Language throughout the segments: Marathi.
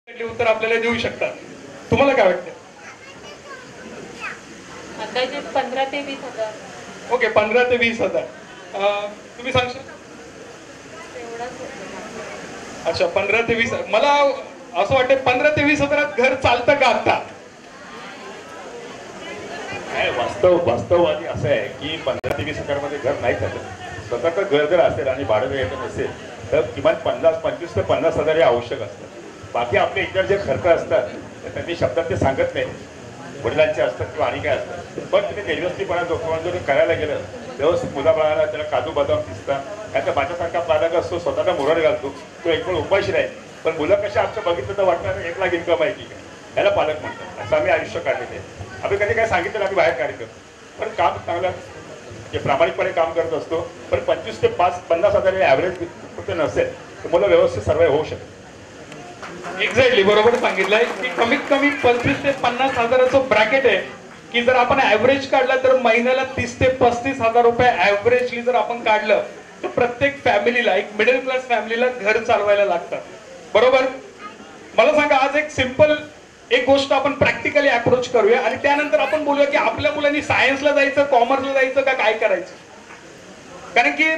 उत्तर आपल्याला देऊ शकतात. तुम्हाला काय वाटतं? अंदाजे 15 ते 20 हजार. ओके, 15 ते 20 हजार. तुम्ही सांगशाल? अच्छा, 15 ते 20. मला असं वाटतं 15 ते 20 हजारात घर चालतं का आता? वास्तववादी असं आहे की 15 ते 20 हजारमध्ये घर नाही चालत. स्वतःचं घर जर असेल आणि भाडं द्यायचं नसेल तर किमान 25 ते 50 हजार हे आवश्यक असतात. बाकी आपले इतर जे खर्च असतात त्यांनी शब्दात ते सांगत नाही, वडिलांचे असतात किंवा आणि काय असतात. पण तुम्ही निर्व्यवस्थितपणा जर करायला गेलं, व्यवस्थित मुलाबाळाला त्याला काजू बदाम दिसतात, काय तर माझ्यासारखा पालक असतो स्वतःला मुरड घालतो, तो एक पण उपाशी राहील. पण मुलं कशा आमचं बघितलं तर वाटणार 1 लाख इन्कम आहे की काय, याला पालक म्हणतात. असं आम्ही आयुष्य काढलेलं आहे. आम्ही कधी काय सांगितलं आम्ही बाहेर कार्य करतो, पण काम चांगलं जे प्रामाणिकपणे काम करत असतो. पण 25 ते 50 हजार ॲव्हरेज कुठे नसेल तर मुलं व्यवस्थित सर्वाइव्ह होऊ शकते. एक्झॅक्टली बरोबर सांगितलंय की कमीत कमी 25 ते 50 हजाराचं ब्रॅकेट आहे की जर आपण ऍव्हरेज काढला तर महिन्याला 30 ते 35 हजार रुपये ऍव्हरेजली जर आपण काढलं तर प्रत्येक फॅमिलीला, एक मिडल क्लास फॅमिलीला घर चालवायला लागतं. बरोबर? मला सांगा, आज एक सिंपल एक गोष्ट आपण प्रॅक्टिकली अप्रोच करूया आणि त्यानंतर आपण बोलूया की आपल्या मुलांनी सायन्सला जायचं, कॉमर्सला जायचं का काय करायचं. कारण की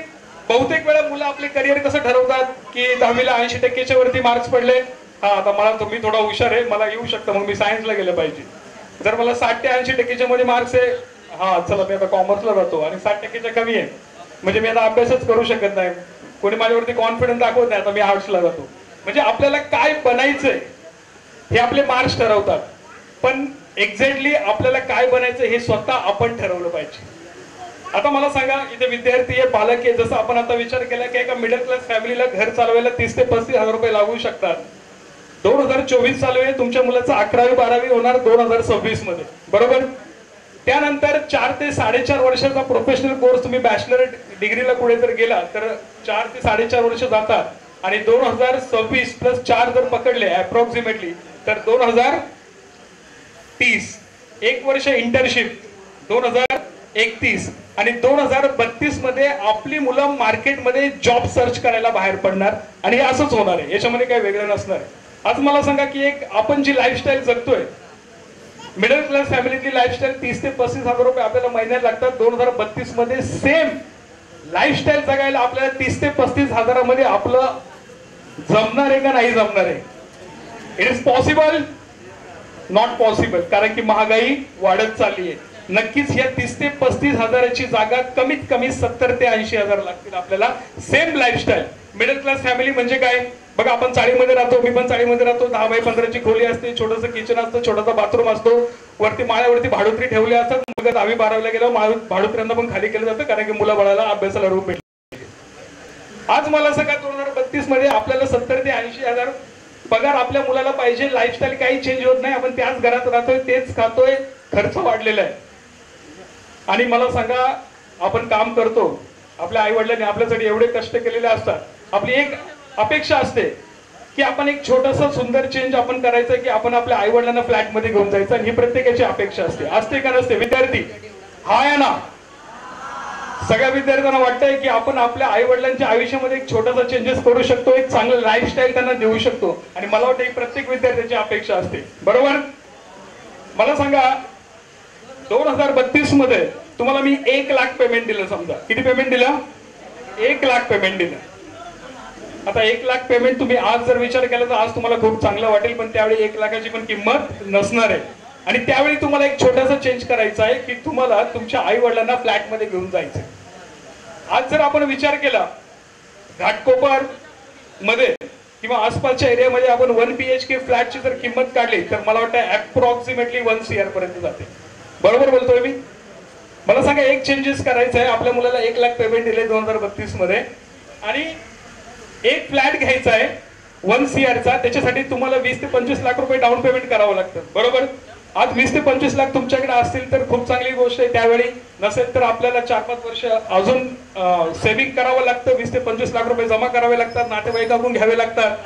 बहुतेक वेळा मुलं आपले करिअर कसं ठरवतात की 10वीला 80% वरती मार्क्स पडले, हा आता मला तुम्ही थोडा हुशार आहे, मला येऊ शकतं, मग मी सायन्सला गेलं पाहिजे. जर मला 60 ते 80% मध्ये मार्क्स आहे, हा चला मी आता कॉमर्सला जातो, आणि 60% कमी आहे म्हणजे मी आता अभ्यासच करू शकत नाही, कोणी माझ्यावरती कॉन्फिडन्स दाखवत नाही, आता मी आर्ट्सला जातो. म्हणजे आपल्याला काय बनायचंय हे आपले मार्क्स ठरवतात, पण एक्झॅक्टली आपल्याला काय बनायचं हे स्वतः आपण ठरवलं पाहिजे. आता मला सांगा, इथे विद्यार्थी आहे, पालक आहे, जसं आपण आता विचार केला की एका मिडल क्लास फॅमिलीला घर चालवायला 30 ते 35 हजार रुपये लागू शकतात. 2024 चालू आहे, तुमच्या मुलाचं 11वी 12वी होणार 2026 मध्ये, बरोबर? त्यानंतर 4 ते 4.5 वर्षाचा प्रोफेशनल कोर्स तुम्ही बॅचलर डिग्रीला पुढे जर गेला तर 4 ते 4.5 वर्ष जातात, आणि 2026 प्लस 4 जर पकडले अप्रॉक्सिमेटली तर 2030. 1 वर्ष इंटर्नशिप 2031, आणि 2032 मध्ये आपली मुलं मार्केटमध्ये जॉब सर्च करायला बाहेर पडणार, आणि हे असंच होणार आहे, याच्यामध्ये काही वेगळं नसणार आहे. आज मला सांगा की एक आपण जी लाईफस्टाईल जगतोय, मिडल क्लास फॅमिलीची लाईफस्टाईल 30 ते 35 हजार रुपये आपल्याला महिन्यात लागतात. 2032 मध्ये सेम लाईफस्टाईल जगायला आपल्याला 30 ते 35 हजारामध्ये आपलं जमणार आहे का नाही जमणार आहे? It is possible? Not possible, कारण की महागाई वाढत चालली आहे. नक्कीच या 30 ते 35 हजाराची जागा कमीत कमी 70 ते 80 हजार लागतील आपल्याला same lifestyle. Middle class family म्हणजे काय बघा, आपण चाळीमध्ये राहतो, मी पण चाळीमध्ये राहतो. 10 बाय 15ची खोली असते, छोटंसं किचन असतं, छोटासा बाथरूम असतो, वरती माळ्यावरती भाडुत्री ठेवले असतात. मग 10वी 12वीला गेलो भाडुत्र्यांना पण खाली केलं जातं, कारण की मुलं बाळाला अभ्यासाला रूम भेटले. आज मला सांगा 2032 मध्ये आपल्याला 70 ते 80 हजार पगार आपल्या मुलाला पाहिजे. लाईफस्टाईल काही चेंज होत नाही, आपण त्याच घरात राहतोय, तेच खातोय, खर्च वाढलेला आहे. आणि मला सांगा, आपण काम करतो, आपल्या आई वडिलांनी आपल्यासाठी एवढे कष्ट केलेले असतात, आपली एक अपेक्षा असते की आपण एक छोटंसं सुंदर चेंज आपण करायचं, की आपण आपल्या आई वडिलांना फ्लॅट मध्ये घेऊन जायचं, आणि ही प्रत्येकाची अपेक्षा असते का नसते? विद्यार्थी हा आहे ना? सगळ्या विद्यार्थ्यांना वाटतंय की आपण आपल्या आई वडिलांच्या आयुष्यामध्ये एक छोटासा चेंजेस करू शकतो, एक चांगलं लाईफस्टाईल त्यांना देऊ शकतो, आणि मला वाटतं ही प्रत्येक विद्यार्थ्याची अपेक्षा असते, बरोबर? मला सांगा, 2032 मध्ये तुम्हाला मी 1 लाख पेमेंट दिलं, समजा किती पेमेंट दिलं? 1 लाख पेमेंट दिलं. आता 1 लाख पेमेंट तुम्ही आज जर विचार केला तर आज तुम्हाला खूप चांगलं वाटेल, पण त्यावेळी 1 लाखाची पण किंमत नसणार आहे. आणि त्यावेळी तुम्हाला एक छोटासा चेंज करायचा आहे की तुम्हाला तुमच्या आई वडिलांना फ्लॅटमध्ये घेऊन जायचं. आज जर आपण विचार केला घाटकोपर मध्ये किंवा आसपासच्या एरियामध्ये आपण 1 BHK फ्लॅटची जर किंमत काढली तर मला वाटतं अप्रॉक्सिमेटली 1 CR पर्यंत जाते. बरोबर बोलतोय मी? मला सांगा, एक चेंजेस करायचं आहे, आपल्या मुलाला 1 लाख पेमेंट दिले 2032 मध्ये, आणि एक फ्लॅट घ्यायचा आहे 1 CRचा. त्याच्यासाठी तुम्हाला 20 ते 25 लाख रुपये डाऊन पेमेंट करावं लागतं, बरोबर? आज 20 ते 25 लाख तुमच्याकडे असतील तर खूप चांगली गोष्ट आहे, त्यावेळी नसेल तर आपल्याला 4-5 वर्ष अजून सेव्हिंग करावं लागतं. 20 ते 25 लाख रुपये जमा करावे लागतात, नातेवाईकाकडून घ्यावे लागतात,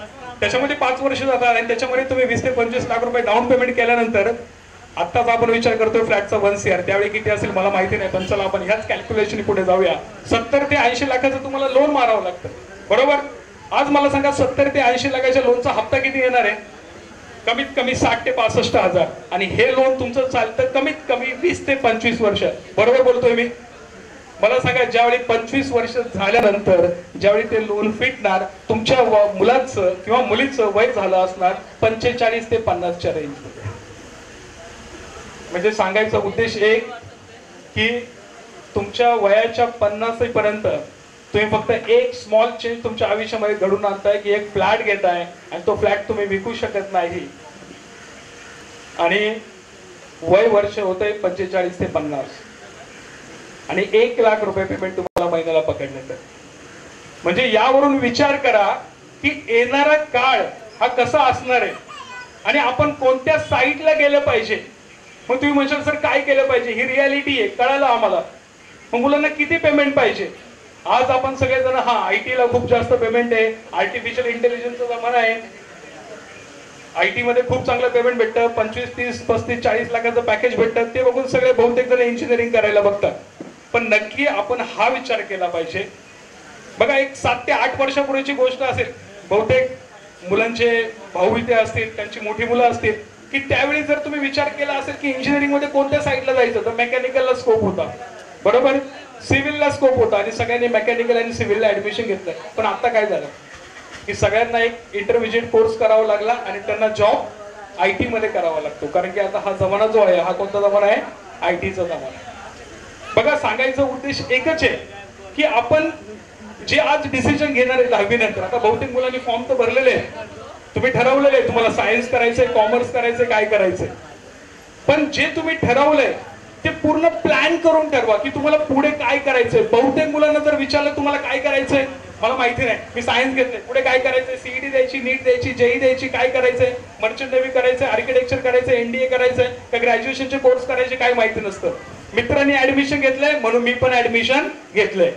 त्याच्यामध्ये 5 वर्ष जातात, आणि त्याच्यामध्ये तुम्ही 20 ते 25 लाख रुपये डाऊन पेमेंट केल्यानंतर आत्ताच आपण विचार करतोय फ्लॅटचा 1 CR, त्यावेळी किती असेल मला माहिती नाही, पण चला आपण ह्याच कॅल्क्युलेशन पुढे जाऊया. 70 ते 80 लाखाचं तुम्हाला लोन मारावं लागतं, बरोबर? आज मला सांगा 70 ते 80 लाखाच्या लोनचा हप्ता किती येणार आहे? कमीत कमी 60 ते 65 हजार, आणि हे लोन तुमचं चालतं कमीत कमी 20 ते 25 वर्ष. बरोबर बोलतोय मी? मला सांगा, ज्यावेळी 25 वर्ष झाल्यानंतर ज्यावेळी ते लोन फिटणार, तुमच्या मुलाचं किंवा मुलीचं वय झालं असणार 45 ते 50च्या रेंजमध्ये. म्हणजे सांगायचा उद्देश एक की तुमच्या वयाच्या 50 पर्यंत तुम्ही फक्त एक स्मॉल चेंज तुमच्या आयुष्यामध्ये घडून आणताय की एक फ्लॅट घेताय आणि तो फ्लॅट तुम्ही विकू शकत नाही, आणि वय वर्ष होतंय 45 ते 50, आणि 1 लाख रुपये पेमेंट तुम्हाला महिन्याला पकडण्यात. म्हणजे यावरून विचार करा की येणारा काळ हा कसा असणार आहे आणि आपण कोणत्या साईडला गेलं पाहिजे. मग तुम्ही म्हणशाल सर काय केलं पाहिजे, ही रियालिटी आहे, कळालं आम्हाला. मग मुलांना किती पेमेंट पाहिजे? आज आपण सगळेजण IT ला खूप जास्त पेमेंट आहे, आर्टिफिशियल इंटेलिजन्सचा जमाना आहे, IT मध्ये खूप चांगलं पेमेंट भेटतं, 25, 30, 35, 40 लाखाचं पॅकेज भेटतं. ते बघून सगळे बहुतेक जण इंजिनिअरिंग करायला बघतात. पण नक्की आपण हा विचार केला पाहिजे. बघा, एक 7 ते 8 वर्षापूर्वीची गोष्ट असेल, बहुतेक मुलांचे भाऊ इथे असतील, त्यांची मोठी मुलं असतील, की त्यावेळी जर तुम्ही विचार केला असेल की इंजिनिअरिंग मध्ये कोणत्या साईडला जायचं, तर मेकॅनिकलला स्कोप होता, बरोबर, सिव्हिलला स्कोप होता, आणि सगळ्यांनी मेकॅनिकल आणि सिव्हिलला ऍडमिशन घेतलं. पण आता काय झालं की सगळ्यांना एक इंटरमिजिएट कोर्स करावा लागला आणि त्यांना जॉब IT मध्ये करावा लागतो. कारण की आता हा जमाना जो आहे, हा कोणता जमाना आहे? IT चा जमाना आहे. बघा, सांगायचा उद्देश एकच आहे की आपण जे आज डिसिजन घेणार आहे 10वी नंतर, आता बहुतेक मुलांनी फॉर्म तर भरलेले आहे, तुम्ही ठरवलेले आहे तुम्हाला सायन्स करायचंय, कॉमर्स करायचंय, काय करायचंय. पण जे तुम्ही ठरवलंय ते पूर्ण प्लॅन करून ठरवा की तुम्हाला पुढे काय करायचंय. बहुतेक मुलांना जर विचारलं तुम्हाला काय करायचंय, मला माहिती नाही, मी सायन्स घेतलंय, पुढे काय करायचंय, CET द्यायची, नीट द्यायची, JEE द्यायची, काय करायचंय, मर्चंट नेव्ही करायचंय, आर्किटेक्चर करायचंय, NDA करायचंय, का ग्रॅज्युएशनचे कोर्स करायचे, काय माहिती नसतं. मित्रांनी ऍडमिशन घेतलंय म्हणून मी पण ऍडमिशन घेतलंय.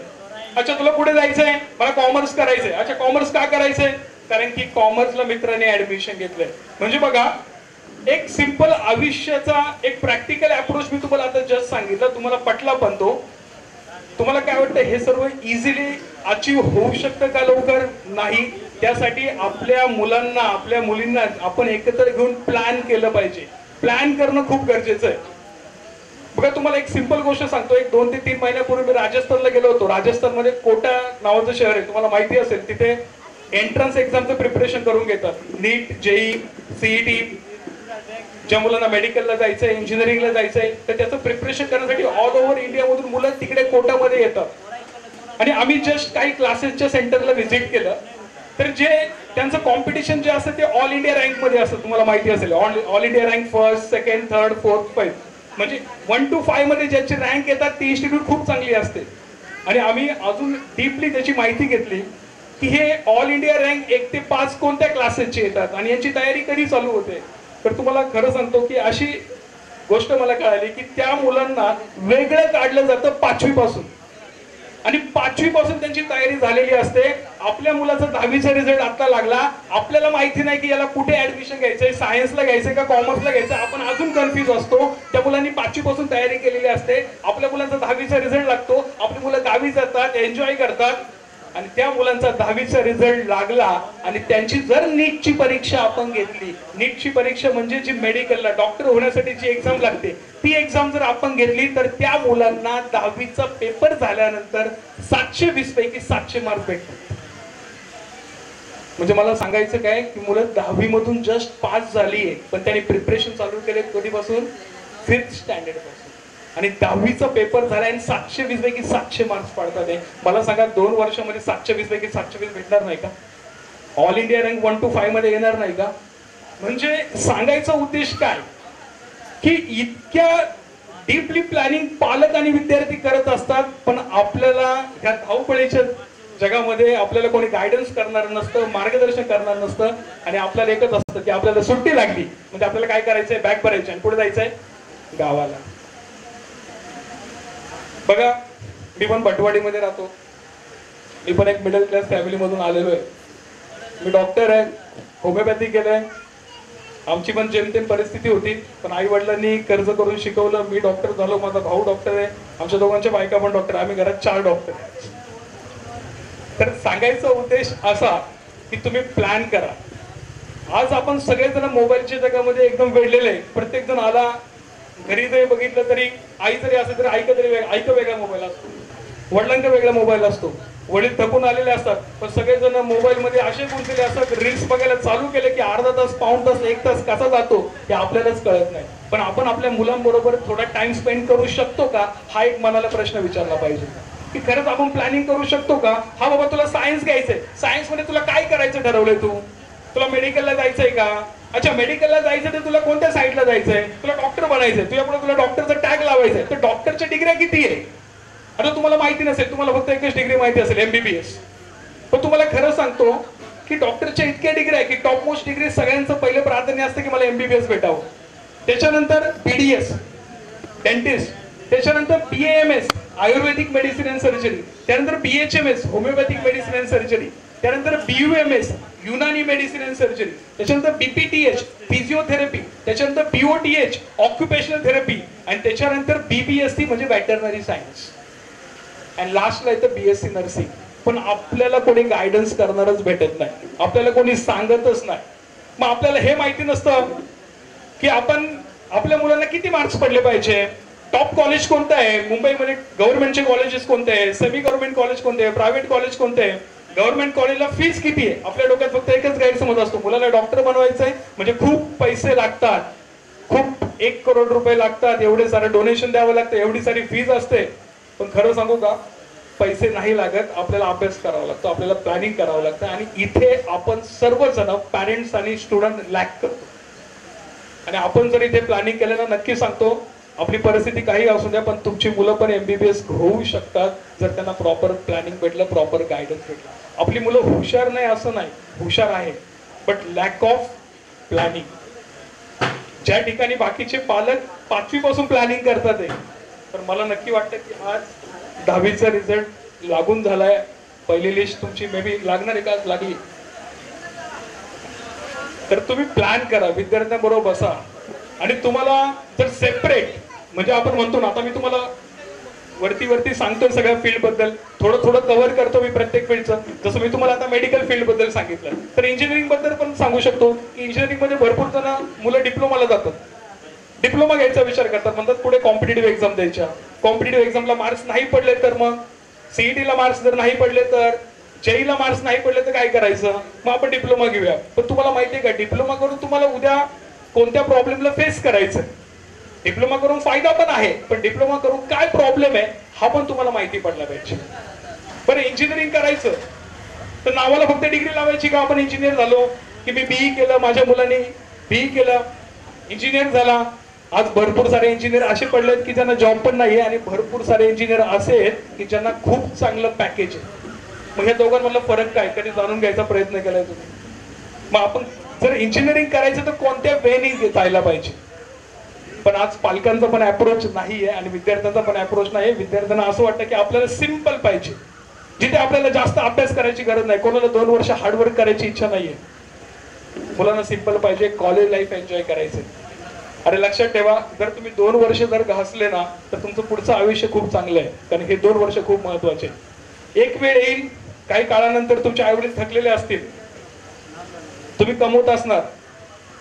अच्छा, तुला पुढे जायचंय, मला कॉमर्स करायचंय. अच्छा, कॉमर्स का करायचंय? कारण की कॉमर्सला मित्रांनी ऍडमिशन घेतलंय. म्हणजे बघा, एक सिंपल आयुष्याचा एक प्रॅक्टिकल अप्रोच मी तुम्हाला आता जस्ट सांगितलं, तुम्हाला पटला पण तो. तुम्हाला काय वाटतं, हे सर्व इझिली अचीव होऊ शकतं का लवकर? नाही. त्यासाठी आपल्या मुलांना, आपल्या मुलींना आपण एकत्र घेऊन प्लॅन केलं पाहिजे. प्लॅन करणं खूप गरजेचं आहे. बघा, तुम्हाला एक सिंपल गोष्ट सांगतो. एक 2 ते 3 महिन्यापूर्वी मी राजस्थानला गेलो होतो. राजस्थानमध्ये कोटा नावाचं शहर आहे, तुम्हाला माहिती असेल. तिथे एंट्रन्स एक्झामचं प्रिपरेशन करून घेतात, नीट, JEE, CET. ज्या मुलांना मेडिकलला जायचंय, इंजिनिअरिंगला जायचंय, तर त्याचं प्रिपरेशन करण्यासाठी ऑल ओव्हर इंडियामधून मुलं तिकडे कोटामध्ये येतात. आणि आम्ही जस्ट काही क्लासेसच्या सेंटरला व्हिजिट केलं, तर जे त्यांचं कॉम्पिटिशन जे असतं ते ऑल इंडिया रँक मध्ये असतं. तुम्हाला माहिती असेल, all India rank 1st, 2nd, 3rd, 4th, 5th, म्हणजे 1 to 5 मध्ये ज्याची रँक येतात ती इन्स्टिट्यूट खूप चांगली असते. आणि आम्ही अजून डीपली त्याची माहिती घेतली की हे ऑल इंडिया रँक 1 ते 5 कोणत्या क्लासेसचे येतात आणि यांची तयारी कधी चालू होते. तर तुम्हाला खरं सांगतो की अशी गोष्ट मला कळाली की त्या मुलांना वेगळं काढलं जातं 5वी पासून, आणि 5वी पासून त्यांची तयारी झालेली असते. आपल्या मुलाचा 10वीचा रिझल्ट आता लागला, आपल्याला माहिती नाही की याला कुठे ऍडमिशन घ्यायचंय, सायन्सला घ्यायचंय का कॉमर्सला घ्यायचं, आपण अजून कन्फ्युज असतो. त्या मुलांनी 5वी पासून तयारी केलेली असते. आपल्या मुलांचा 10वीचा रिझल्ट लागतो, आपली मुलं गावी जातात, एन्जॉय करतात, आणि त्या मुलांचा 10वीचा रिझल्ट लागला आणि त्यांची जर नीटची परीक्षा आपण घेतली, नीटची परीक्षा म्हणजे जी मेडिकलला डॉक्टर होण्यासाठी जी एक्झाम लागते, ती एक्झाम जर आपण घेतली तर त्या मुलांना 10वीचा पेपर झाल्यानंतर 720 पैकी 700 मार्क भेटतात. म्हणजे मला सांगायचं काय की मुलं 10वी मधून जस्ट पास झालीये, पण त्यांनी प्रिपरेशन चालू केले कधीपासून? 5th स्टँडर्ड पासून. आणि 10वीचा पेपर झाला आणि 720 पैकी 700 मार्क्स पडतात. मला सांगा, 2 वर्षामध्ये 720 पैकी 720 भेटणार नाही का? ऑल इंडिया रँक 1 to 5 मध्ये येणार नाही का? म्हणजे सांगायचा उद्देश काय की इतक्या डीपली प्लॅनिंग पालक आणि विद्यार्थी करत असतात, पण आपल्याला ह्या धावपळीच्या जगामध्ये आपल्याला कोणी गायडन्स करणार नसतं, मार्गदर्शन करणार नसतं, आणि आपल्याला एकच असतं की आपल्याला सुट्टी लागली म्हणजे आपल्याला काय करायचंय, बॅग भरायची आणि पुढे जायचंय गावाला. बघा, मी पण भटवाडीमध्ये राहतो, मी पण एक मिडल क्लास फॅमिली मधून आलेलो आहे. मी डॉक्टर आहे, होमिओपॅथी केलंय. आमची पण जेमतेम परिस्थिती होती, पण आई वडिलांनी कर्ज करून शिकवलं. मी डॉक्टर झालो, माझा भाऊ डॉक्टर आहे, आमच्या दोघांच्या बायका पण डॉक्टर, आम्ही घरात 4 डॉक्टर आहे. तर सांगायचा उद्देश असा की तुम्ही प्लॅन करा. आज आपण सगळेजण मोबाईलच्या जगामध्ये एकदम वेढलेले आहे. प्रत्येक जण आला, घरी जरी बघितलं तरी आई जरी असेल तरी आईचा वेगळा मोबाईल असतो, वडिलांचा वेगळा मोबाईल असतो. वडील थकून आलेले असतात, पण सगळेजण मोबाईल मध्ये असे गुंतलेले असतात, रील्स बघायला चालू केले की अर्धा तास, पाऊण तास, एक तास कसा जातो हे आपल्यालाच कळत नाही. पण आपण आपल्या मुलांबरोबर थोडा टाइम स्पेंड करू शकतो का, हा एक मनाला प्रश्न विचारला पाहिजे. की खरंच आपण प्लॅनिंग करू शकतो का. हा बाबा तुला सायन्स घ्यायचंय, सायन्स मध्ये तुला काय करायचं ठरवलंय तू, तुला मेडिकलला जायचंय का. अच्छा, मेडिकलला जायचं तर तुला कोणत्या साईडला जायचंय, तुला डॉक्टर बनायचंय, तुझ्यापुढे तुला डॉक्टरचा टॅग लावायचंय, तर डॉक्टरच्या डिग्र्या किती आहे. आता तुम्हाला माहिती नसेल, तुम्हाला फक्त एकच डिग्री माहिती असेल, MBBS. पण तुम्हाला खरं सांगतो की डॉक्टरच्या इतक्या डिग्री आहे की टॉप मोस्ट डिग्री सगळ्यांचं पहिलं प्राधान्य असतं की मला MBBS भेटावं. त्याच्यानंतर BDS डेंटिस्ट, त्याच्यानंतर BAMS Ayurvedic medicine and surgery, त्यानंतर BHMS homeopathic medicine and surgery, त्यानंतर BUMS Unani medicine and surgery, त्याच्यानंतर BPTH फिजिओथेरपी, त्याच्यानंतर BOTH ऑक्युपेशनल थेरपी, आणि त्याच्यानंतर BBSc म्हणजे व्हेटरनरी सायन्स, आणि लास्टला येतं BSc नर्सिंग. पण आपल्याला कोणी गायडन्स करणारच भेटत नाही, आपल्याला कोणी सांगतच नाही. मग आपल्याला हे माहिती नसतं की आपण आपल्या मुलांना किती मार्क्स पडले पाहिजे, टॉप कॉलेज कोणतं आहे मुंबईमध्ये, गव्हर्नमेंटचे कॉलेजेस कोणते आहे, सेमी गव्हर्नमेंट कॉलेज कोणते आहे, प्रायव्हेट कॉलेज कोणते आहे, गव्हर्नमेंट कॉलेजला फीस किती आहे. आपल्या डोक्यात फक्त एकच गैरसमज असतो, मुलाला डॉक्टर बनवायचंय म्हणजे खूप पैसे लागतात, खूप 1 करोड रुपये लागतात, एवढे सारे डोनेशन द्यावं लागतं, एवढी सारी फीज असते. पण खरं सांगू का, पैसे नाही लागत, आपल्याला अभ्यास करावा लागतो, आपल्याला प्लॅनिंग करावं लागतं. आणि इथे आपण सर्वजण पॅरेंट्स आणि स्टुडंट लॅक करतो. आणि आपण जर इथे प्लॅनिंग केलं ना, नक्की सांगतो आपली परिस्थिती काही असू द्या, पण तुमची मुलं पण MBBS होऊ शकतात जर त्यांना प्रॉपर प्लॅनिंग भेटलं, प्रॉपर गायडन्स भेटलं. आपली मुलं हुशार नाही असं नाही, हुशार आहे, बट लॅक ऑफ प्लॅनिंग. ज्या ठिकाणी बाकीचे पालक 5वी पासून प्लॅनिंग करतात आहे, तर मला नक्की वाटतं की आज 10वीचा रिझल्ट लागून झालाय, पहिली लिस्ट तुमची मे बी लागणार आहे का, लागली तर तुम्ही प्लॅन करा, विद्यार्थ्यांबरोबर बसा. आणि तुम्हाला जर सेपरेट, म्हणजे आपण म्हणतो ना, आता मी तुम्हाला वरती सांगतोय सगळ्या फील्ड बद्दल, थोडं कव्हर करतो मी प्रत्येक फील्डचं. जसं मी तुम्हाला आता मेडिकल फील्ड बद्दल सांगितलं, तर इंजिनिअरिंग बद्दल पण सांगू शकतो की इंजिनिअरिंग मध्ये भरपूर जण मुलं डिप्लोमाला जातात, डिप्लोमा घ्यायचा विचार करतात, म्हणतात पुढे कॉम्पिटेटिव्ह एक्झाम द्यायच्या, कॉम्पिटेटिव्ह एक्झामला मार्क्स नाही पडले तर मग CET ला मार्क्स जर नाही पडले तर, JEE ला मार्क्स नाही पडले तर काय करायचं, मग आपण डिप्लोमा घेऊया. पण तुम्हाला माहितीये का, डिप्लोमा करून तुम्हाला उद्या कोणत्या प्रॉब्लेमला फेस करायचं. डिप्लोमा करून फायदा पण आहे, पण डिप्लोमा करून काय प्रॉब्लेम आहे हा पण तुम्हाला माहिती पडला पाहिजे. बरं, इंजिनिअरिंग करायचं तर नावाला फक्त डिग्री लावायची का, आपण इंजिनियर झालो की मी BE केलं, माझ्या मुलांनी BE केलं, इंजिनियर झाला. आज भरपूर सारे इंजिनियर असे पडलेत की ज्यांना जॉब पण नाहीये, आणि भरपूर सारे इंजिनियर असे आहेत की ज्यांना खूप चांगलं पॅकेज आहे. मग या दोघांमधला फरक काय, कधी जाणून घ्यायचा प्रयत्न केलाय तुम्ही. मग आपण जर इंजिनिअरिंग करायचं तर कोणत्या वेने जायला पाहिजे. पण आज पालकांचा पण अप्रोच नाहीये आणि विद्यार्थ्यांचा पण अप्रोच नाही. विद्यार्थ्यांना असं वाटतं की आपल्याला सिंपल पाहिजे, जिथे आपल्याला जास्त अभ्यास करायची गरज नाही, कोणाला 2 वर्ष हार्डवर्क करायची इच्छा नाहीये. मुलांना सिंपल पाहिजे, कॉलेज लाईफ एन्जॉय करायचे. अरे लक्षात ठेवा, जर तुम्ही 2 वर्ष जर घासले ना तर तुमचं पुढचं आयुष्य खूप चांगलं आहे, कारण हे 2 वर्ष खूप महत्वाचे. एक वेळ येईल, काही काळानंतर तुमचे आई वडील थकलेले असतील, तुम्ही कमवत असणार,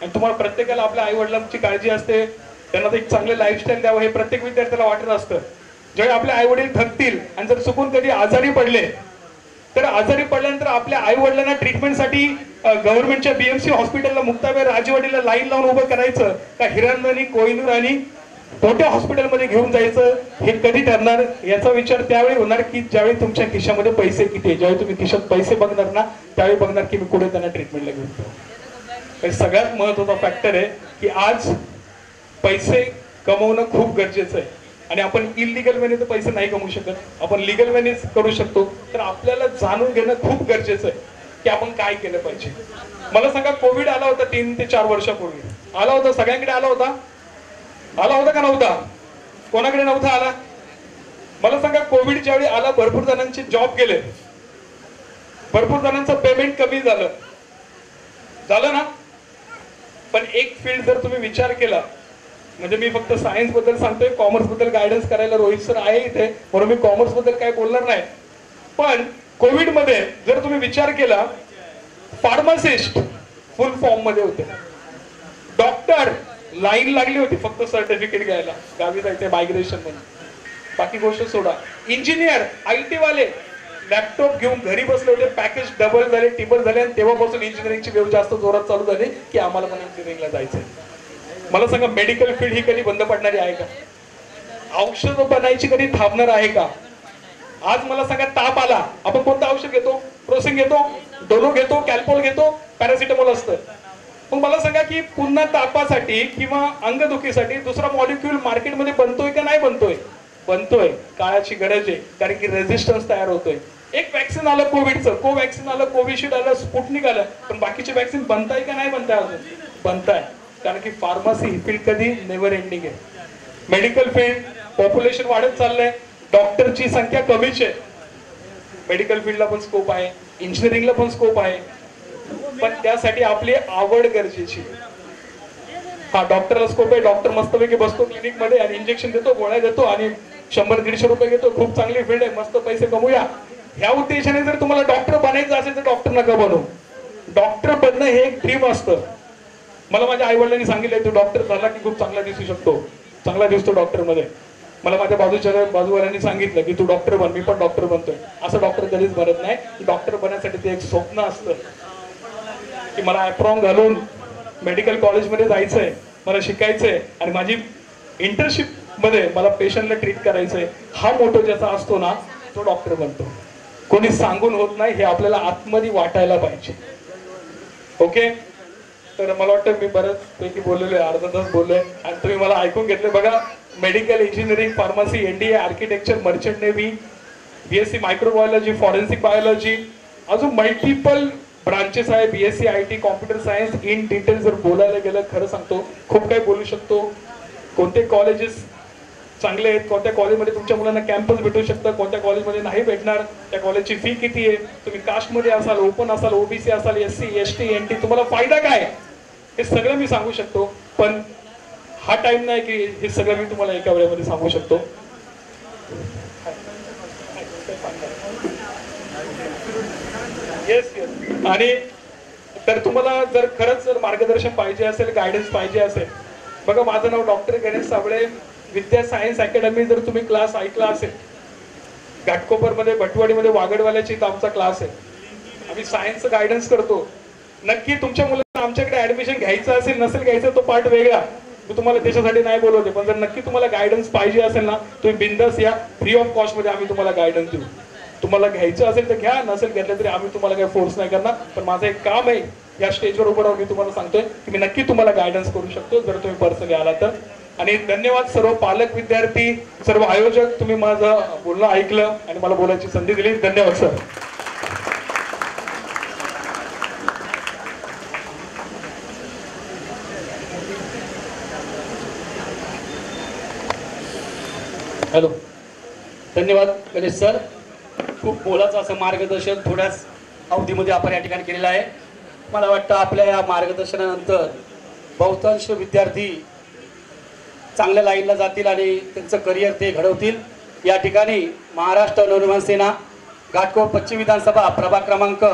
आणि तुम्हाला प्रत्येकाला आपल्या आई वडिलांची काळजी असते, त्यांना एक चांगले लाईफस्टाईल द्यावं हे प्रत्येक विद्यार्थ्याला वाटत असतं. ज्यावेळी आपले आई वडील थकतील आणि जर चुकून कधी आजारी पडले, तर आजारी पडल्यानंतर आपल्या आई वडिलांना ट्रीटमेंटसाठी गव्हर्नमेंटच्या BMC हॉस्पिटलला, मुक्ताबाई राजवाडीला लाईन लावून उभं करायचं का हिरानंदानी, कोहिनूर आणि मोठ्या हॉस्पिटलमध्ये घेऊन जायचं, हे कधी ठरणार. याचा विचार त्यावेळी होणार की ज्यावेळी तुमच्या खिशामध्ये पैसे किती आहे. ज्यावेळी तुम्ही खिशात पैसे बघणार ना, त्यावेळी बघणार की मी कुठे त्यांना ट्रीटमेंटला घेऊन जाऊ. सगळ्यात महत्वाचा फॅक्टर आहे की आज पैसे कमवणं खूप गरजेचं आहे, आणि आपण इलिगल वेने तर पैसे नाही कमवू शकत, आपण लिगल वेने करू शकतो. तर आपल्याला जाणून घेणं खूप गरजेचं आहे की आपण काय केलं पाहिजे. मला सांगा, कोविड आला होता 3 ते 4 वर्षापूर्वी, आला होता, सगळ्यांकडे आला होता, आला होता का नव्हता, कोणाकडे नव्हता आला. मला सांगा, कोविड ज्यावेळी आला भरपूर जणांचे जॉब गेले, भरपूर जणांचं पेमेंट कमी झालं ना. पण एक फील्ड जर तुम्ही विचार केला, म्हणजे मी फक्त सायन्स बद्दल सांगतोय, कॉमर्स बद्दल गायडन्स करायला रोहित सर आहे इथे, म्हणून मी कॉमर्स बद्दल काय बोलणार नाही. पण कोविड मध्ये जर तुम्ही विचार केला, फार्मासिस्ट फुल फॉर्म मध्ये होते. डॉक्टर लाईन लागली होती फक्त सर्टिफिकेट घ्यायला, गावी जायचंय मायग्रेशन म्हणून, बाकी गोष्ट सोडा. इंजिनियर IT वाले लॅपटॉप घेऊन घरी बसले होते, पॅकेज डबल झाले ट्रिपल झाले, आणि तेव्हापासून इंजिनिअरिंगची वेव जास्त जोरात चालू झाली की आम्हाला पण इंजिनिअरिंगला जायचंय. मला सांगा, मेडिकल फील्ड ही कधी बंद पडणारी आहे का? औषध बनायची कधी थांबणार आहे का? आज मला सांगा, ताप आला, आपण कोणतं औषध घेतो? प्रोसिन घेतो, डोलो घेतो, कॅल्पोल घेतो, पॅरासिटामॉल असतं. मग मला सांगा की पुन्हा तापासाठी किंवा अंगदुखीसाठी दुसरा मॉलिक्यूल मार्केटमध्ये बनतोय का नाही बनतोय? बनतोय. काळाची गरज आहे, कारण की रेझिस्टन्स तयार होतोय. एक वॅक्सिन आलं कोविडचं, कोवॅक्सिन आलं, कोविशिल्ड आलं, स्पुटनिक आलं, पण बाकीचे वॅक्सिन बनताय का नाही बनताय? अजून बनताय, कारण की फार्मसी ही फील्ड कधी नेव्हर एंडिंग आहे. मेडिकल फील्ड पॉप्युलेशन वाढत चाललंय, डॉक्टरची संख्या कमीच आहे. मेडिकल फील्डला पण स्कोप आहे, इंजिनिअरिंगला पण स्कोप आहे, पण त्यासाठी आपली आवड गरजेची. हा, डॉक्टरला स्कोप आहे, डॉक्टर मस्तपैकी बसतो क्लिनिक मध्ये आणि इंजेक्शन देतो, गोळ्या देतो आणि 100-150 रुपये घेतो, खूप चांगली फील्ड आहे, मस्त पैसे कमवूया. ह्या उद्देशाने जर तुम्हाला डॉक्टर बनायचं असेल तर डॉक्टर नका बनू. डॉक्टर बनणं हे एक ड्रीम असतं. मला माझ्या आई वडिलांनी सांगितलंय, तू डॉक्टर झाला की खूप चांगला दिसू शकतो, चांगला दिसतो डॉक्टर मध्ये. मला माझ्या बाजूवाल्यांनी सांगितलं की तू डॉक्टर बन, मी पण डॉक्टर बनतोय. असं डॉक्टर कधीच बनत नाही. डॉक्टर बनण्यासाठी ते एक स्वप्न असतं की मला ॲप्रॉन घालून मेडिकल कॉलेजमध्ये जायचंय, मला शिकायचंय आणि माझी इंटर्नशिप मध्ये मला पेशंटला ट्रीट करायचंय. हा मोठो ज्याचा असतो ना, तो डॉक्टर बनतो. कोणी सांगून होत नाही, हे आपल्याला आतमध्ये वाटायला पाहिजे. ओके, तर मला वाटतं मी बऱ्याच पैकी बोललेलो आहे, अर्धा तास बोललोय आणि तुम्ही मला ऐकून घेतले. बघा, medical engineering, pharmacy, NDA, architecture, merchant navy, BSc microbiology, forensic biology, अजून मल्टिपल ब्रांचेस आहे, BSc IT, computer science. In detail जर बोलायला गेलं, खरं सांगतो खूप काही बोलू शकतो. कोणते कॉलेजेस चांगले आहेत, कोणत्या कॉलेजमध्ये तुमच्या मुलांना कॅम्पस भेटू शकतं, कोणत्या कॉलेजमध्ये नाही भेटणार, त्या कॉलेजची फी किती आहे, तुम्ही कास्टमध्ये असाल, ओपन असाल, OBC असाल, SC, ST, NT, तुम्हाला फायदा काय, हे सगळं मी सांगू शकतो. पण हा टाइम नाही की हे सगळं मी तुम्हाला एका वेळेमध्ये सांगू शकतो. Yes yes. आणि तर तुम्हाला जर खरंच जर मार्गदर्शन पाहिजे असेल, गायडन्स पाहिजे असेल, बघा, माझं नाव डॉक्टर गणेश साबळे, विद्या सायन्स अकॅडमी. जर तुम्ही क्लास ऐकला असेल, घाटकोपरमध्ये, भटवाडीमध्ये, वागडवाल्याची आमचा क्लास आहे. आम्ही सायन्सचं गायडन्स करतो. नक्की तुमच्या मुलांना आमच्याकडे ऍडमिशन घ्यायचं असेल, नसेल घ्यायचं, तो पार्ट वेगळा, मी तुम्हाला त्याच्यासाठी नाही बोलवते. पण जर नक्की तुम्हाला गायडन्स पाहिजे असेल ना, तुम्ही बिंदास या, फ्री ऑफ कॉस्ट मध्ये आम्ही तुम्हाला गायडन्स देऊ. तुम्हाला घ्यायचं असेल तर घ्या, नसेल घेतलं तरी आम्ही तुम्हाला काही फोर्स नाही करणार. पण माझं एक काम आहे, या स्टेजवर उभं राहून मी तुम्हाला सांगतोय की मी नक्की तुम्हाला गायडन्स करू शकतो जर तुम्ही पर्सनली आला तर. आणि धन्यवाद सर्व पालक, विद्यार्थी, सर्व आयोजक, तुम्ही माझं बोलणं ऐकलं आणि मला बोलायची संधी दिली. धन्यवाद सर. हॅलो, धन्यवाद गणेश सर. खूप मोलाचं असं मार्गदर्शन थोड्याच अवधीमध्ये आपण या ठिकाणी केलेलं आहे. मला वाटतं आपल्या या मार्गदर्शनानंतर बहुतांश विद्यार्थी चांगल्या लाईनला जातील आणि त्यांचं करिअर ते घडवतील. या ठिकाणी महाराष्ट्र नवनिर्माण सेना घाटकोपर पश्चिम विधानसभा प्रभाग क्रमांक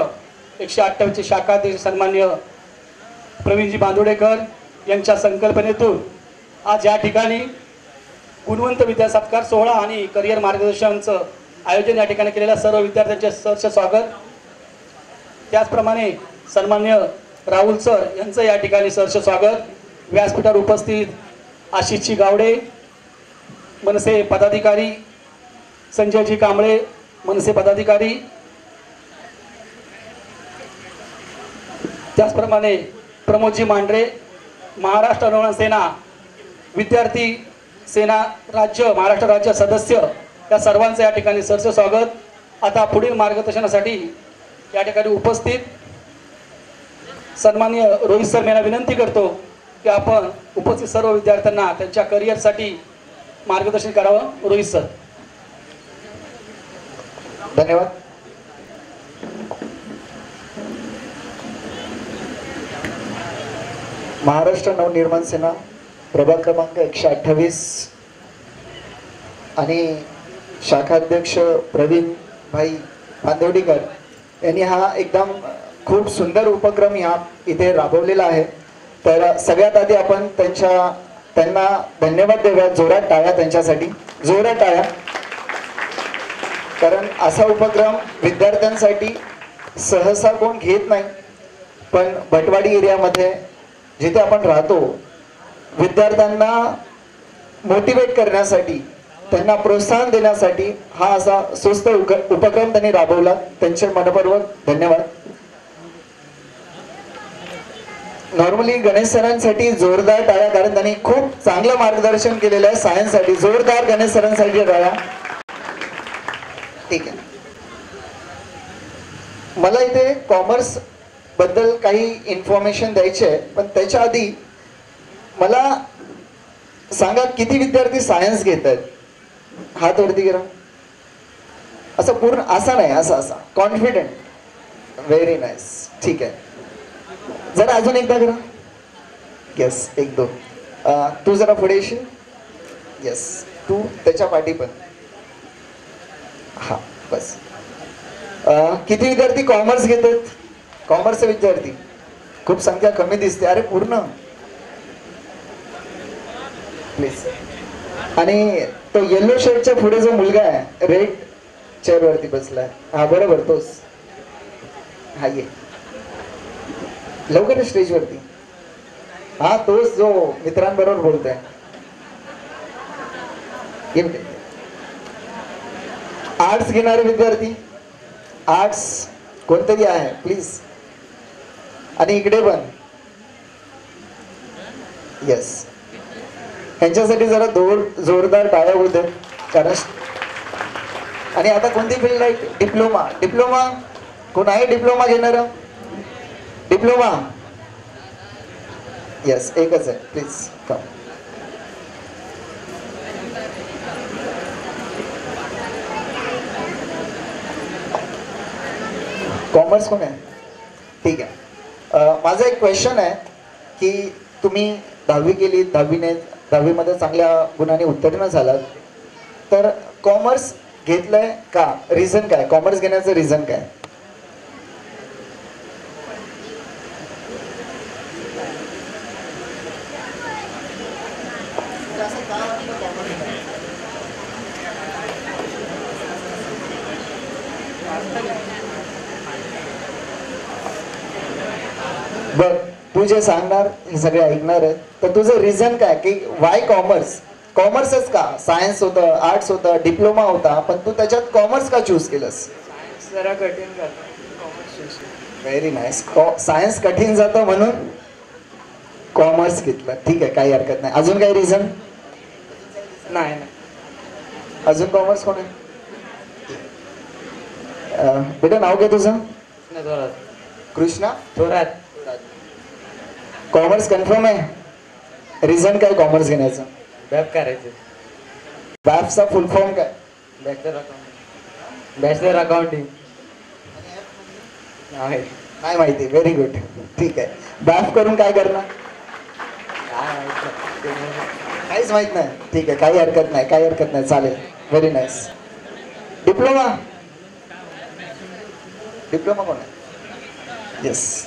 128 शाखा अध्यक्ष सन्मान्य प्रवीणजी बांदोडेकर यांच्या संकल्पनेतून आज या ठिकाणी गुणवंत विद्या सत्कार सोहळा आणि करिअर मार्गदर्शनचं आयोजन या ठिकाणी केलेल्या सर्व विद्यार्थ्यांचे सहर्ष स्वागत. त्याचप्रमाणे सन्मान्य राहुल सर यांचं या ठिकाणी सहर्ष स्वागत. व्यासपीठावर उपस्थित आशिषजी गावडे, मनसे पदाधिकारी, संजयजी कांबळे, मनसे पदाधिकारी, त्याचप्रमाणे प्रमोदजी मांढरे, महाराष्ट्र नवनिर्माण सेना विद्यार्थी सेना राज्य, महाराष्ट्र राज्य सदस्य, या सर्वांचं या ठिकाणी सहर्ष स्वागत. आता पुढील मार्गदर्शनासाठी या ठिकाणी उपस्थित सन्माननीय रोहित सर यांना विनंती करतो की आपण उपस्थित सर्व विद्यार्थ्यांना त्यांच्या करिअरसाठी मार्गदर्शन करावं. रोहित सर. धन्यवाद. महाराष्ट्र नवनिर्माण सेना प्रभाग क्रमांक 128 आणि शाखाध्यक्ष प्रवीण भाई बांदवडीकर यांनी हा एकदम खूप सुंदर उपक्रम इथे राबवलेला आहे. तर सगळ्यात आधी आपण त्यांना धन्यवाद देऊया. जोरात टाळ्या त्यांच्यासाठी, जोरात टाळ्या. कारण असा उपक्रम विद्यार्थ्यांसाठी सहसा कोण घेत नाही, पण भटवाडी एरियामध्ये जिथे आपण राहतो विद्यार्थ्यांना मोटिवेट करण्यासाठी, त्यांना प्रोत्साहन देण्यासाठी हा असा सुस्त उपक्रम त्यांनी राबवला. त्यांचे मनपूर्वक धन्यवाद. नॉर्मली गणेश सरांसाठी जोरदार टाळ्या, कारण त्यांनी खूप चांगलं मार्गदर्शन केलेलं आहे सायन्ससाठी. जोरदार गणेश सरांसाठी टाळ्या. ठीक आहे. मला इथे कॉमर्स बद्दल काही इन्फॉर्मेशन द्यायची आहे, पण त्याच्या आधी मला सांगा किती विद्यार्थी सायन्स घेत आहेत. हात वरती करा. असं पूर्ण असा नाही, असा कॉन्फिडेंट. Very nice. ठीक आहे. जरा अजून एकदा करा. येस, एक दोन. तू जरा पुढे येशील. येस, तू त्याच्या पाठी पण. हा, बस. किती विद्यार्थी कॉमर्स घेतात? कॉमर्सचे विद्यार्थी खूप संख्या कमी दिसते. अरे पूर्ण प्लीज. आणि तो येलो शर्टच्या पुढे जो मुलगा आहे रेड चेअर वरती बसलाय, हा बरोबर तोच. हा ये लवकर स्टेज वरती. हा तोच जो मित्रांबरोबर बोलतोय. आर्ट्स घेणारे विद्यार्थी, आर्ट्स कोणतरी आहे प्लीज. आणि इकडे पण. येस, ह्यांच्यासाठी जरा जोरदार टाळ्या होत आहेत. कारण आणि आता कोणती फील्ड आहे? डिप्लोमा. डिप्लोमा कोण आहे? डिप्लोमा घेणार? डिप्लोमा. येस, एकच आहे प्लीज. कम. कॉमर्स कोण आहे? ठीक आहे. माझा एक क्वेश्चन आहे की तुम्ही 10वी केली, 10वीमध्ये चांगल्या गुणाने उत्तीर्ण झालात, तर कॉमर्स घेतलंय का? रिझन काय? कॉमर्स घेण्याचं रिझन काय? बर, तू जे सांगणार हे सगळे ऐकणार आहे, तर तुझं रिझन काय की वाय कॉमर्स? कॉमर्सच का? सायन्स होतं, आर्ट्स होतं, डिप्लोमा होता, पण तू त्याच्यात कॉमर्स का चूज केलंस? जरा कठीण जातं, कॉमर्स चूज केलं. Very nice. सायन्स कठीण जातं म्हणून कॉमर्स घेतलं. ठीक आहे, काही हरकत नाही. अजून काही रिझन? नाही. अजून कॉमर्स कोण आहे? बेटा नाव काय तुझं? कृष्णा थोरात. कॉमर्स कन्फर्म आहे? रिझन काय कॉमर्स घेण्याचं? बॅप करायचं. बॅपचा फुल फॉर्म काय? Bachelor accounting. नाही माहिती. Very good. ठीक आहे. बॅप करून काय करणार? काहीच माहित नाही. ठीक आहे, काही हरकत नाही, काही हरकत नाही, चालेल. Very nice. डिप्लोमा. डिप्लोमा कोण आहे? येस.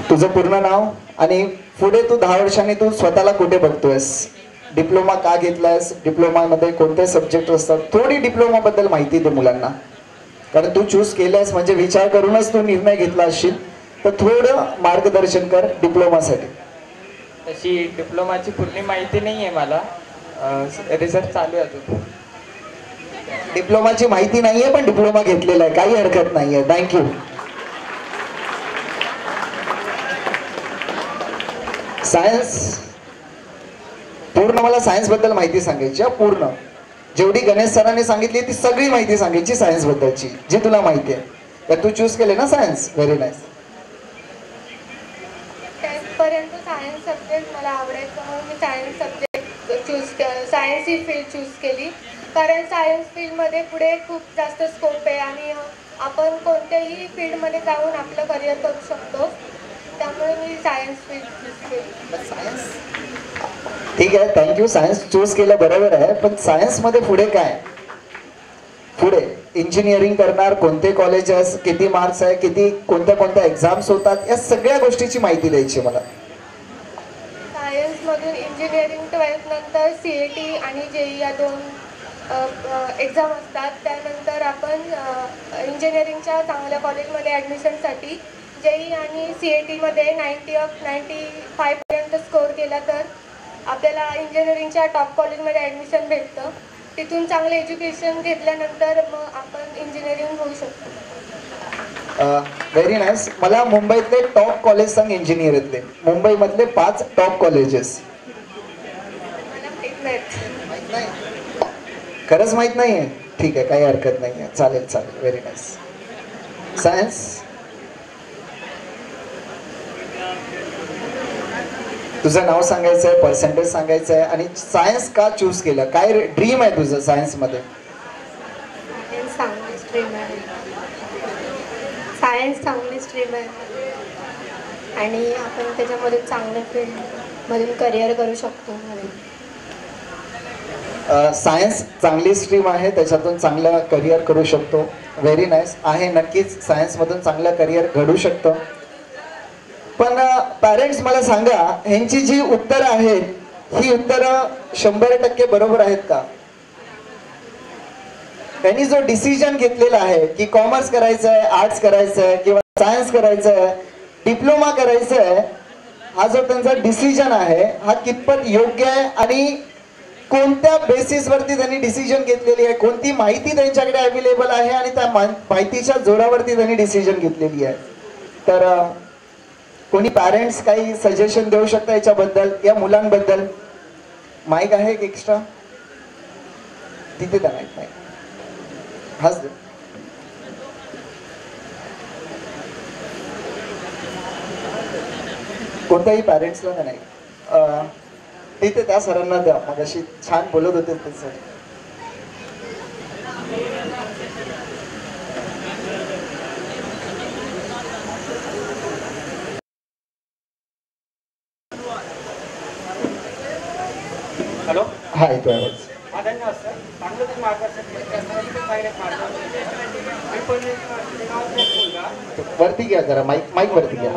तुझं पूर्ण नाव आणि पुढे तू 10 वर्षांनी तू स्वतःला कुठे बघतोयस? डिप्लोमा का घेतलायस? डिप्लोमा मध्ये कोणते सब्जेक्ट असतात? थोडी डिप्लोमा बद्दल माहिती दे मुलांना, कारण तू चूज केलंयस म्हणजे विचार करूनच तू निर्णय घेतला असशील, तर थोडं मार्गदर्शन कर डिप्लोमासाठी. तशी डिप्लोमाची पूर्ण माहिती नाही आहे मला, रिसर्च चालू आहे अजून. डिप्लोमाची माहिती नाहीये पण डिप्लोमा घेतलेला आहे, काही हरकत नाहीये. थँक्यू. सायन्स. पूर्ण मला सायन्स बद्दल माहिती सांगायची. पूर्ण जेवढी गणेश सरांनी सांगितली ती सगळी माहिती सांगायची सायन्स बद्दलची, जी तुला माहिती आहे. तर तू चूज केले ना सायन्स. Very nice. पर्यंत सायन्स सब्जेक्ट मला आवडायचं म्हणून मी सायन्स सब्जेक्ट सायन्स ही फील्ड चूज केली, कारण सायन्स फील्डमध्ये पुढे खूप जास्त स्कोप आहे आणि आपण कोणत्याही फील्डमध्ये जाऊन आपलं करिअर करू शकतो. त्यामुळे मी सायन्स फील्ड चूज केली. सायन्स. ठीक आहे, थँक्यू. सायन्स चूज केलं बरोबर आहे, पण सायन्समध्ये पुढे काय? पुढे इंजिनिअरिंग करणार, कोणते कॉलेजेस, किती मार्क्स आहे, किती कोणत्या कोणत्या एक्झाम्स होतात, या सगळ्या गोष्टीची माहिती द्यायची मला. सायन्समधून इंजिनिअरिंग 12th नंतर CAT आणि JEE या 2 एक्झाम असतात. त्यानंतर आपण इंजिनिअरिंगच्या चांगल्या कॉलेजमध्ये ॲडमिशनसाठी JEE आणि CATमध्ये 95 पर्यंत स्कोअर केला तर आपल्याला इंजिनिअरिंगच्या टॉप कॉलेजमध्ये ॲडमिशन भेटतं. तिथून चांगलं एज्युकेशन घेतल्यानंतर मग आपण इंजिनिअरिंग होऊ शकतो. Very nice. मला मुंबईतले टॉप कॉलेज सांग इंजिनिअरिंगले. मुंबईमधले 5 टॉप कॉलेजेस. मला माहीत नाहीत. खरंच माहित नाहीये? ठीक आहे, काही हरकत नाही आहे. चालेल चालेल. Very nice. सायन्स, तुझं नाव सांगायचं आहे, पर्सेंटेज सांगायचं आहे, आणि सायन्स का चूज केलं, काय ड्रीम आहे तुझं सायन्समध्ये? चांगली स्ट्रीम आहे. सायन्स चांगली स्ट्रीम आहे आणि आपण त्याच्यामधून चांगल्या फील्डमधून करिअर करू शकतो. सायन्स चांगली स्ट्रीम आहे, त्याच्यातून चांगलं करिअर करू शकतो. व्हेरी नाईस आहे. नक्कीच सायन्समधून चांगलं करिअर घडू शकतं. पण पॅरेंट्स मला सांगा, ह्यांची जी उत्तरं आहेत ही उत्तरं 100% बरोबर आहेत का? त्यांनी जो डिसिजन घेतलेला आहे की कॉमर्स करायचं आहे, आर्ट्स करायचं आहे किंवा सायन्स करायचं आहे, डिप्लोमा करायचं आहे, हा जो त्यांचा डिसिजन आहे हा कितपत योग्य आहे आणि कोणत्या बेसिसवरती त्यांनी डिसिजन घेतलेली आहे, कोणती माहिती त्यांच्याकडे अवेलेबल आहे आणि त्या माहितीच्या जोरावरती त्यांनी डिसिजन घेतलेली आहे. तर कोणी पॅरेंट्स काही सजेशन देऊ शकता याच्याबद्दल, या मुलांबद्दल? माईक आहे एक एक्स्ट्रा तिथे? त्या माईक नाही, हाच दे. कोणत्याही पॅरेंट्सला नाही, तिथे त्या सरांना द्या. मग अशी छान बोलत होते ते सर. हॅलो, हा येतो आवाज. हा, धन्यवाद सर. चांगलं तुम्ही मार्गदर्शन मी पण वरती घ्या जरा, माईक वरती घ्या.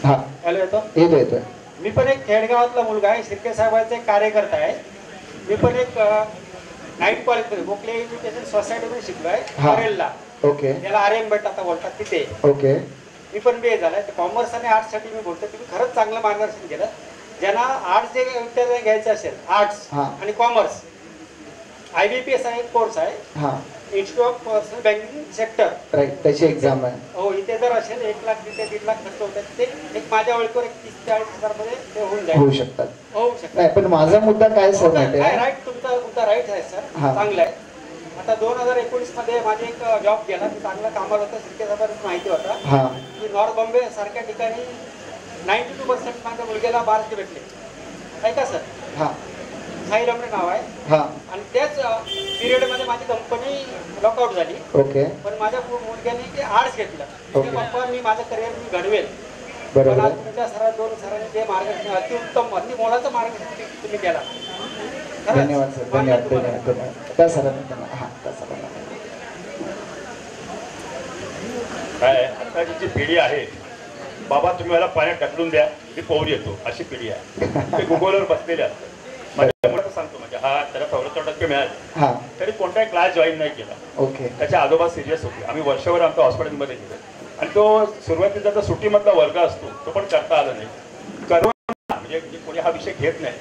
हा, हॅलो, येतो? येतो येतोय. मी पण एक खेडगावातला मुलगा आहे, शिर्के साहेबांचा एक कार्यकर्ता आहे. मी पण एक नाईट कॉलेजमध्ये गोखले एज्युकेशन सोसायटीमध्ये शिकलो आहे, परेलला. ओके, त्याला आर्यन भेट आता बोलतात तिथे. ओके. मी पण BA झालाय. कॉमर्स आणि आर्ट्ससाठी मी बोलतो, तुम्ही खरंच चांगलं मार्गदर्शन केलं. ज्यांना आर्ट्स जे विद्यार्थी घ्यायचं असेल, आर्ट्स आणि कॉमर्स, IBPS हा एक कोर्स आहे, institute of personal banking sector. Right, त्याची एक्झाम आहे. हो, इथे जर असेल 1 लाख तिथे 1.5 लाख खर्च होतात. ते एक माझ्या ओळखीवर 30-40 हजारमध्ये ते होऊन जाईल. होऊ शकतात. होऊ शकतात. नाही, पण माझा मुद्दा काय सर माहिती आहे? राईट, तुमचा मुद्दा राईट आहे सर, चांगला आहे. आता 2019 मध्ये माझे एक जॉब गेला, मी चांगला कामाला होता. शिर्के साहेबांना माहिती होता की नॉर्थ बॉम्बे सारख्या ठिकाणी 92% माझ्या मुलग्याला मार्क भेटले. ऐका सर, साई रमणे नाव आहे. आणि त्याच पिरियडमध्ये माझी कंपनी लॉकआउट झाली. ओके. पण माझ्या मुलग्याने ते आर्ट्स घेतलं. पप्पा, मी माझं करिअर मी घडवेल. बरोबर. तुमच्या सर 2 सरांनी ते मार्गदर्शन अतिउत्तम, अति मोलाचं मार्गदर्शन तुम्ही केला. धन्यवाद सर, धन्यवाद धन्यवाद. त्या सरांना, हा, त्या सरांना. काय आताची जी पिढी आहे, बाबा तुम्ही मला पाण्यात ढकलून द्या, मी पोहून येतो, अशी पिढी आहे. ते गुगलवर बसलेले असतात. माझ्या मुलाला सांगतो, म्हणजे हा त्याला 74% मिळाले, तरी कोणताही क्लास जॉईन नाही केला. ओके. त्याच्या आजोबा सिरियस होते. आम्ही वर्षभर आमच्या हॉस्पिटलमध्ये गेलो आणि तो सुरुवातीचा जो सुट्टीमधला वर्ग असतो तो पण करता आला नाही. करोना म्हणजे कोणी हा विषय घेत नाही.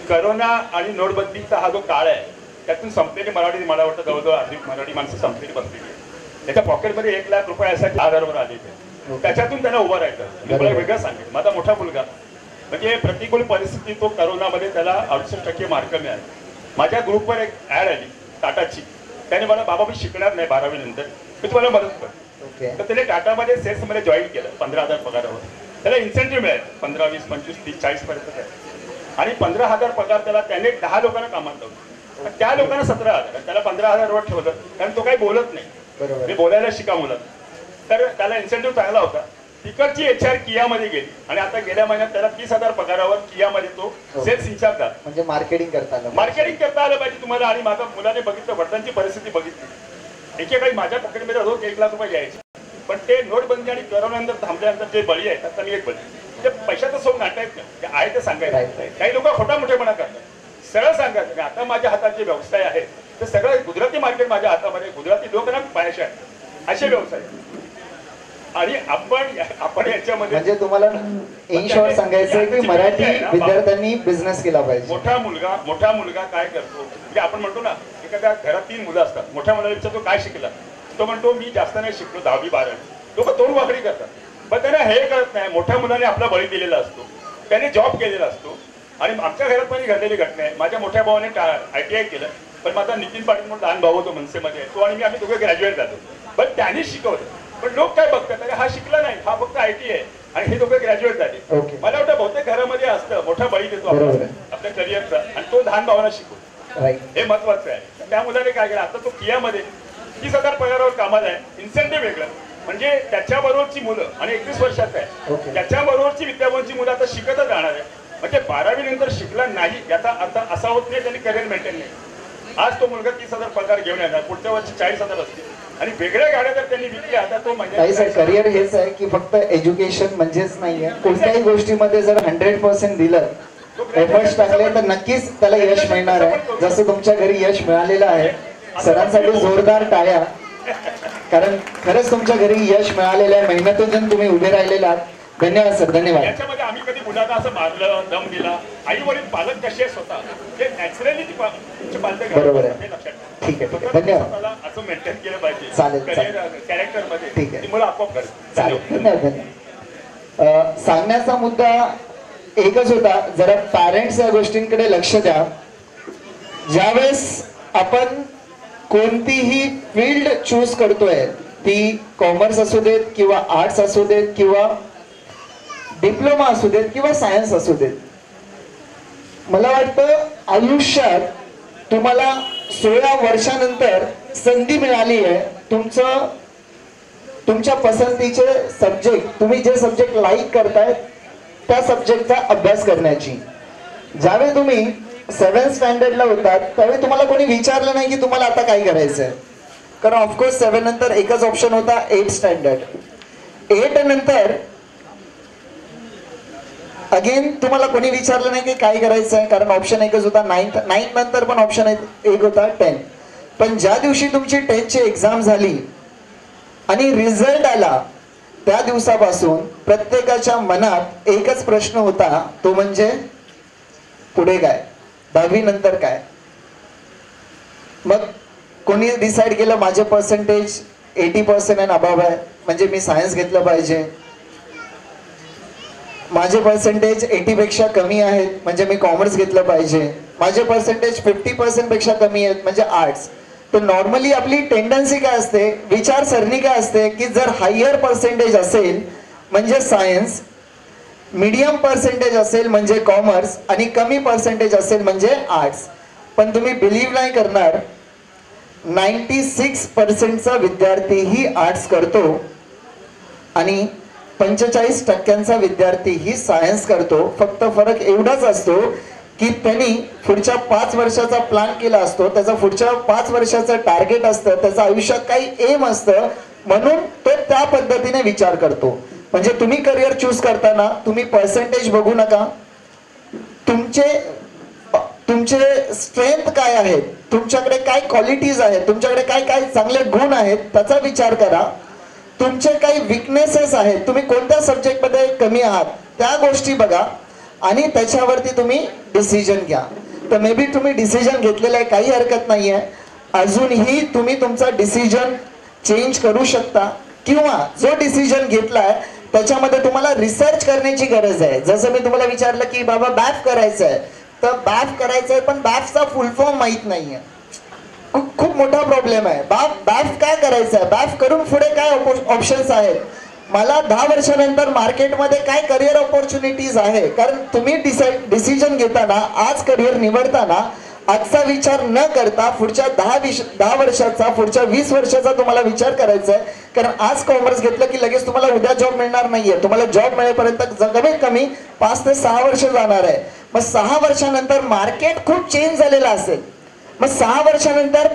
करोना आणि नोटबंदीचा हा जो काळ आहे, त्यातून संपलेली मराठी, मला वाटतं जवळजवळ अधिक मराठी माणसं संपलेली बसलेली आहे. त्याच्या पॉकेटमध्ये 1 लाख रुपये असायचे, 10,000 आले. त्याच्यातून त्यांना उभं राहायचं. मी मला वेगळं सांगेल, माझा मोठा मुलगा म्हणजे प्रतिकूल परिस्थिती, तो करोनामध्ये त्याला 68% मार्क मिळाले. माझ्या ग्रुपवर एक ॲड आली टाटाची. त्याने मला, बाबा मी शिकणार नाही 12वी नंतर, मी तुम्हाला मदत करतो. तर त्याने टाटामध्ये सेल्समध्ये जॉईन केलं 15,000 पगारावर. त्याला इन्सेंटिव्ह मिळाले 15, 20, 25, 30, 40 पर्यंत. आणि 15,000 पगार त्याला, त्याने 10 लोकांना कामात लावलं. त्या लोकांना 17,000, त्याला 15,000 वर ठेवलं, कारण तो काही बोलत नाही. मी बोलायला शिका मुलात. तर त्याला इन्सेंटिव्ह चांगला होता. तिकडची HR कियामध्ये गेली आणि आता गेल्या महिन्यात त्याला 30,000 पगारावर कियामध्ये तो सेल्स इन्चार्ज झाला. म्हणजे मार्केटिंग करताना करता आलं पाहिजे तुम्हाला. आणि माझ्या मुलाने बघितलं, वडिलांची परिस्थिती बघितली. एकेकाळी माझ्या पॉकेटमध्ये रोज 1 लाख रुपये यायचे, पण ते नोटबंदी आणि कोरोनानंतर थांबल्यानंतर जे बळी आहेत आता मी एक बळी ते पैशाचं सोड नाटायत आहे ते सांगायचं. काही लोक खोटा मोठेपणा करतात. सरळ सांगायचं आता माझ्या हातात जे व्यवसाय आहे ते सगळं गुजराती मार्केट माझ्या हातामध्ये, गुजराती लोकांना पायाशे आहेत असे व्यवसाय. आणि आपण याच्यामध्ये म्हणजे तुम्हाला इन शॉर्ट सांगायचं की मराठी विद्यार्थ्यांनी बिझनेस केला पाहिजे. मोठा मुलगा काय करतो म्हणजे आपण म्हणतो ना, एखाद्या घरात 3 मुलं असतात, मोठ्या मुलाला विचारतो काय शिकला, तो म्हणतो मी जास्त नाही शिकलो, 10वी 12वी. लोक तोंड वाकडी करतात, पण त्यांना हे कळत नाही मोठ्या मुलाने आपला बळी दिलेला असतो, त्याने जॉब केलेला असतो. आणि आमच्या घरात पण घडलेली घटना आहे. माझ्या मोठ्या भावाने ITI केलं, पण माझा नितीन पाटील म्हणून लहान भाऊ होतो मनसेमध्ये, तो आणि आम्ही दोघे ग्रॅज्युएट झालो, पण त्यांनी शिकवलं. पण लोक काय बघतात, अरे हा शिकला नाही, हा फक्त IT आहे, आणि हे दोघे ग्रॅज्युएट झाले. मला वाटतं बहुतेक घरामध्ये असतं मोठा बळी देतो आपल्या करिअरचा, आणि तो लहान भावाला शिकवतो. हे महत्वाचं आहे. त्या मुलाने काय केलं, आता तो कियामध्ये 30,000 पगारावर कामाला आहे. इन्सेंटिव्ह वेगळं, म्हणजे त्याच्याबरोबरची मुलं, आणि 31 वर्षाचा आहे, त्याच्याबरोबरची विद्यार्थ्यांची मुलं आता शिकतच राहणार आहे. म्हणजे 12वी नंतर शिकला नाही याचा अर्थ असा होत नाही त्यांनी करिअर मेंटेन नाही. आज तो मुलगा 30,000 पगार घेऊन येणार, पुढच्या वर्षी 40,000 असतील. आणि वेगळ्या गाड्या जर त्यांनी विकल्या आता तो म्हणजे करिअर हेच आहे की फक्त एज्युकेशन म्हणजेच नाहीये. कोणत्याही गोष्टीमध्ये जर 100% दिलं, एफर्ट्स टाकले तर नक्कीच त्याला यश मिळणार आहे. जसं तुमच्या घरी यश मिळालेलं आहे. सरांसाठी जोरदार टाळ्या, कारण खरंच तुमच्या घरी यश मिळालेलं आहे. मेहनतीतून तुम्ही उभे राहिलेला आहात. धन्यवाद सर, धन्यवाद. याच्यामध्ये आम्ही कधी मुलांना असं मारलं, दम दिला, आई वडील पालक कसे स्वतः ते नॅचरली पालक बरोबर आहे. ठीक आहे, धन्यवाद. असं मेंटेन केलं पाहिजे. चालेल, कॅरेक्टर मध्ये ठीक आहे, मुलं आपोआप करतात. चालेल, धन्यवाद. धन्यवाद. सांगण्याचा मुद्दा एकच होता, जरा पॅरेंट्स या गोष्टींकडे लक्ष द्या. ज्यावेळेस आपण कोणतीही फील्ड चूज करतोय, ती कॉमर्स असू देत किंवा आर्ट्स असू देत किंवा डिप्लोमा असू देत किंवा सायन्स असू देत, मला वाटतं आयुष्यात तुम्हाला 16 वर्षानंतर संधी मिळाली आहे तुमच्या पसंतीचे सब्जेक्ट, तुम्ही जे सब्जेक्ट लाईक करताय त्या सब्जेक्टचा अभ्यास करण्याची. ज्यावेळी तुम्ही 7th स्टँडर्डला होतात त्यावेळी तुम्हाला कोणी विचारलं नाही की तुम्हाला आता काय करायचंय, कारण ऑफकोर्स 7 नंतर एकच ऑप्शन होता 8th स्टँडर्ड. 8 नंतर अगेन तुम्हाला कोणी विचारलं नाही की काय करायचं आहे, कारण ऑप्शन एकच होता. 9th नंतर पण ऑप्शन एक होता 10. पण ज्या दिवशी तुमची 10th ची एक्झाम झाली आणि रिझल्ट आला, त्या दिवसापासून प्रत्येकाच्या मनात एकच प्रश्न होता, तो म्हणजे पुढे काय, 10वी नंतर काय. मग कोणी डिसाईड केलं माझे पर्सेंटेज 80% आणि अबाव आहे, म्हणजे मी सायन्स घेतलं पाहिजे. माझे पर्सेंटेज 80 पेक्षा कमी आहेत म्हणजे मी कॉमर्स घेतलं पाहिजे. माझे पर्सेंटेज 50% पेक्षा कमी आहेत म्हणजे आर्ट्स. तर नॉर्मली आपली टेंडन्सी काय असते, विचारसरणी काय असते की जर हायर पर्सेंटेज असेल म्हणजे सायन्स, मीडियम पर्सेंटेज असेल म्हणजे कॉमर्स आणि कमी पर्सेंटेज असेल म्हणजे आर्ट्स. पण तुम्ही बिलीव्ह नाही करणार, 96% विद्यार्थीही आर्ट्स करतो आणि 45% विद्यार्थीही सायन्स करतो. फक्त फरक एवढाच असतो की त्यांनी पुढच्या 5 वर्षाचा प्लॅन केला असतो, त्याचा पुढच्या 5 वर्षाचं टार्गेट असतं, त्याचं आयुष्यात काही एम असतं, म्हणून तो त्या पद्धतीने विचार करतो. म्हणजे तुम्ही करिअर चूज करताना तुम्ही पर्सेंटेज बघू नका, तुमचे स्ट्रेंथ काय आहेत, तुमच्याकडे काय क्वालिटीज आहेत, तुमच्याकडे काय काय चांगले गुण आहेत त्याचा विचार करा. तुमचे काही विकनेसेस आहेत, तुम्ही कोणत्या सब्जेक्टमध्ये कमी आहात त्या गोष्टी बघा आणि त्याच्यावरती तुम्ही डिसिजन घ्या. तर मे बी तुम्ही डिसिजन घेतलेला आहे, काही हरकत नाही आहे. अजूनही तुम्ही तुमचा डिसिजन चेंज करू शकता किंवा जो डिसिजन घेतलाय त्याच्यामध्ये तुम्हाला रिसर्च करण्याची गरज आहे. जसं मी तुम्हाला विचारलं की बाबा बॅफ करायचं आहे, तर बॅफ करायचं आहे पण बॅफचा फुल फॉर्म माहीत नाही आहे, खूप मोठा प्रॉब्लेम आहे. बॅफ काय करायचं आहे, बॅफ करून पुढे काय ऑप्शन्स आहेत, मला 10 वर्षानंतर मार्केटमध्ये काय करिअर ऑपॉर्च्युनिटीज आहे. कारण तुम्ही डिसिजन घेताना, आज करिअर निवडताना आजचा विचार न करता पुढच्या 10 वर्षाचा, पुढच्या 20 वर्षाचा तुम्हाला विचार करायचा आहे. कारण आज कॉमर्स घेतलं की लगेच तुम्हाला उद्या जॉब मिळणार नाहीये. तुम्हाला जॉब मिळेपर्यंत कमीत कमी 5 ते 6 वर्ष जाणार आहे. मग 6 वर्षानंतर मार्केट खूप चेंज झालेलं असेल. मग 6 वर्षानंतर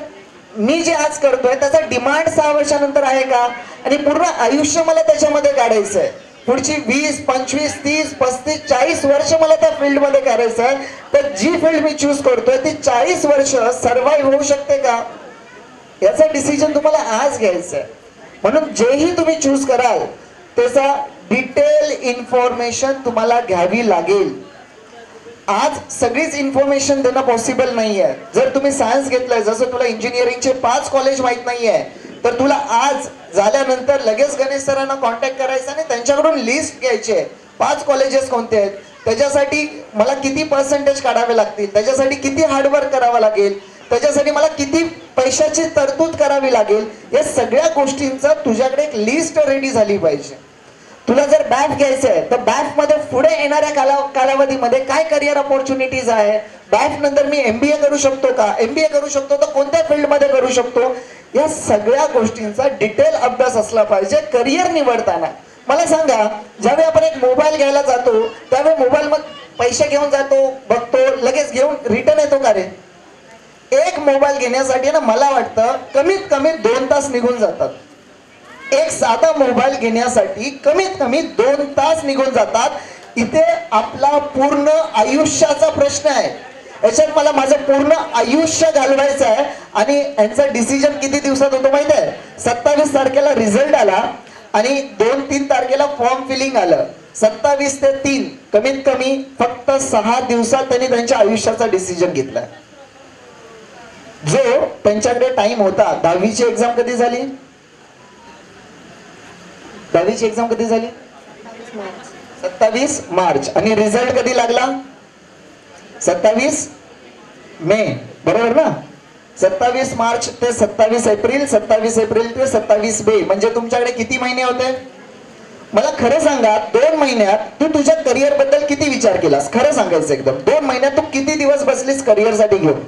मी जे आज करतोय त्याचा डिमांड 6 वर्षानंतर आहे का, आणि पूर्ण आयुष्य मला त्याच्यामध्ये काढायचं आहे. पुढची 20, 25, 30, 35, 40 वर्ष मला त्या फील्डमध्ये करायचं आहे. तर जी फील्ड मी चूज करतोय ती 40 वर्ष सर्व्हाइव्ह होऊ शकते का, याचा डिसिजन तुम्हाला आज घ्यायचा आहे. म्हणून जेही तुम्ही चूज कराल त्याचा डिटेल इन्फॉर्मेशन तुम्हाला घ्यावी लागेल. आज सगळीच इन्फॉर्मेशन देणं पॉसिबल नाहीये. जर तुम्ही सायन्स घेतलंय, जसं तुला इंजिनिअरिंगचे 5 कॉलेज माहित नाहीये, तर तुला आज झाल्यानंतर लगेच गणेश सरांना कॉन्टॅक्ट करायचा आणि त्यांच्याकडून लिस्ट घ्यायची आहे. 5 कॉलेजेस कोणते आहेत, त्याच्यासाठी मला किती पर्सेंटेज काढावे लागतील, त्याच्यासाठी किती हार्डवर्क करावं लागेल, त्याच्यासाठी मला किती पैशाची तरतूद करावी लागेल, या सगळ्या गोष्टींचा तुझ्याकडे एक लिस्ट रेडी झाली पाहिजे. तुला जर बॅफ घ्यायचं आहे तर बॅफ मध्ये पुढे येणाऱ्या कालावधीमध्ये काय करिअर अपॉर्च्युनिटीज आहे, बॅफ नंतर मी MBA करू शकतो का, MBA करू शकतो तर कोणत्या फील्डमध्ये करू शकतो, या सगळ्या गोष्टींचा डिटेल अभ्यास असला पाहिजे करिअर निवडताना. मला सांगा, ज्यावेळी आपण एक मोबाईल घ्यायला जातो त्यावेळी मोबाईल मग पैसे घेऊन जातो, बघतो, लगेच घेऊन रिटर्न येतो का रे? एक मोबाईल घेण्यासाठी ना मला वाटतं कमीत कमी 2 तास निघून जातात. एक साधा मोबाईल घेण्यासाठी कमीत कमी 2 तास निघून जातात. इथे आपला पूर्ण आयुष्याचा प्रश्न आहे. याच्यात मला माझं पूर्ण आयुष्य घालवायचं आहे. आणि यांचा डिसिजन किती दिवसात होतो माहिती आहे? 27 तारखेला रिझल्ट आला आणि 2-3 तारखेला फॉर्म फिलिंग आलं. 27 ते 3 कमीत कमी फक्त 6 दिवसात त्यांनी त्यांच्या आयुष्याचा डिसिजन घेतलाय. जो त्यांच्याकडे टाइम होता. 10वीची एक्झाम कधी झाली? 10वीची एक्झाम कधी झाली? 27 मार्च. आणि रिझल्ट कधी लागला? 27 मे, बरोबर ना? 27 मार्च ते 27 एप्रिल, 27 एप्रिल ते 27 मे, म्हणजे तुमच्याकडे किती महिने होते? मला खरं सांगा, 2 महिन्यात तू तुझ्या करिअर बद्दल किती विचार केलास? खरं सांगायचं एकदम, 2 महिन्यात तू किती दिवस बसलीस करिअर साठी घेऊन?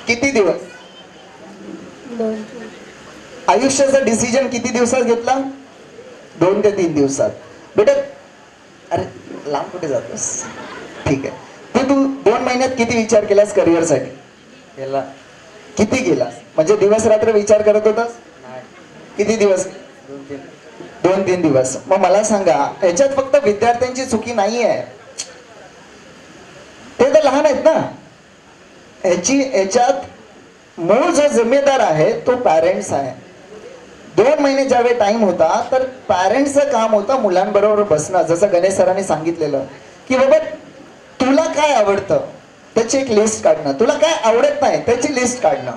किती दिवस? 2. आयुष्याचा डिसिजन किती दिवसात घेतला? 2 ते 3 दिवसात. बेटा अरे लांब कुठे जातोस? ठीक आहे. तू 2 महिन्यात किती विचार केलास करिअर साठी? केला. किती केलास? म्हणजे दिवस रात्र विचार करत होतास? किती दिवस? 2-3 दिवस. मग मला सांगा, याच्यात फक्त विद्यार्थ्यांची चुकी नाही आहे, ते तर लहान आहेत ना. याच्यात मूळ जो जिम्मेदार आहे तो पॅरेंट्स आहे. 2 महिने ज्यावेळी टाइम होता तर पॅरेंट्सचं काम होतं मुलांबरोबर बसणं. जसं गणेश सरांनी सांगितलेलं की बाबा तुला काय आवडतं त्याची एक लिस्ट काढणं, तुला काय आवडत नाही त्याची लिस्ट काढणं,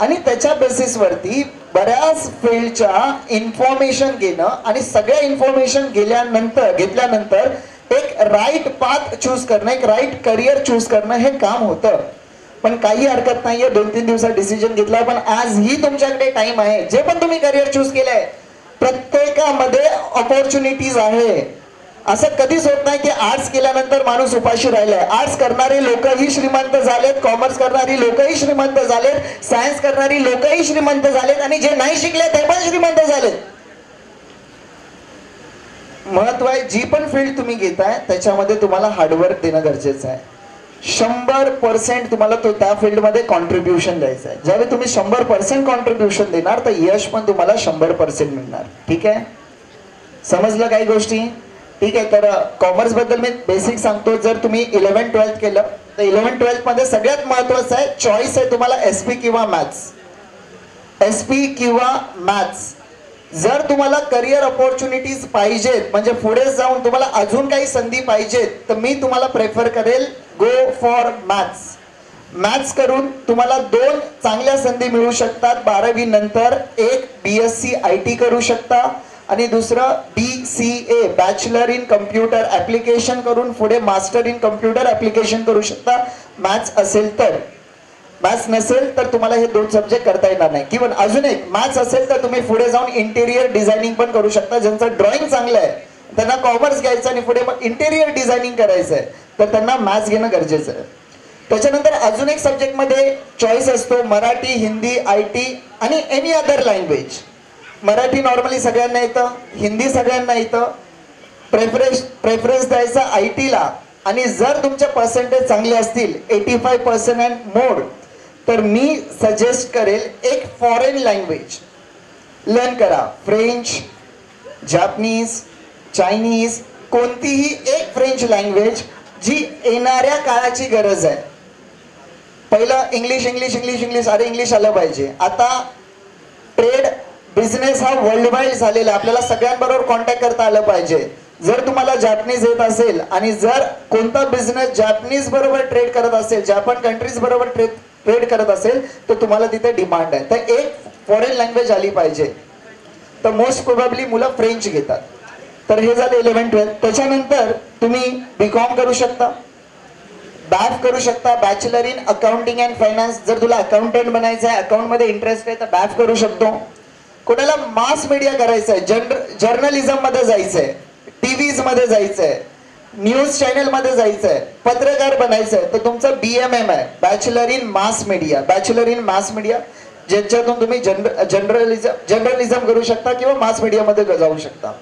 आणि त्याच्या बेसिसवरती बऱ्याच फील्डच्या इन्फॉर्मेशन घेणं, आणि सगळ्या इन्फॉर्मेशन घेतल्यानंतर एक राईट पाथ चूज करणं, एक राईट करिअर चूज करणं हे काम होतं. पण काही हरकत नाहीये, 2-3 दिवसात डिसिजन घेतला. पण आजही तुमच्याकडे टाइम आहे. जे पण तुम्ही करिअर चूज केलंय प्रत्येकामध्ये ऑपॉर्च्युनिटीज आहे. असं कधीच होत नाही की आर्ट्स केल्यानंतर माणूस उपाशी राहिलाय. आर्ट्स करणारे लोकही श्रीमंत झालेत, कॉमर्स करणारी लोकही श्रीमंत झालेत, सायन्स करणारी लोकही श्रीमंत झालेत, आणि जे नाही शिकले ते पण श्रीमंत झालेत. महत्व आहे, जी पण फील्ड तुम्ही घेताय त्याच्यामध्ये तुम्हाला हार्डवर्क देणं गरजेचं आहे. 100% तुम्हाला तो त्या फील्डमध्ये कॉन्ट्रीब्युशन द्यायचं आहे. ज्यावेळी तुम्ही 100% कॉन्ट्रीब्युशन देणार तर यश पण तुम्हाला 100% मिळणार. ठीक आहे? समजलं काही गोष्टी? ठीक आहे. तर कॉमर्स बद्दल मी बेसिक सांगतो. जर तुम्ही 11-12 केलं तर 11-12 मध्ये सगळ्यात महत्वाचं आहे चॉईस आहे तुम्हाला SP किंवा मॅथ्स. SP किंवा मॅथ्स. जर तुम्हाला करिअर अपॉर्च्युनिटीज पाहिजेत, म्हणजे पुढे जाऊन तुम्हाला अजून काही संधी पाहिजेत, तर मी तुम्हाला प्रेफर करेल गो फॉर मॅथ्स. मॅथ्स करून तुम्हाला 2 चांगल्या संधी मिळू शकतात 12वी नंतर. एक BSc IT करू शकता आणि दुसरं BCA bachelor in computer application करून पुढे मास्टर इन कम्प्युटर ऍप्लिकेशन करू शकता मॅथ्स असेल तर. मॅथ्स नसेल तर तुम्हाला हे 2 सब्जेक्ट करता येणार नाही. किंवा अजून एक, मॅथ्स असेल तर तुम्ही पुढे जाऊन इंटेरियर डिझायनिंग पण करू शकता. ज्यांचं ड्रॉइंग चांगलं आहे त्यांना कॉमर्स घ्यायचं आणि पुढे मग इंटेरियर डिझायनिंग करायचं आहे. तर त्यांना मॅथ्स घेणं गरजेचं आहे. त्याच्यानंतर अजून एक सब्जेक्टमध्ये चॉईस असतो, मराठी, हिंदी, IT आणि any other language. Marathi normally सगळ्यांना येतं, हिंदी सगळ्यांना येतं, प्रेफरन्स द्यायचा IT ला. आणि जर तुमचे पर्सेंटेज चांगले असतील 85% अँड मोर, तर मी सजेस्ट करेल एक फॉरेन लँग्वेज लर्न करा. फ्रेंच, जॅपनीज, चायनीज, कोणतीही एक फ्रेंच लँग्वेज जी येणाऱ्या काळाची गरज आहे. पहिलं इंग्लिश इंग्लिश इंग्लिश इंग्लिश, अरे इंग्लिश आलं पाहिजे. आता ट्रेड बिझनेस हा वर्ल्ड वाईड झालेला आहे, आपल्याला सगळ्यांबरोबर कॉन्टॅक्ट करता आलं पाहिजे. जर तुम्हाला जॅपनीज येत असेल आणि जर कोणता बिझनेस जॅपनीज बरोबर ट्रेड करत असेल, जपान कंट्रीज बरोबर ट्रेड करत असेल, तर तुम्हाला तिथे डिमांड आहे. तर एक फॉरेन लँग्वेज आली पाहिजे. तर मोस्ट प्रोबॅबली मुलं फ्रेंच घेतात. तर हे झालं 11-12. त्याच्यानंतर तुम्ही BCom करू शकता, BAF करू शकता, bachelor in accounting and finance. जर तुला अकाउंटंट बनायचं आहे, अकाउंटमध्ये इंटरेस्ट आहे, तर BAF करू शकतो. कोणाला मास मीडिया करायचं आहे, जर्नलिझम मध्ये जायचं आहे, टीव्हीज मध्ये जायचं आहे, न्यूज चॅनल मध्ये जायचं आहे, पत्रकार बनायचं आहे, तर तुमचं BMM आहे, bachelor in mass media. Bachelor in mass media ज्याच्यातून तुम्ही जर्नलिझम करू शकता किंवा मास मीडियामध्ये जाऊ शकता.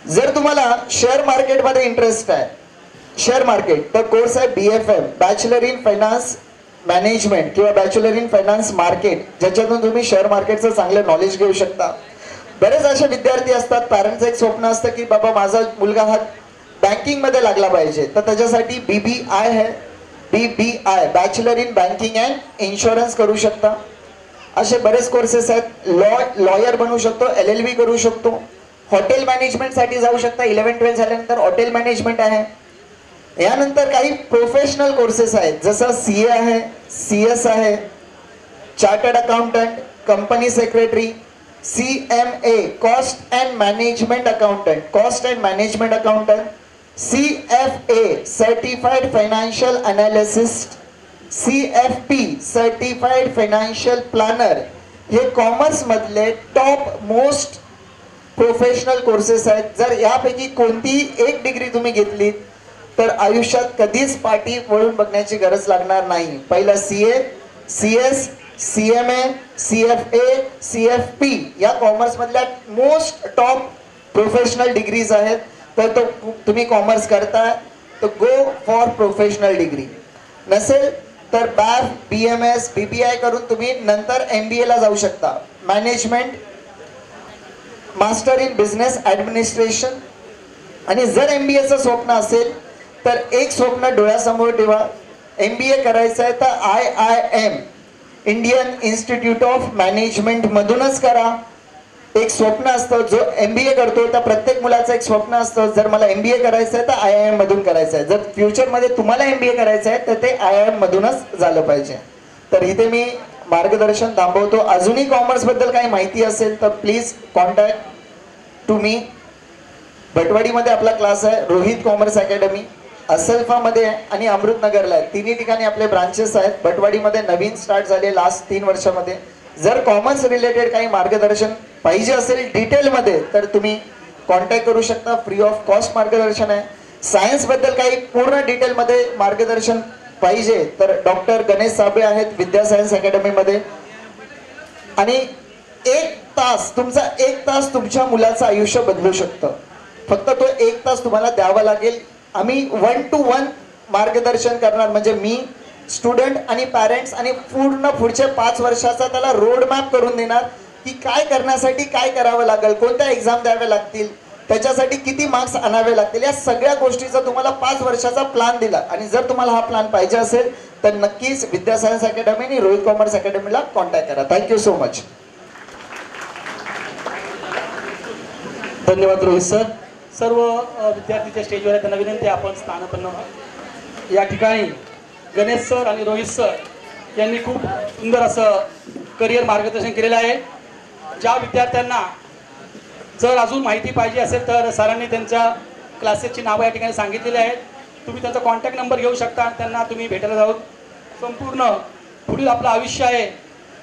जर तुम्हाला शेअर मार्केटमध्ये इंटरेस्ट आहे, शेअर मार्केट, तर कोर्स आहे BFM, bachelor in finance management किंवा बॅचलर इन फायनान्स मार्केट, ज्याच्यातून तुम्ही शेअर मार्केटचं चांगलं नॉलेज घेऊ शकता. बरेच असे विद्यार्थी असतात, पॅरेंट्सचं एक स्वप्न असतं की बाबा माझा मुलगा हा बँकिंग मध्ये लागला पाहिजे, तर त्याच्यासाठी BBI आहे, BBI bachelor in banking and insurance करू शकता. असे बरेच कोर्सेस आहेत. लॉयर बनू शकतो, LLB करू शकतो. हॉटेल मॅनेजमेंटसाठी जाऊ शकता, 11-12 झाल्यानंतर हॉटेल मॅनेजमेंट आहे. यानंतर काही प्रोफेशनल कोर्सेस आहेत, जसं CA आहे, CS आहे, chartered accountant, company secretary, CMA cost and management accountant, cost and management accountant, CFA certified financial analyst, CFP certified financial planner. हे कॉमर्स मधले टॉप मोस्ट प्रोफेशनल कोर्सेस आहेत. जर यापैकी कोणतीही एक डिग्री तुम्ही घेतली तर आयुष्यात कधीच पाठी वळून बघण्याची गरज लागणार नाही. पहिला CA, CS, CMA, CFA, CFP या कॉमर्स मधल्या मोस्ट टॉप प्रोफेशनल डिग्रीज आहेत. तर तो तुम्ही कॉमर्स करताय तर गो फॉर प्रोफेशनल डिग्री. नसेल तर BAF, BMS, BBI करून तुम्ही नंतर MBA ला जाऊ शकता, management, master in business administration. आणि जर MBAचं स्वप्न असेल तर एक स्वप्न डोळ्यासमोर ठेवा, MBA करायचं आहे तर IIM Indian institute of management मधूनच करा. एक स्वप्न असतं, जो MBA करतो त्या प्रत्येक मुलाचं एक स्वप्न असतं, जर मला MBA करायचं आहे तर IIM मधून करायचं आहे. जर फ्युचरमध्ये तुम्हाला MBA करायचं आहे तर ते IIM मधूनच झालं पाहिजे. तर इथे मी मार्गदर्शन थांबवतो. अजूनही कॉमर्स बद्दल काही माहिती असेल तर प्लीज कॉन्टॅक्ट टू मी. भटवाडीमध्ये आपला क्लास आहे, रोहित कॉमर्स अकॅडमी, असल्फामध्ये आणि अमृतनगरला आहे. तिन्ही ठिकाणी आपले ब्रांचेस आहेत. भटवाडीमध्ये नवीन स्टार्ट झाले लास्ट 3 वर्षामध्ये. जर कॉमर्स रिलेटेड काही मार्गदर्शन पाहिजे असेल डिटेलमध्ये तर तुम्ही कॉन्टॅक्ट करू शकता. फ्री ऑफ कॉस्ट मार्गदर्शन आहे. सायन्स बद्दल काही पूर्ण डिटेलमध्ये मार्गदर्शन पाहिजे तर डॉक्टर गणेश साबळे आहेत विद्या सायन्स अकॅडमीमध्ये. आणि 1 तास तुमच्या मुलाचं आयुष्य बदलू शकतं. फक्त तो 1 तास तुम्हाला द्यावा लागेल. आम्ही 1-to-1 मार्गदर्शन करणार, म्हणजे मी स्टुडंट आणि पॅरेंट्स आणि पूर्ण पुढच्या 5 वर्षाचा त्याला रोड मॅप करून देणार की काय करण्यासाठी काय करावं लागेल, कोणत्या एक्झाम द्याव्या लागतील, त्याच्यासाठी किती मार्क्स आणावे लागतील, या सगळ्या गोष्टीचा तुम्हाला 5 वर्षाचा प्लॅन दिला. आणि जर तुम्हाला हा प्लॅन पाहिजे असेल तर नक्कीच विद्या सायन्स अकॅडमी आणि रोहित कॉमर्स अकॅडमीला कॉन्टॅक्ट करा. Thank you so much. धन्यवाद रोहित सर. सर्व विद्यार्थीच्या स्टेजवर आहे त्यांना विनंती आपण स्थानापन्न. या ठिकाणी गणेश सर आणि रोहित सर यांनी खूप सुंदर असं करिअर मार्गदर्शन केलेलं आहे. ज्या विद्यार्थ्यांना जर अजून माहिती पाहिजे असेल तर सरांनी त्यांच्या क्लासेसची नावं या ठिकाणी सांगितलेली आहेत. तुम्ही त्यांचा कॉन्टॅक्ट नंबर घेऊ शकता, त्यांना तुम्ही भेटायला जाऊन संपूर्ण पुढील आपलं आयुष्य आहे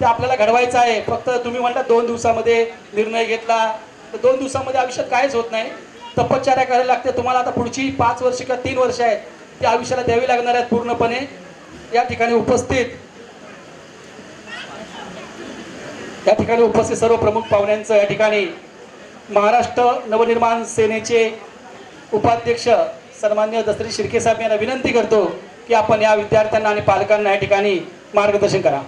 ते आपल्याला घडवायचं आहे. फक्त तुम्ही म्हणता 2 दिवसामध्ये निर्णय घेतला तर 2 दिवसामध्ये आयुष्यात काहीच होत नाही. तपश्चर्या करायला लागते. तुम्हाला आता पुढची 5 वर्ष किंवा 3 वर्ष आहेत त्या आयुष्याला द्यावी लागणार आहेत पूर्णपणे. या ठिकाणी उपस्थित सर्व प्रमुख पाहुण्यांचं या ठिकाणी महाराष्ट्र नवनिर्माण सेनेचे उपाध्यक्ष सन्मान्य दसरी शिर्के साहेब यांना विनंती करतो की आपण या विद्यार्थ्यांना आणि पालकांना या ठिकाणी मार्गदर्शन करा.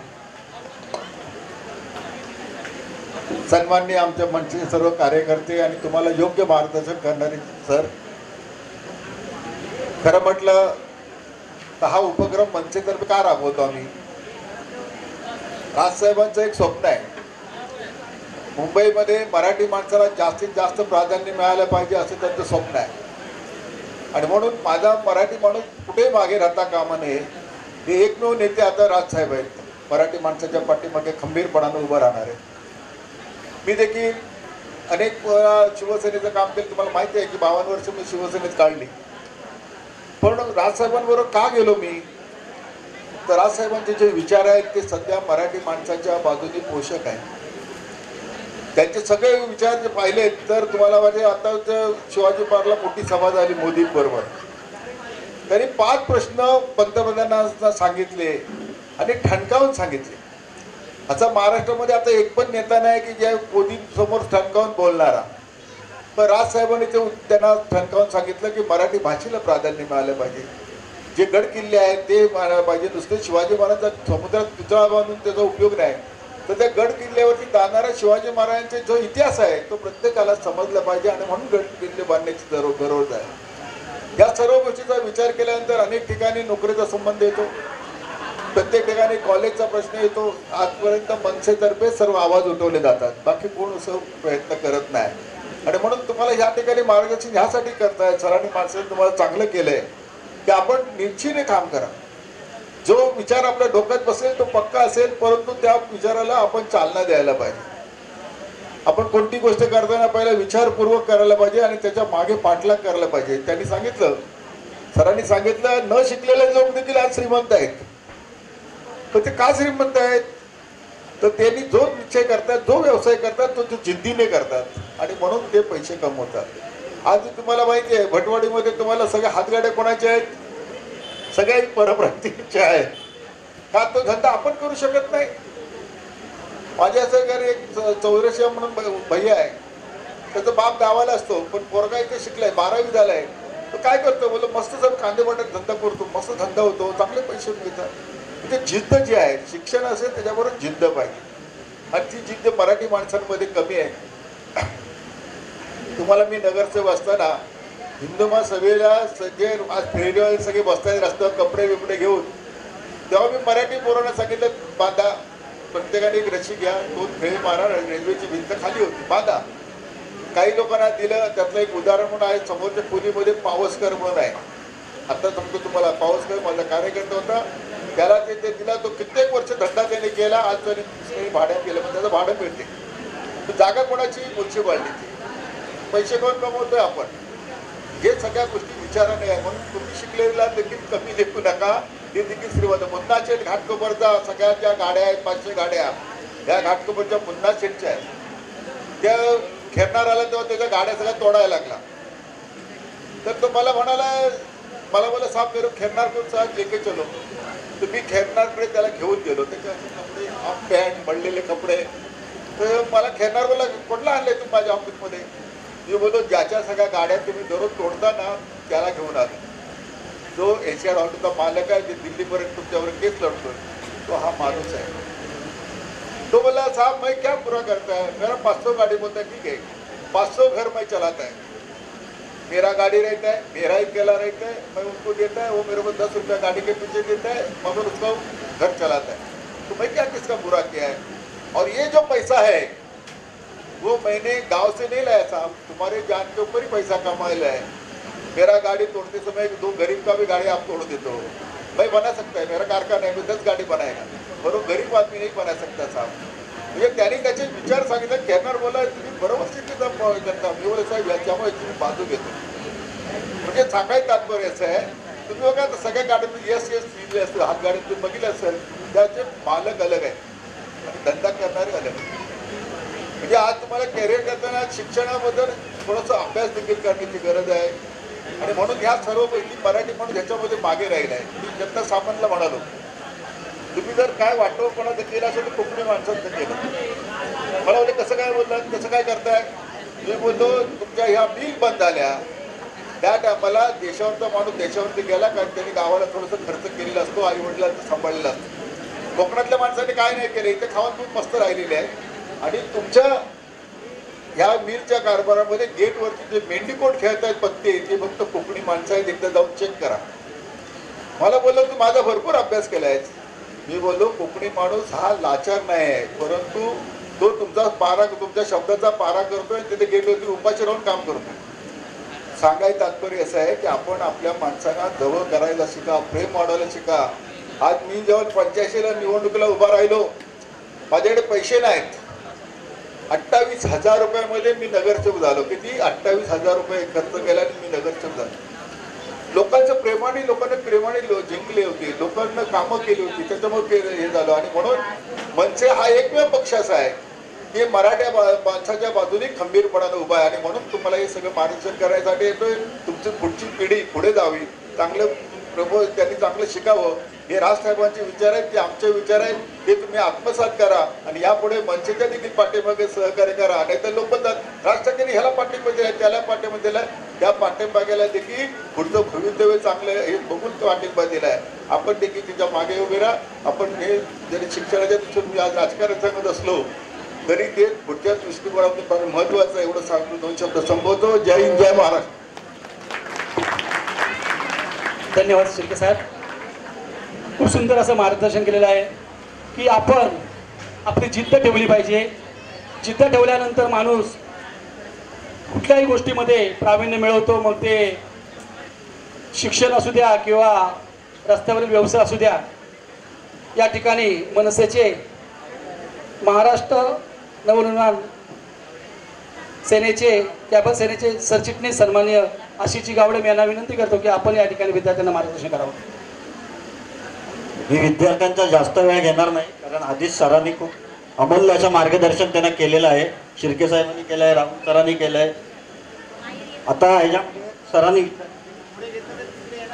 सन्माननीय आमच्या मंचचे सर्व कार्यकर्ते आणि तुम्हाला योग्य मार्गदर्शन करणारे सर, खरं म्हटलं तर हा उपक्रम मंचेतर्फे का राबवतो आम्ही? राजसाहेबांचं एक स्वप्न आहे, मुंबईमध्ये मराठी माणसाला जास्तीत जास्त प्राधान्य मिळालं पाहिजे असं त्यांचं स्वप्न आहे. आणि म्हणून माझा मराठी माणूस कुठे मागे राहता कामा नये. हे एकमेव नेते आता राजसाहेब आहेत, मराठी माणसाच्या पाठीमागे खंबीरपणानं उभं राहणार आहे. मी देखील अनेक वेळा शिवसेनेचं काम केलं, तुम्हाला माहिती आहे की 52 वर्ष मी शिवसेनेत काढली. पण राजसाहेबांबरोबर का गेलो मी? तर राजसाहेबांचे जे विचार आहेत ते सध्या मराठी माणसाच्या बाजूने पोषक आहेत. त्यांचे सगळे विचार जे पाहिले तर तुम्हाला वाटते आता शिवाजी पार्कला मोठी सभा झाली मोदींबरोबर, त्यांनी 5 प्रश्न पंतप्रधानांना सांगितले आणि ठणकावून सांगितले. असा महाराष्ट्रामध्ये आता एक पण नेता नाही की ज्या मोदींसमोर ठणकावून बोलणारा. पण राजसाहेबांनी त्यांना ठणकावून सांगितलं की मराठी भाषेला प्राधान्य मिळालं पाहिजे, जे गड किल्ले आहेत ते मिळायला पाहिजे. नुसते शिवाजी महाराजांचा समुद्रात पुतळा बांधून त्याचा उपयोग नाही, तर त्या गड किल्ल्यावरती जाणारा शिवाजी महाराजांचा जो इतिहास आहे तो प्रत्येकाला समजला पाहिजे. आणि म्हणून गड किल्ले बांधण्याची गरज आहे. या सर्व गोष्टीचा विचार केल्यानंतर अनेक ठिकाणी नोकरीचा संबंध येतो, प्रत्येक ठिकाणी कॉलेजचा प्रश्न येतो. आजपर्यंत मनसेतर्फे सर्व आवाज उठवले जातात, बाकी कोण असं प्रयत्न करत नाही. आणि म्हणून तुम्हाला ह्या ठिकाणी मार्गदर्शन ह्यासाठी करतायत सरांनी, माणसाने तुम्हाला चांगलं केलंय की आपण निश्चितीने काम करा. जो विचार आपल्या डोक्यात बसेल तो पक्का असेल, परंतु त्या विचाराला आपण चालना द्यायला पाहिजे. आपण कोणती गोष्ट करताना पहिला विचारपूर्वक करायला पाहिजे आणि त्याच्या मागे पाठलाग करायला पाहिजे. त्यांनी सांगितलं, सरांनी सांगितलं, न शिकलेले लोक देखील आज श्रीमंत आहेत. तर ते का श्रीमंत आहेत? तर त्यांनी जो निश्चय करतात, जो व्यवसाय करतात तो जिद्दीने करतात आणि म्हणून ते पैसे कमवतात. आज तुम्हाला माहिती आहे भटवाडीमध्ये तुम्हाला सगळ्या हातगाड्या कोणाच्या आहेत? सगळ्या परप्रांतीच्या आहेत. का तो धंदा आपण करू शकत नाही? माझ्या घरी एक 84 म्हणून भैया आहे, त्याचा बाप गावाला असतो पण पोरगा इथे शिकलाय, 12वी झालाय. तो काय करतो? बोल मस्त जर कांदे बटाट धंदा करतो, मस्त धंदा होतो, चांगले पैसे मिळतात. म्हणजे जिद्द जी आहे, शिक्षण असेल त्याच्याबरोबर जिद्द पाहिजे आणि ती जिद्द मराठी माणसांमध्ये कमी आहे. तुम्हाला मी नगरसेवक असताना हिंदू महासभेला सगळे आज फेरीवर सगळे बसतात रस्त्यावर कपडे बिपडे घेऊन, तेव्हा मी मराठी पोरांना सांगितलं बांधा, प्रत्येकाने एक रशी घ्या, 2 फेरी मारा, रेल्वेची भिंत खाली होती बांधा. काही लोकांना दिलं. त्यातलं एक उदाहरण म्हणून आहे, समोरच्या पुलीमध्ये पावसकर म्हणून आहे. आता सांगतो तुम्हाला, पावसकर माझा कार्यकर्ता होता, त्याला ते दिला. तो कित्येक वर्ष धंदा त्याने केला, आज त्याने भाड्यात केलं, पण त्याचं भाडं मिळते. जागा कोणाची? म्युन्सिपाल्टीची. पैसे कोण कमवतोय? आपण. हे सगळ्या गोष्टी विचाराने आहे. म्हणून तुम्ही शिकलेला देखील कमी देखू नका, हे देखील श्रीमंत. मुन्ना शेठ घाटकोपरचा सगळ्या ज्या गाड्या आहेत, 500 गाड्या ह्या घाटकोपरच्या मुन्ना शेठच्या आहेत. त्या खेळणार आला तेव्हा त्याच्या गाड्या सगळ्या तोडायला लागला. तर तो मला म्हणाला, मला साफ करून खेळणार कोण साहेब लेके चलो. तर मी खेळणारकडे त्याला घेऊन गेलो. त्याच्या कपडे, हाफ पॅन्ट, मळलेले कपडे. तर मला खेळणार बोला, कुठला आणले तुम्ही माझ्या ऑफिसमध्ये? मी बोलतो, ज्याच्या सगळ्या गाड्या तुम्ही दररोज तोडता ना त्याला घेऊन आलो. जो एशियन ऑटोचा मालक आहे, जे दिल्लीपर्यंत तुमच्यावर केस लढतोय, तो हा माणूस आहे. तो बोला, साहब मैं क्या बुरा करता है, मेरा 500 गाड़ी. बोलता है ठीक है, 500 घर मैं चलाता है, मेरा गाड़ी रहता है, मेरा ही केला रहता है, मैं उनको देता है, वो मेरे को 10 रुपया गाड़ी के पीछे देता है, मगर उसका घर चलाता है. तो मैं क्या किसका बुरा किया है? और ये जो पैसा है वो मैंने गांव से नहीं लाया साहब, तुम्हारे जान के ऊपर ही पैसा कमाया है. मेरा गाड़ी तोड़ते समय 2 गरीब का भी गाड़ी आप तोड़ देते हो. मैं बना सकता है, मेरा कारखाना है, मैं 10 गाड़ी बनाएगा, पर वो गरीब आदमी नहीं बना सकता साहब. म्हणजे त्यांनी त्याचे विचार सांगितले. खेळणार बोला, तुम्ही बरोबर शिकता. मी बोला साहेब याच्यामुळे तुम्ही बाजू घेतो. म्हणजे सांगायचं तात्पर्य असं आहे, तुम्ही बघा सगळ्या गाड्यांमध्ये यस लिहिले असतं, हात गाडीत तुम्ही बघितलं असेल, त्याचे मालक अलग आहेत आणि धंदा करणारे अलग. म्हणजे आज तुम्हाला कॅरियर करताना शिक्षणाबद्दल थोडंसं अभ्यास देखील करण्याची गरज आहे. आणि म्हणून ह्या सर्वपैकी मराठी म्हणून ह्याच्यामध्ये मागे राहिला आहे. मी जनता सामान्यला म्हणालो, तुम्ही जर काय वाटोपणाचं केलं असेल तर कोकणी माणसांचं केलं. मला म्हणजे कसं काय बोललात, कसं काय करताय. मी बोलतो तुमच्या ह्या मिल बंद झाल्या त्या टायमाला देशावरचा माणूस देशावरती गेला कारण त्यांनी गावाला थोडंसं खर्च केलेला असतो, आई वडिलांचं सांभाळलेला असतो. कोकणातल्या माणसाने काय नाही केलं, इथे खाऊन खूप मस्त राहिलेले आहे. आणि तुमच्या ह्या मिलच्या कारभारामध्ये गेटवरती जे मेंढीकोट खेळत आहेत पत्ते ते फक्त कोकणी माणसं आहेत, एकदा जाऊन चेक करा. मला बोललो तू माझा भरपूर अभ्यास केला आहे. मी बोललो कोकणी माणूस हा लाचार नाही आहे, परंतु तो तुमच्या शब्दाचा पारा करतोय, तिथे गेटवरती उपाशी राहून काम करतोय. सांगायचं तात्पर्य असं आहे की आपण आपल्या माणसांना जवळ करायला शिका, प्रेम वाढवायला शिका. आज मी जेव्हा 85ला निवडणुकीला उभा राहिलो, माझ्याकडे पैसे नाहीत. 28,000 रुपयामध्ये मी नगरसेवक झालो. किती? 28,000 रुपये खर्च केला आणि मी नगरसेवक झालो. लोकांनी प्रेमाने जिंकले होते, लोकांना कामं केली होती, त्याच्यामुळे हे झालं. आणि म्हणून मनसे हा एकमेव पक्ष असा आहे की मराठ्या माणसाच्या बाजूने खंबीरपणाने उभा आहे. आणि म्हणून तुम्हाला हे सगळं मार्गदर्शन करायसाठी येतोय. तुमची पुढची पिढी पुढे जावी, चांगलं त्यांनी चांगलं शिकावं. हे राजसाहेबांचे विचार आहेत, ते आमचे विचार आहेत, ते तुम्ही आत्मसात करा. आणि यापुढे मनसेच्या देखील पाठीमागे सहकार्य करा. नाही तर लोक म्हणतात राज ठाकरे ह्याला पाठिंबा दिला, त्याला पाठिंबा दिला. त्या पाठिंबाला देखील पुढचं भवितव्य चांगलं हे बघून पाठिंबा दिलाय. आपण देखील तिच्या मागे उभे राहा. आपण हे जरी शिक्षणाच्या दृष्टीने मी आज राजकारण सांगत असलो तरी ते पुढच्या दृष्टिकोनातून महत्वाचं एवढं सांगून 2 शब्द संबोधतो. जय हिंद, जय महाराष्ट्र. धन्यवाद शिर्के साहेब. खूप सुंदर असं मार्गदर्शन केलेलं आहे की आपण आपली जिद्द ठेवली पाहिजे. जिद्द ठेवल्यानंतर माणूस कुठल्याही गोष्टीमध्ये प्रावीण्य मिळवतो. मग ते शिक्षण असू द्या किंवा रस्त्यावरील व्यवसाय असू द्या. या ठिकाणी मनसेचे महाराष्ट्र नवनिर्माण सेनेचे कॅबल सेनेचे सरचिटणीस सन्माननीय आशिषजी गावडे मी यांना विनंती करतो की आपण या ठिकाणी विद्यार्थ्यांना मार्गदर्शन करावं. मी विद्यार्थ्यांचा जास्त वेळ घेणार नाही कारण आधीच सरांनी खूप अमूल्य असं मार्गदर्शन त्यांना केलेलं आहे. शिर्के साहेबांनी केलं आहे, राहुल सरांनी केलं आहे. आता ह्याच्यामध्ये सरांनी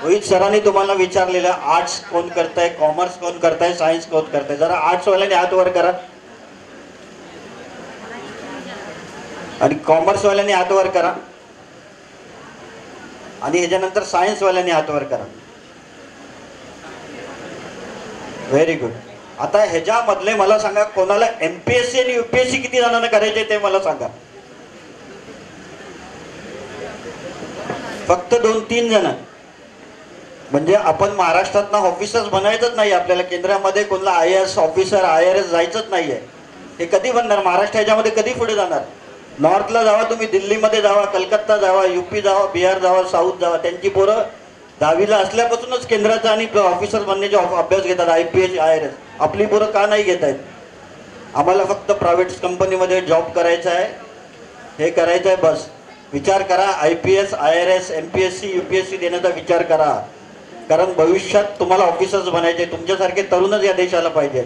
रोहित सरांनी तुम्हाला विचारलेलं आर्ट्स कोण करताय, कॉमर्स कोण करताय, सायन्स कोण करताय. जरा आर्ट्सवाल्याने हात वर करा आणि कॉमर्सवाल्यांनी हात वर करा आणि ह्याच्यानंतर सायन्सवाल्यांनी हात वर करा. Very good. आता ह्याच्यामधले मला सांगा कोणाला MPSC आणि UPSC किती जणांना करायचे ते मला सांगा. फक्त 2-3 जण. म्हणजे आपण महाराष्ट्रातनं ऑफिसर्स बनायचंच नाही. आपल्याला केंद्रामध्ये कोणाला IAS ऑफिसर IRS जायचंच नाहीये. हे कधी बनणार? महाराष्ट्र ह्याच्यामध्ये कधी पुढे जाणार? नॉर्थला जावा तुम्ही, दिल्लीमध्ये जावा, कलकत्ता जावा, UP जावा, बिहार जावा, साऊथ जावा. त्यांची पोरं 10वीला असल्यापासूनच केंद्राचा आणि ऑफिसर बनण्याचे अभ्यास घेतात, IPS IRS. आपली पोरं का नाही घेत आहेत? आम्हाला फक्त प्रायव्हेट कंपनीमध्ये जॉब करायचा आहे, हे करायचं आहे बस. विचार करा, IPS IRS MPSC UPSC देण्याचा विचार करा. कारण भविष्यात तुम्हाला ऑफिसर्स बनायचे. तुमच्यासारखे तरुणच या देशाला पाहिजेत.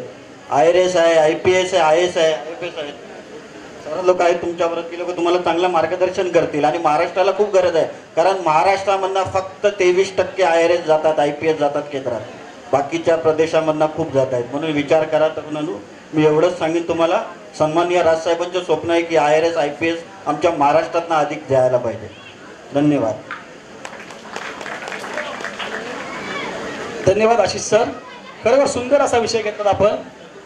IRS आहे, IPS आहे, IAS आहे, IFS आहे. सर्व लोक आहेत तुमच्याबरोबर, ती लोक तुम्हाला चांगलं मार्गदर्शन करतील. आणि महाराष्ट्राला खूप गरज आहे कारण महाराष्ट्रामधनं फक्त 23% IRS जातात, IPS जातात केंद्रात. बाकीच्या प्रदेशामधनं खूप जात आहेत. म्हणून विचार करा तरुणांनो. मी एवढंच सांगेन तुम्हाला, सन्माननीय राजसाहेबांचं स्वप्न आहे की IRS IPS आमच्या महाराष्ट्रातनं अधिक जायला पाहिजे. धन्यवाद. धन्यवाद आशिष सर. खरोखर सुंदर असा विषय घेतला आपण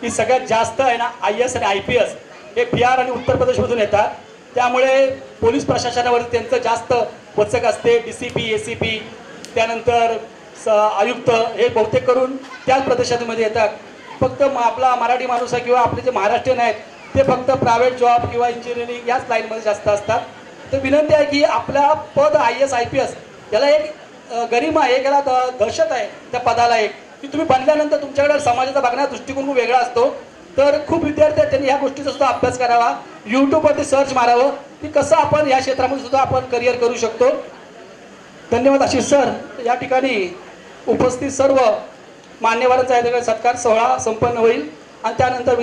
की सगळ्यात जास्त आहे ना IAS आणि IPS हे बिहार आणि उत्तर प्रदेशमधून येतात. त्यामुळे पोलीस प्रशासनावरती त्यांचं जास्त वचक असते. DCP ACP त्यानंतर आयुक्त हे बहुतेक करून त्याच प्रदेशामध्ये येतात. फक्त आपला मराठी माणूस आहे किंवा आपले जे महाराष्ट्रीयन आहेत ते फक्त प्रायव्हेट जॉब किंवा इंजिनिअरिंग याच लाईनमध्ये जास्त असतात. तर विनंती आहे की आपला पद IAS IPS याला एक गरिमा आहे, याला दहशत आहे त्या पदाला एक, की तुम्ही बनल्यानंतर तुमच्याकडे समाजाचा बघण्याचा दृष्टिकोन खूप वेगळा असतो. तर खूप विद्यार्थी आहेत त्यांनी ह्या गोष्टीचा सुद्धा अभ्यास करावा. यूट्यूबवरती सर्च मारावं की कसं आपण या क्षेत्रामध्ये सुद्धा आपण करिअर करू शकतो. धन्यवाद आशिष सर. या ठिकाणी उपस्थित सर्व मान्यवरांचा या ठिकाणी सत्कार सोहळा संपन्न होईल आणि त्यानंतर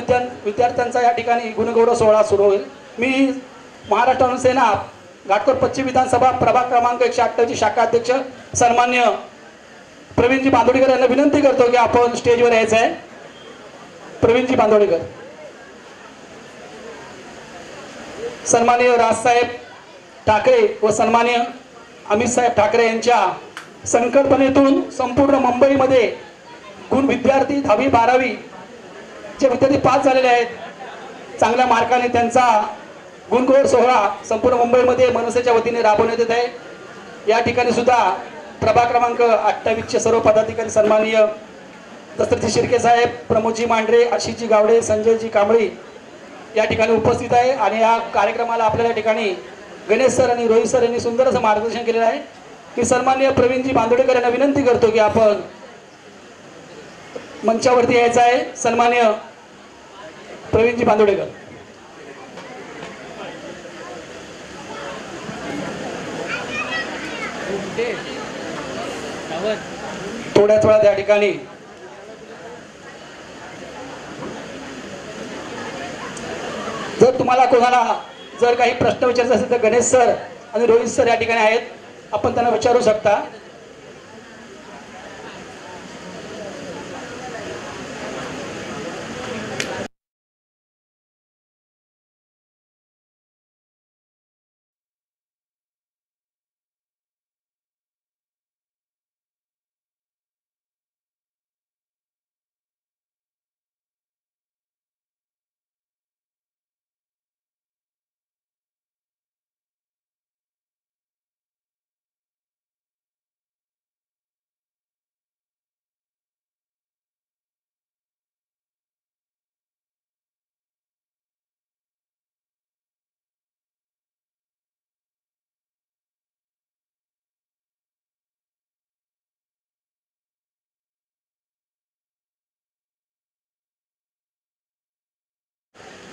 विद्यार्थ्यांचा या ठिकाणी गुणगौरव सोहळा सुरू होईल. मी महाराष्ट्र सेना घाटकोपर पश्चिम विधानसभा प्रभाग क्रमांक 128 शाखा अध्यक्ष सन्मान्य प्रवीणजी बांदोडीकर यांना विनंती करतो की आपण स्टेजवर यायचं आहे. प्रवीणजी बांदोडीकर. सन्माननीय राजसाहेब ठाकरे व सन्माननीय अमित साहेब ठाकरे यांच्या संकल्पनेतून संपूर्ण मुंबईमध्ये गुण विद्यार्थी 10वी 12वी जे विद्यार्थी पास झालेले आहेत, चांगल्या मार्काने त्यांचा गुणगौरव सोहळा संपूर्ण मुंबईमध्ये मनसेच्या वतीने राबवण्यात येत आहे. या ठिकाणी सुद्धा प्रभाग क्रमांक 28 चे सर्व पदाधिकारी सन्माननीय दशरथजी शिर्के साहेब, प्रमोदजी मांढरे, आशिषजी गावडे, संजयजी कांबळी या ठिकाणी उपस्थित आहे. आणि या कार्यक्रमाला आपल्या ठिकाणी गणेश सर आणि रोहित सर यांनी सुंदर असं मार्गदर्शन केलेलं आहे. मी सन्माननीय प्रवीणजी बांदोडीकर यांना विनंती करतो की आपण मंचावरती यायचं आहे. सन्माननीय प्रवीणजी बांदोडीकर. थोड्याच वेळात या ठिकाणी जर तुम्हाला कोणाला जर काही प्रश्न विचारायचे असेल तर गणेश सर आणि रोहित सर या ठिकाणी आहेत, आपण त्यांना विचारू शकता.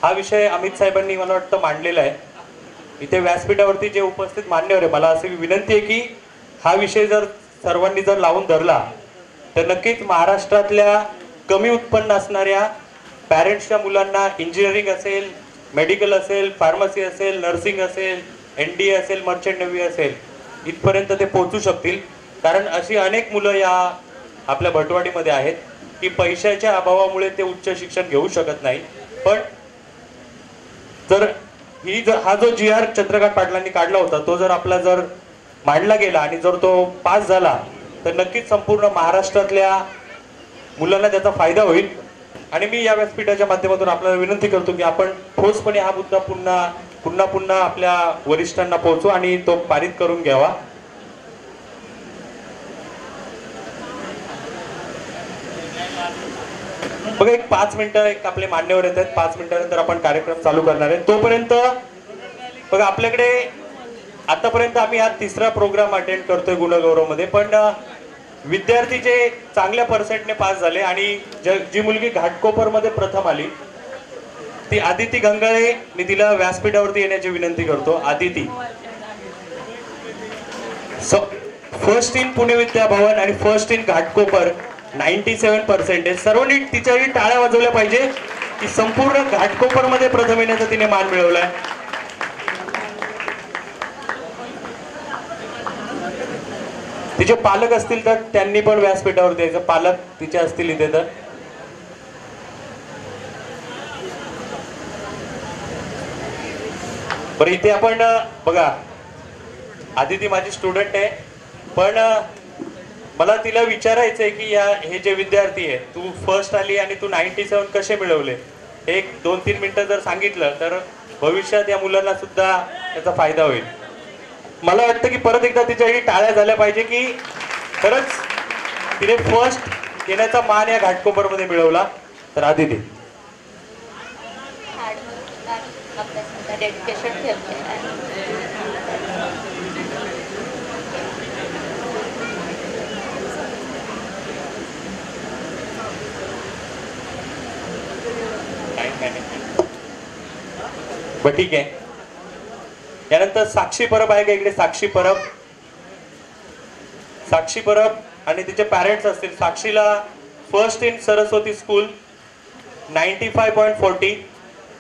हा विषय अमित साहेबांनी मला वाटतं मांडलेला आहे. इथे व्यासपीठावरती जे उपस्थित मान्यवर आहे, मला अशी विनंती आहे की हा विषय जर सर्वांनी जर लावून धरला तर नक्कीच महाराष्ट्रातल्या कमी उत्पन्न असणाऱ्या पॅरेंट्सच्या मुलांना इंजिनिअरिंग असेल, मेडिकल असेल, फार्मसी असेल, नर्सिंग असेल, NDA असेल, मर्चंट नेव्ही असेल, इथपर्यंत ते पोहोचू शकतील. कारण अशी अनेक मुलं या आपल्या भटवाडीमध्ये आहेत की पैशाच्या अभावामुळे ते उच्च शिक्षण घेऊ शकत नाही. पण जर हा जो GR चंद्रकांत पाटलांनी काढला होता तो जर आपला जर मांडला गेला आणि जर तो पास झाला तर नक्कीच संपूर्ण महाराष्ट्रातल्या मुलांना त्याचा फायदा होईल. आणि मी या व्यासपीठाच्या माध्यमातून आपल्याला विनंती करतो की आपण ठोसपणे हा मुद्दा पुन्हा आपल्या वरिष्ठांना पोहोचू आणि तो पारित करून घ्यावा. बघा, एक 5 मिनिटं एक आपले मान्यवर येत आहेत. 5 मिनिटानंतर आपण कार्यक्रम चालू करणार आहे. तोपर्यंत बघा, आपल्याकडे आतापर्यंत आम्ही हा 3रा प्रोग्राम अटेंड करतोय गुणगौरव मध्ये. पण विद्यार्थी जे चांगल्या पर्सेंटने पास झाले आणि जी मुलगी घाटकोपर मध्ये प्रथम आली ती आदिती गंगाळे, मी तिला व्यासपीठावरती येण्याची विनंती करतो. आदिती, फर्स्ट इन पुणे विद्या भवन आणि फर्स्ट इन घाटकोपर, 97%. सर्वांनी तिच्याही टाळ्या वाजवल्या पाहिजे की संपूर्ण घाटकोपर मध्ये प्रथम येण्याचा तिने मान मिळवलाय. तिचे पालक असतील तर त्यांनी पण व्यासपीठावर द्यायचं. पालक तिचे असतील इथे तर बरं. इथे आपण बघा, आदिती माझी स्टुडंट आहे, पण मला तिला विचारायचंय की हे जे विद्यार्थी आहे, तू फर्स्ट आली आणि तू 97 कसे मिळवले, एक 2-3 मिनिटं जर सांगितलं तर भविष्यात या मुलांना सुद्धा त्याचा फायदा होईल. मला वाटतं की परत एकदा तिच्याही टाळ्या झाल्या पाहिजे की खरंच तिने फर्स्ट येण्याचा मान या घाटकोपर मध्ये मिळवला. तर आदिती, डेडिकेशन ठेवते. बरं, ठीक आहे. यानंतर साक्षी परब आहे का इकडे? साक्षी परब आणि तिचे पॅरेंट्स असतील. साक्षीला फर्स्ट इन सरस्वती स्कूल, 95.40.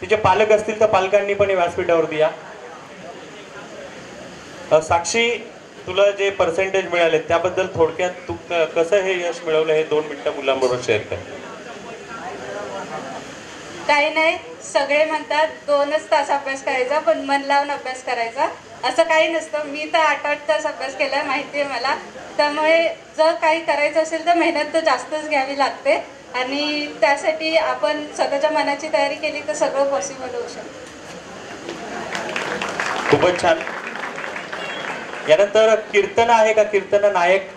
तिचे पालक असतील तर पालकांनी पण व्यासपीठावरती या. साक्षी, तुला जे पर्सेंटेज मिळाले त्याबद्दल थोडक्यात तू कसं हे यश मिळवलं हे 2 मिनिटं मुलांबरोबर शेअर कर. काही नाही, सगळे म्हणतात 2च तास अभ्यास करायचा, पण मन लावून अभ्यास करायचा. असं काही नसतं. मी तर 8-8 तास अभ्यास केला, माहिती आहे मला. त्यामुळे जर काही करायचं असेल तर मेहनत तर जास्तच घ्यावी लागते आणि त्यासाठी आपण स्वतःच्या मनाची तयारी केली तर सगळं पॉसिबल होऊ शकतं. खूपच छान. यानंतर कीर्तना आहे का? कीर्तना नायक.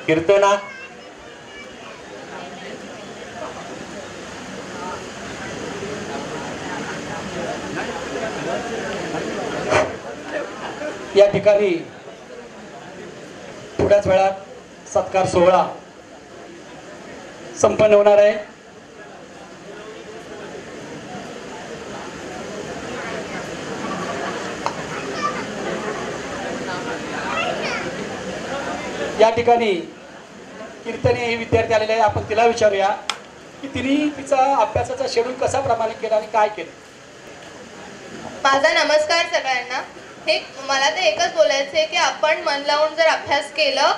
कीर्तना, या ठिकाणी थोड्याच वेळात सत्कार सोहळा संपन्न होणार आहे. या ठिकाणी कीर्तने ही विद्यार्थी आलेले आहे. आपण तिला विचारूया की तिने तिचा अभ्यासाचा शेड्यूल कसा प्रमाणित केला आणि काय केलं. माझा नमस्कार सगळ्यांना. हे मला तर एकच बोलायचं आहे की आपण मन लावून जर अभ्यास केलं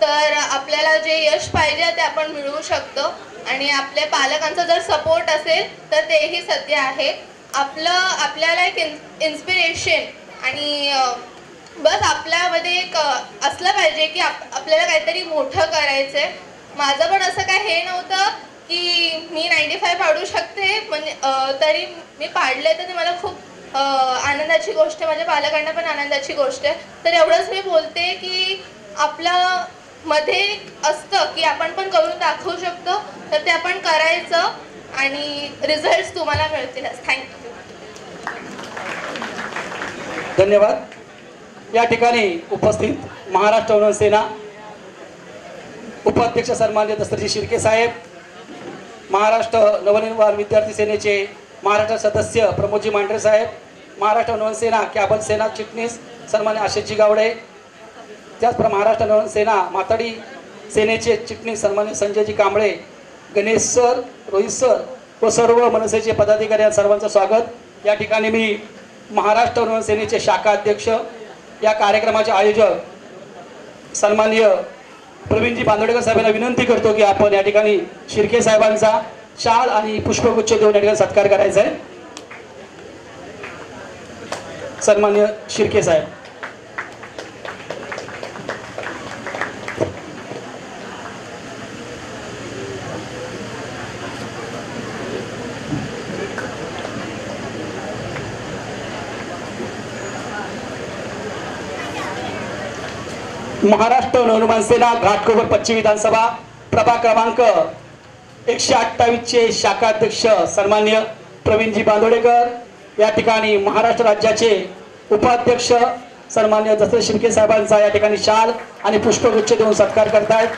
तर आपल्याला जे यश पाहिजे ते आपण मिळवू शकतो आणि आपल्या पालकांचा जर सपोर्ट असेल तर तेही सत्य आहे. आपल्याला एक इन्स्पिरेशन आणि बस आपल्यामध्ये एक असलं पाहिजे की आपल्याला काहीतरी मोठं करायचं आहे. माझं पण असं काय हे नव्हतं की मी 95 पाडू शकते, म्हणजे तरी मी पाडले तर ते मला खूप आनंदाची गोष्ट आहे, माझ्या पालकांना पण आनंदाची गोष्ट आहे. तर एवढंच मी बोलते की आपल्या मध्ये असतं की आपण पण करून दाखवू शकतो, तर ते आपण करायचं आणि रिझल्ट्स तुम्हाला मिळतीलच. थँक्यू. धन्यवाद. या ठिकाणी उपस्थित महाराष्ट्र नवसेना उपाध्यक्ष सन्माननीय दस्तरजी शिर्के साहेब, महाराष्ट्र नवनिर्माण विद्यार्थी सेनेचे महाराष्ट्र सदस्य प्रमोदजी मांढरे साहेब, महाराष्ट्र नवसेना कॅबल सेना चिटणीस सन्मान्य आशिषजी गावडे, त्याचप्रमाणे महाराष्ट्र नवसेना माताडी सेनेचे चिटणीस सन्मान्य संजयजी कांबळे, गणेश सर, रोहित सर व सर्व मनसेचे पदाधिकारी सर्वांचं स्वागत. या ठिकाणी मी महाराष्ट्र नवसेनेचे शाखा अध्यक्ष, या कार्यक्रमाचे आयोजक सन्माननीय प्रवीणजी बांदोडेकर साहेबांना विनंती करतो की आपण या ठिकाणी शिर्के साहेबांचा शाल आणि पुष्पगुच्छ देऊन या ठिकाणी सत्कार करायचा आहे. सन्माननीय शिर्के साहेब. महाराष्ट्र नवनिर्माण सेना घाटकोपर पश्चिम विधानसभा प्रभाग क्रमांक 128 चे शाखा अध्यक्ष सन्मान्य प्रवीणजी बांदोडेकर, या ठिकाणी महाराष्ट्र राज्याचे उपाध्यक्ष सन्मान्य दत्त शिर्के साहेबांचा या ठिकाणी शाल आणि पुष्पगुच्छ देऊन सत्कार करतायत.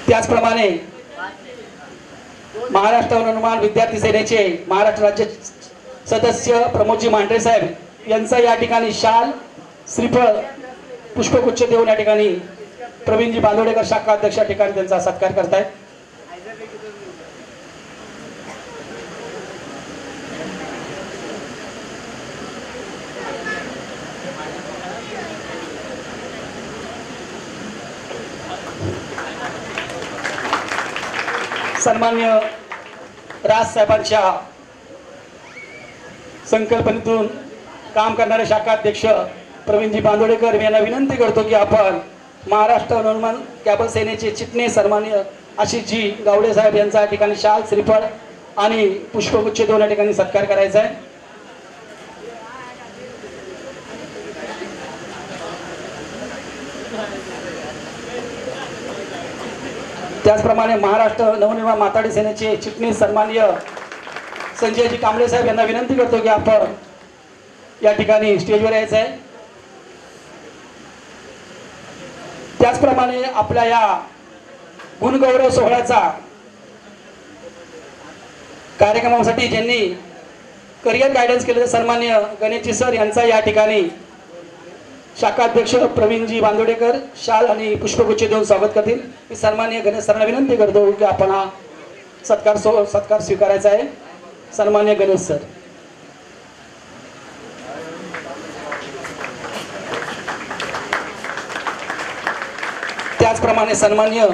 त्याचप्रमाणे महाराष्ट्र नवनिर्माण विद्यार्थी सेनेचे महाराष्ट्र राज्य सदस्य प्रमोदजी मांढरे साहेब यांचा या ठिकाणी शाल, श्रीफळ, पुष्पगुच्छ देऊन या ठिकाणी प्रवीणजी बांदोडेकर शाखा अध्यक्ष या ठिकाणी त्यांचा सत्कार करतायत. सन्मान्य राज साहेबांच्या संकल्पनेतून काम करणारे शाखा अध्यक्ष प्रवीणजी बांदोडेकर यांना विनंती करतो की आपण महाराष्ट्र नवनिर्माण कॅबल सेनेचे चिटणीस सन्मान्य आशिषजी गावडे साहेब यांचा या ठिकाणी शाल, श्रीफळ आणि पुष्पगुच्छ देऊन या ठिकाणी सत्कार करायचा आहे. त्याचप्रमाणे महाराष्ट्र नवनिर्माण माताडी सेनेचे चिटणीस सन्माननीय संजयजी कांबळे साहेब यांना विनंती करतो की आपण या ठिकाणी स्टेजवर यायचं आहे. त्याचप्रमाणे आपल्या या गुणगौरव सोहळ्याचा कार्यक्रमासाठी ज्यांनी करिअर गायडन्स केले सन्माननीय गणेशजी सर यांचा या ठिकाणी शाखा अध्यक्ष प्रवीणजी बांदोडेकर शाल आणि पुष्पगुच्छ देऊन स्वागत करतील. मी सन्माननीय गणेश सरांना विनंती करतो की आपण हा सत्कार स्वीकारायचा आहे. सन्मान्य गणेश सर. त्याचप्रमाणे सन्मान्य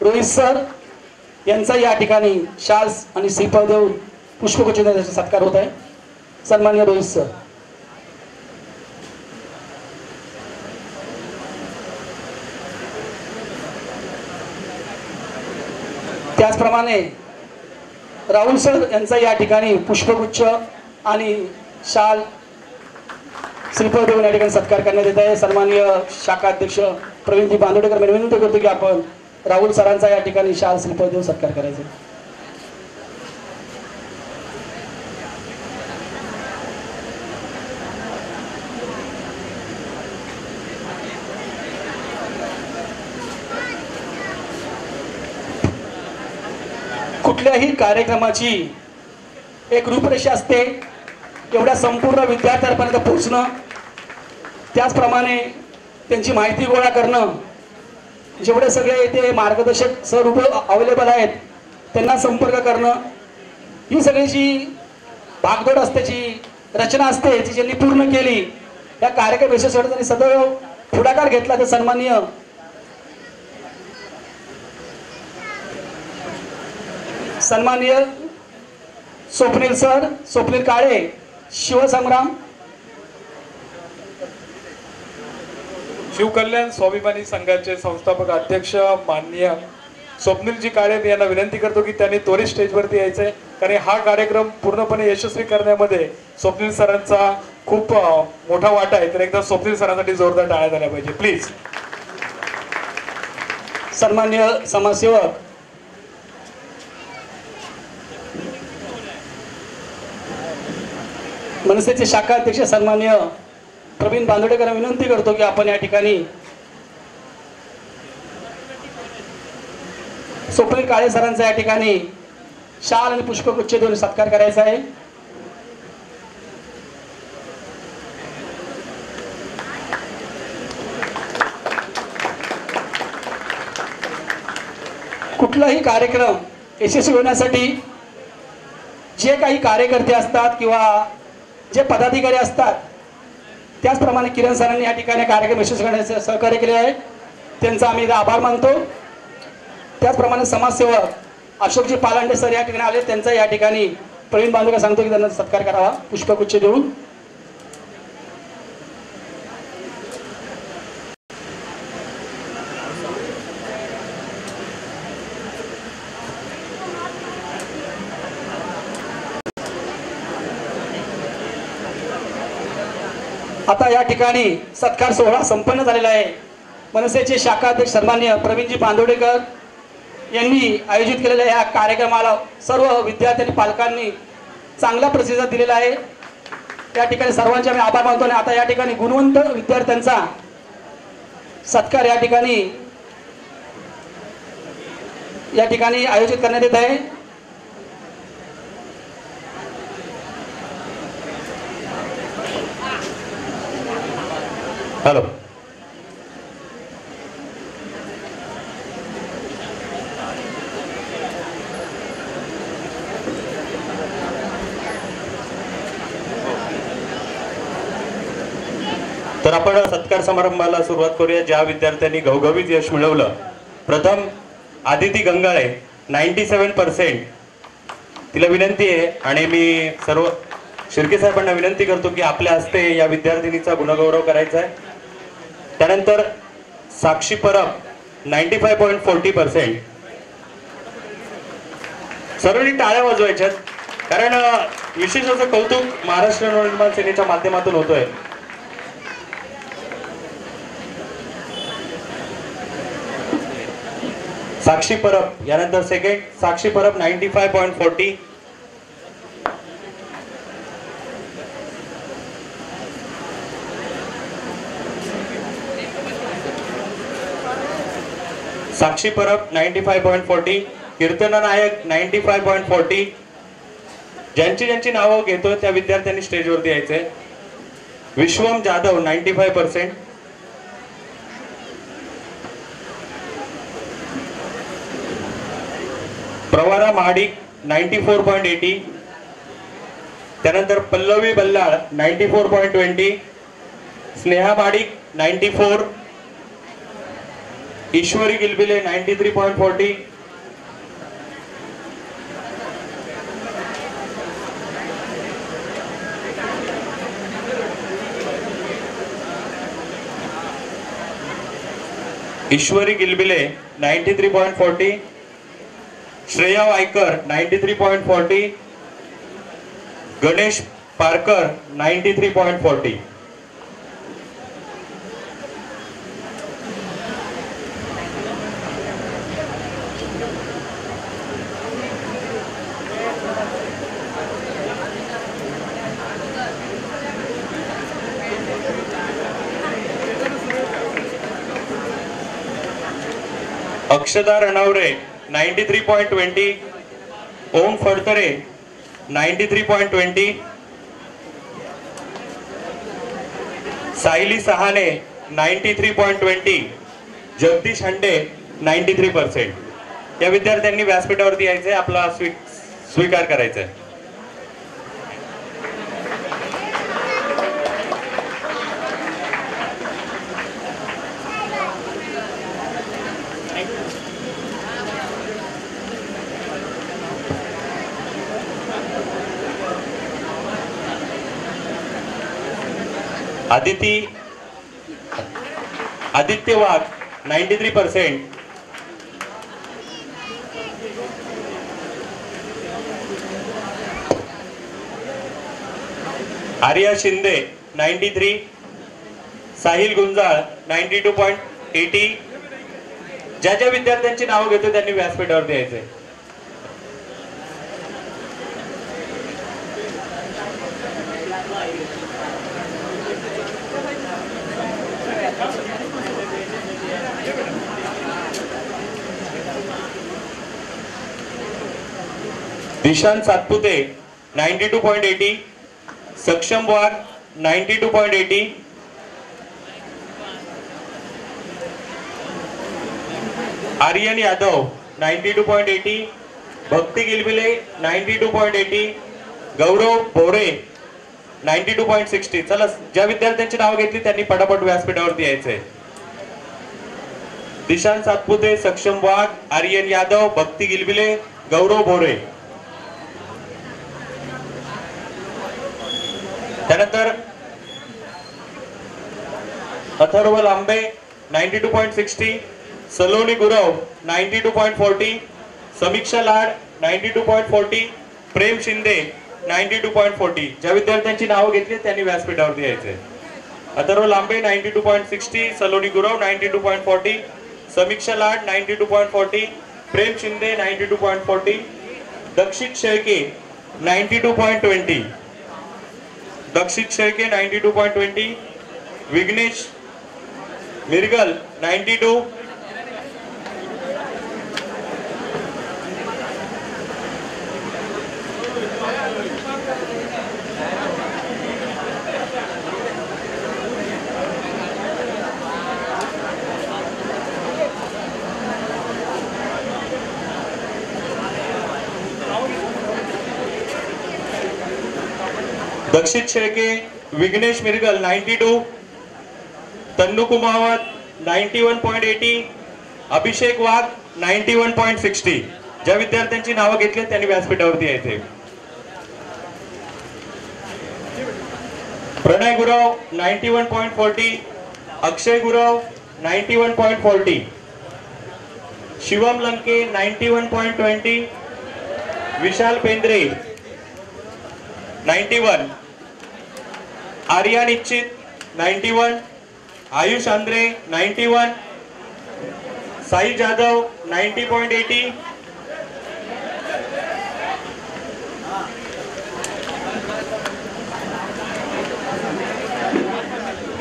रोहित सर यांचा या ठिकाणी शाल्स आणि श्रीफळ देऊन पुष्पगुच्छ देण्याचा सत्कार होत आहे. सन्मान्य रोहित सर. त्याचप्रमाणे राहुल सर यांचा या ठिकाणी पुष्पगुच्छ आणि शाल श्रीफळ देऊन या ठिकाणी सत्कार करण्यात येत आहे. सन्माननीय शाखा अध्यक्ष प्रवीणजी बांदोडेकर मी विनंती करतो की आपण राहुल सरांचा या ठिकाणी शाल श्रीफळ देऊन सत्कार करायचा. कुठल्याही कार्यक्रमाची एक रूपरेषा असते, एवढ्या संपूर्ण विद्यार्थ्यांपर्यंत पोहोचणं, त्याचप्रमाणे त्यांची माहिती गोळा करणं, जेवढे सगळे इथे मार्गदर्शक सर अवेलेबल आहेत त्यांना संपर्क करणं, ही सगळी जी भागदौड असते, जी रचना असते, जी ज्यांनी पूर्ण केली, या कार्यक्रम यशस्वी त्यांनी सदैव पुढाकार घेतला. तर सन्माननीय स्वप्नील सर, स्वप्नील काळे, शिवसंग्राम शिवकल्याण स्वाभिमानी संघाचे संस्थापक अध्यक्ष माननीय स्वप्नीलजी काळे यांना विनंती करतो की त्यांनी त्वरित स्टेजवरती यायचंय, कारण हा कार्यक्रम पूर्णपणे यशस्वी करण्यामध्ये स्वप्नील सरांचा खूप मोठा वाटा आहे. तर एकदा स्वप्नील सरांसाठी जोरदार टाळ्या झाल्या पाहिजे प्लीज. सन्मान्य समाजसेवक मनसेचे शाखा अध्यक्ष सन्मान्य प्रवीण बांदोडेकर विनंती करतो की आपण या ठिकाणी स्वप्नील काळे सरांचा या ठिकाणी शाल आणि पुष्पगुच्छ देऊन सत्कार करायचा आहे. कुठलाही कार्यक्रम यशस्वी होण्यासाठी जे काही कार्यकर्ते असतात किंवा जे पदाधिकारी असतात, त्याचप्रमाणे किरण सरांनी या ठिकाणी कार्यक्रम यशस्वी करण्याचे सहकार्य केले आहे, त्यांचा आम्ही आभार मानतो. त्याचप्रमाणे समाजसेवक अशोकजी पालांडे सर या ठिकाणी आले, त्यांचा या ठिकाणी प्रवीण बांदोडेकर सांगतो की त्यांना सत्कार करावा पुष्पगुच्छ देऊन. आता या ठिकाणी सत्कार सोहळा संपन्न झालेला आहे. मनसेचे शाखा अध्यक्ष सन्माननीय प्रवीणजी बांदोडेकर यांनी आयोजित केलेल्या या कार्यक्रमाला सर्व विद्यार्थी आणि पालकांनी चांगला प्रतिसाद दिलेला आहे. या ठिकाणी सर्वांचे आम्ही आभार मानतो. आणि आता या ठिकाणी गुणवंत विद्यार्थ्यांचा सत्कार या ठिकाणी आयोजित करण्यात येत आहे. हॅलो. तर आपण सत्कार समारंभाला सुरुवात करूया. ज्या विद्यार्थ्यांनी घवघवीत यश मिळवलं, प्रथम आदिती गंगाळे 97%. तिला विनंती आहे आणि मी सर्व शिर्के साहेबांना विनंती करतो की आपल्या हस्ते या विद्यार्थिनीचा गुणगौरव करायचा आहे. त्यानंतर साक्षी परब 95.40%. सर्वांनी टाळ्या वाजवायच्यात, कारण विशेष असं कौतुक महाराष्ट्र नवनिर्माण सेनेच्या माध्यमातून होतोय. साक्षी परब यानंतर सेकंड साक्षी परब 95.40. साक्षी परब 95.40. कीर्तना नायक 95.40. ज्यांची नावं घेतोय त्या विद्यार्थ्यांनी स्टेजवरती यायचंय. विश्वम जाधव 95%. प्रवारा महाडिक 94.80, त्यानंतर पल्लवी बल्लाळ 94.20, स्नेहा महाडिक 94, ईश्वरी गिलबिले 93.40, ईश्वरी गिलबिले 93.40, श्रेया वायकर 93.40, गणेश पारकर 93.40. अक्षदा रणावरे 93.20, ओम फडतरे 93.20, सायली सहाने 93.20, जगदीश हंडे 93%. या विद्यार्थ्यांनी व्यासपीठावरती यायचंय, आपला स्वीकार करायचा आहे. आदित्य वाघ 93%, आर्या शिंदे 93, साहिल गुंजाळ 92.80. ज्या ज्या विद्यार्थ्यांची नावं घेतो त्यांनी व्यासपीठावरती यायचंय. दिशांत सातपुते 92.80, सक्षम वाघ 92.80, आर्यन यादव 92.80, भक्ती गिलबिले 92.80, गौरव भोरे 92.60. चला, ज्या विद्यार्थ्यांची नाव घेतली त्यांनी पटापट व्यासपीठावरती यायचंय. दिशांत सातपुते, सक्षम वाघ, आर्यन यादव, भक्ती गिलबिले, गौरव भोरे. त्यानंतर अथर्व लांबे 92.60, सलोनी गुरव 92.40, समीक्षा लाड 92.40, प्रेम शिंदे 92.40. ज्या विद्यार्थ्यांची नावं घेतली त्यांनी व्यासपीठावरती यायचंय. अथर्व लांबे 92.60, सलोनी गुरव 92.40, समीक्षा लाड 92.40, प्रेम शिंदे 92.40, दक्षित शेळके 92.20, दक्षित शेळके 92.20, विघ्नेश मिरगल 92, दक्षित शेळके, विघ्नेश मिरगल 92, तन्नू कुमावत 91.80, अभिषेक वाघ 91.60. ज्या विद्यार्थ्यांची नावं घेतली त्यांनी व्यासपीठावरती यायचे. प्रणय गुरव 91.40, अक्षय गुरव 91.40, शिवम लंके 91.20, विशाल पेंद्रे 91, आर्या निश्चित 91, आयुष आंद्रे 91, साई जाधव 90.80,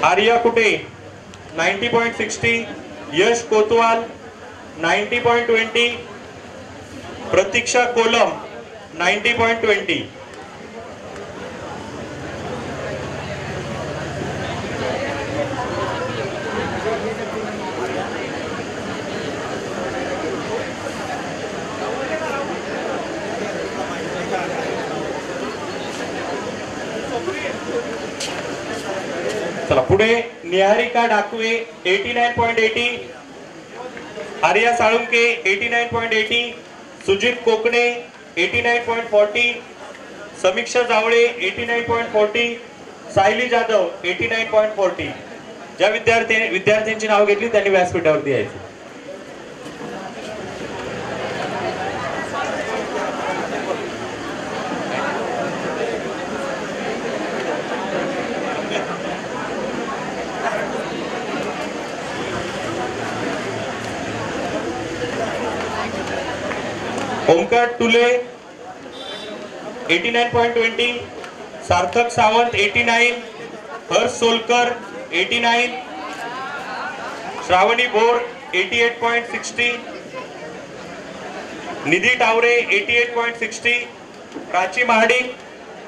आर्या कुटे 90.60, यश कोतवाल 90.20, प्रतीक्षा कोलम 90.20. चला पुढे निहारिका डाकवे 89.80, आर्या साळुंके 89.80, सुजित कोकणे 89.40, समीक्षा जावळे 89.40, सायली जाधव 89.40. ज्या विद्यार्थ्यांची नाव घेतली त्यांनी व्यासपीठावरती यायचं. ओमकार टुले 89.20, सार्थक सावंत 89, हर्ष सोलकर 89, श्रावणी बोर 88.60, निधी टावरे 88.60, प्राची महाडिक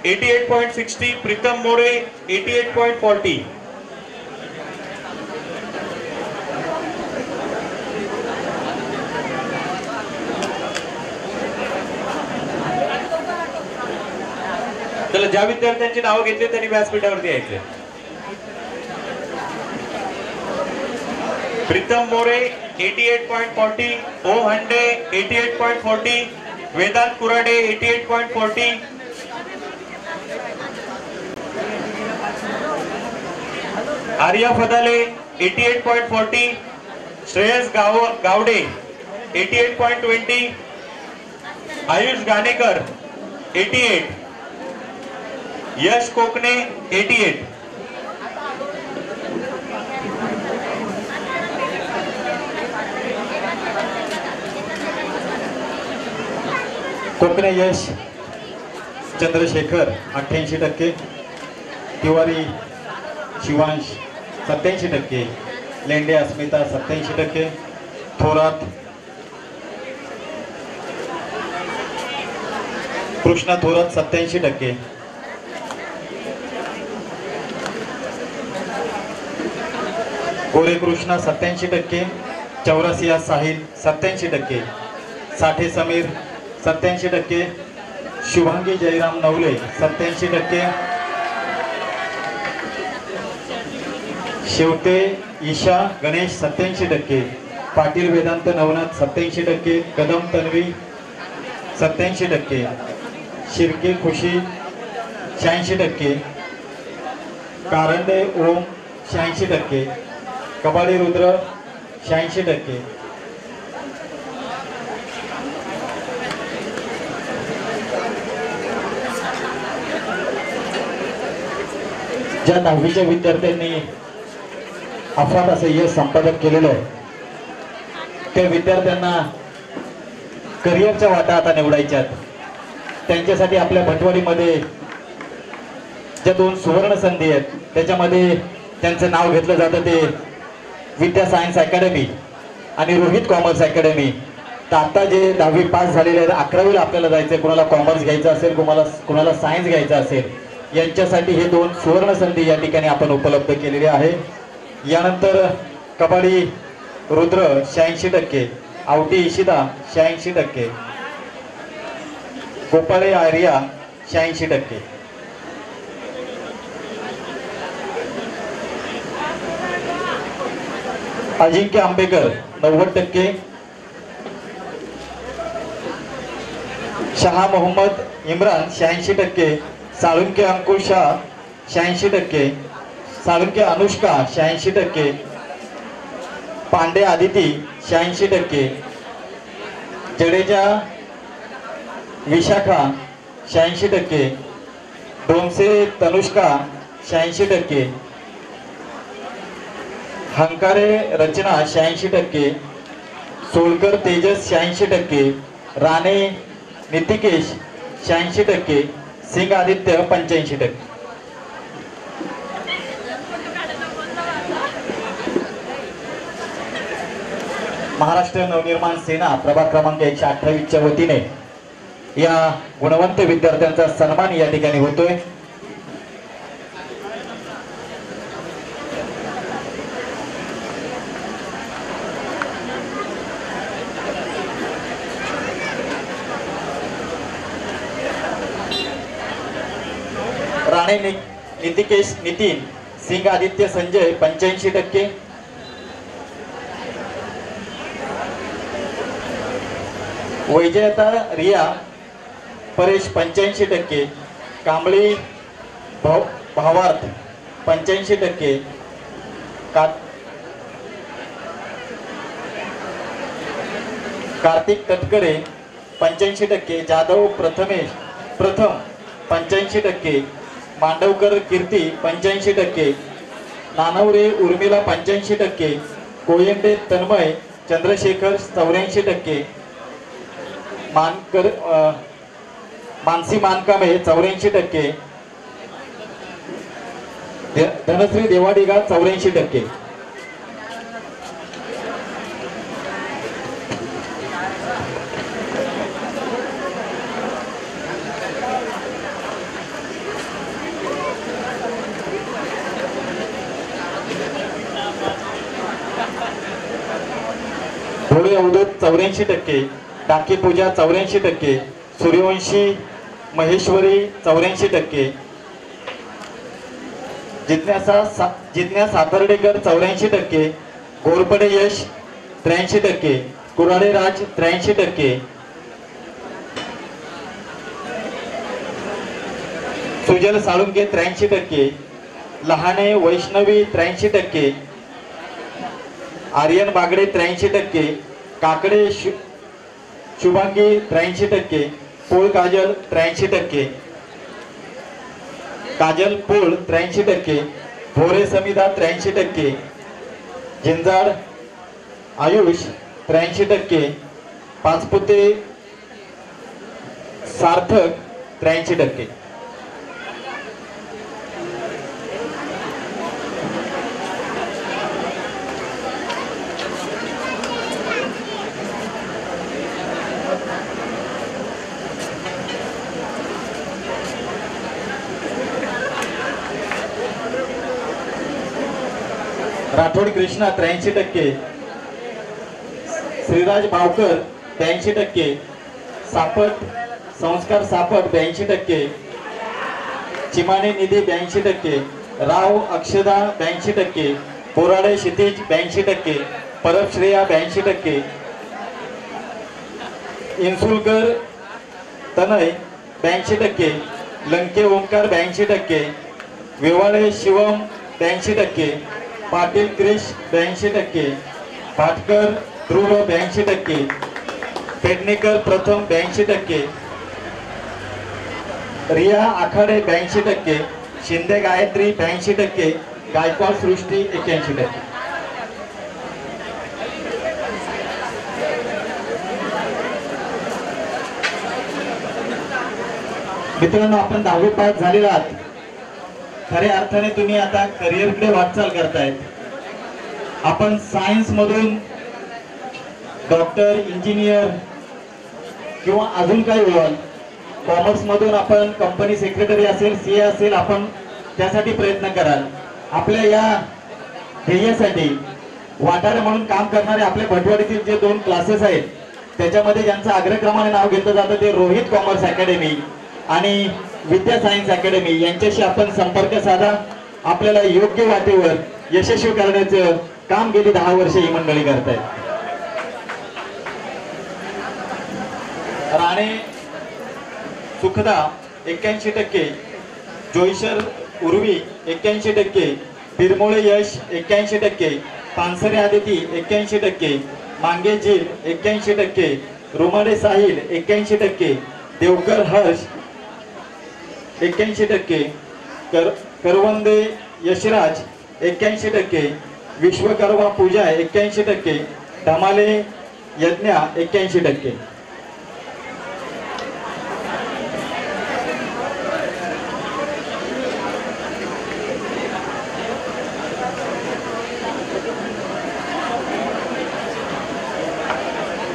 88.60, प्रीतम मोरे 88.40. चला ज्या विद्यार्थ्यांची नाव घेतली त्यांनी व्यासपीठावरती यायचे. प्रीतम मोरे 88.40, ओम हंडे 88.40, वेदांत कुराडे 88.40, आर्या फदाले 88.40, श्रेयस गावडे 88.20, आयुष गाणेकर 88, यश कोकणे 88. कोकणे यश चंद्रशेखर 88%, तिवारी शिवांश 87%, लेंडे अस्मिता 87%, थोरात कृष्णा थोरात 87%, गोरे कृष्णा 87%, चौरासिया साहिल 87%, साठे समीर 87%, शुभांगी जयराम नवले 87%, शेवटे ईशा गणेश 87%, पाटील वेदांत नवनाथ 87%, कदम तन्वी 87%, शिर्के खुशी 86%, कारंडे ओम 86%, कबाडी रुद्र 86%. ज्या 10वीच्या विद्यार्थ्यांनी अफाट असं यश संपादन केलेलं आहे त्या विद्यार्थ्यांना करिअरच्या वाटा आता निवडायच्यात. त्यांच्यासाठी आपल्या भटवाडीमध्ये ज्या 2 सुवर्ण संधी आहेत त्याच्यामध्ये त्यांचं नाव घेतलं जातं ते विद्या सायन्स अकॅडमी आणि रोहित कॉमर्स अकॅडमी. तर आता जे 10वी पास झालेले आहेत 11वीला आपल्याला जायचं, कुणाला कॉमर्स घ्यायचं असेल कुणाला सायन्स घ्यायचं असेल, यांच्यासाठी हे 2 सुवर्ण संधी या ठिकाणी आपण उपलब्ध केलेली आहे. यानंतर कबाडी रुद्र 86%, आवटी इशिता 86%, गोपाळे आर्या 86%. अजिंक्य आंबेकर 90%, शहा मोहम्मद इम्रान 86%, साळुंके अंकुश शाह 86%, साळुंके अनुष्का 86%, पांडे आदिती 86%, जडेजा विशाखा 86%, डोमसे तनुष्का 86%, हंकारे रचना 86%, सोलकर तेजस 86%, राणे नितिकेश 86%, सिंग आदित्य 85%. महाराष्ट्र नवनिर्माण सेना प्रभाग क्रमांक 128च्या वतीने या गुणवंत विद्यार्थ्यांचा सन्मान या ठिकाणी होतोय. राणे नितिकेश नितीन सिंग आदित्य संजय 85%, वैजयता रिया परेश 85%, कांबळी भावार्थ 85%, कार्तिक तटकरे 85%, जाधव प्रथम 85%, मांडवकर कीर्ती 85%, नानवरे उर्मिला 85%, कोयंडे तन्मय चंद्रशेखर 84%, मानसी मानकामे 84%, धनश्री देवाडिगा 84%. भोळे अवधूत 84%, डाकी पूजा 84%, सूर्यवंशी महेश्वरी 84%, जिज्ञा सातर्डेकर 84%, गोरपडे यश 83%, कुराडे राज 83%, सुजल साळुंके 83%, लहाने वैष्णवी 83%, आर्यन बागडे 83%, काकडे शुभांगी 83%, पोळ काजल 83%, काजल पोळ 83%, भोरे समिधा 83%, जिंजाड आयुष 83%, पाचपुते सार्थक 83%. राठोड कृष्णा 83%, श्रीराज भावकर 82%, सापट संस्कार सापट 82%, चिमाणे निधी 82%, राव अक्षदा 82%, बोराडे क्षितिज 82%, परब श्रेया 82%, इन्सुलकर तनय 82%, लंके ओंकार 82%, वेवाळे शिवम 82%, पाटील क्रिश 82%, भाटकर ध्रुव 82%, पेडणेकर प्रथम 82%, रिया आखाडे 82%, शिंदे गायत्री 82%, गायकवाड सृष्टी 81%. मित्रांनो, आपण 10वी पास झालेला आहात. खऱ्या अर्थाने तुम्ही आता करिअरकडे वाटचाल करतायत. आपण सायन्स मधून डॉक्टर, इंजिनियर किंवा अजून काही व्हाल. कॉमर्स मधून आपण कंपनी सेक्रेटरी असेल, सीए असेल, आपण त्यासाठी प्रयत्न कराल. आपल्या या ध्येयासाठी वाटाडे म्हणून काम करणारे आपल्या भटवाडीतील जे 2 क्लासेस आहेत, त्याच्यामध्ये ज्यांचं अग्रक्रमाने नाव घेतलं जातं ते रोहित कॉमर्स अकॅडमी आणि विद्या सायन्स अकॅडमी यांच्याशी आपण संपर्क साधा. आपल्याला योग्य वाटेवर यशस्वी करण्याचं काम गेली 10 वर्ष ही मंडळी करतायत. राणे सुखदा 81%, जोईशर उर्वी 81%, बिरमोळे यश 81%, पानसरे आदिती 81%, मांगे झील 81%, रुमाडे साहिल 81%, देवकर हर्ष 81%, करवंदे यशराज 81%, विश्वकर्मा पूजा 81%, धमाले यज्ञा 81%.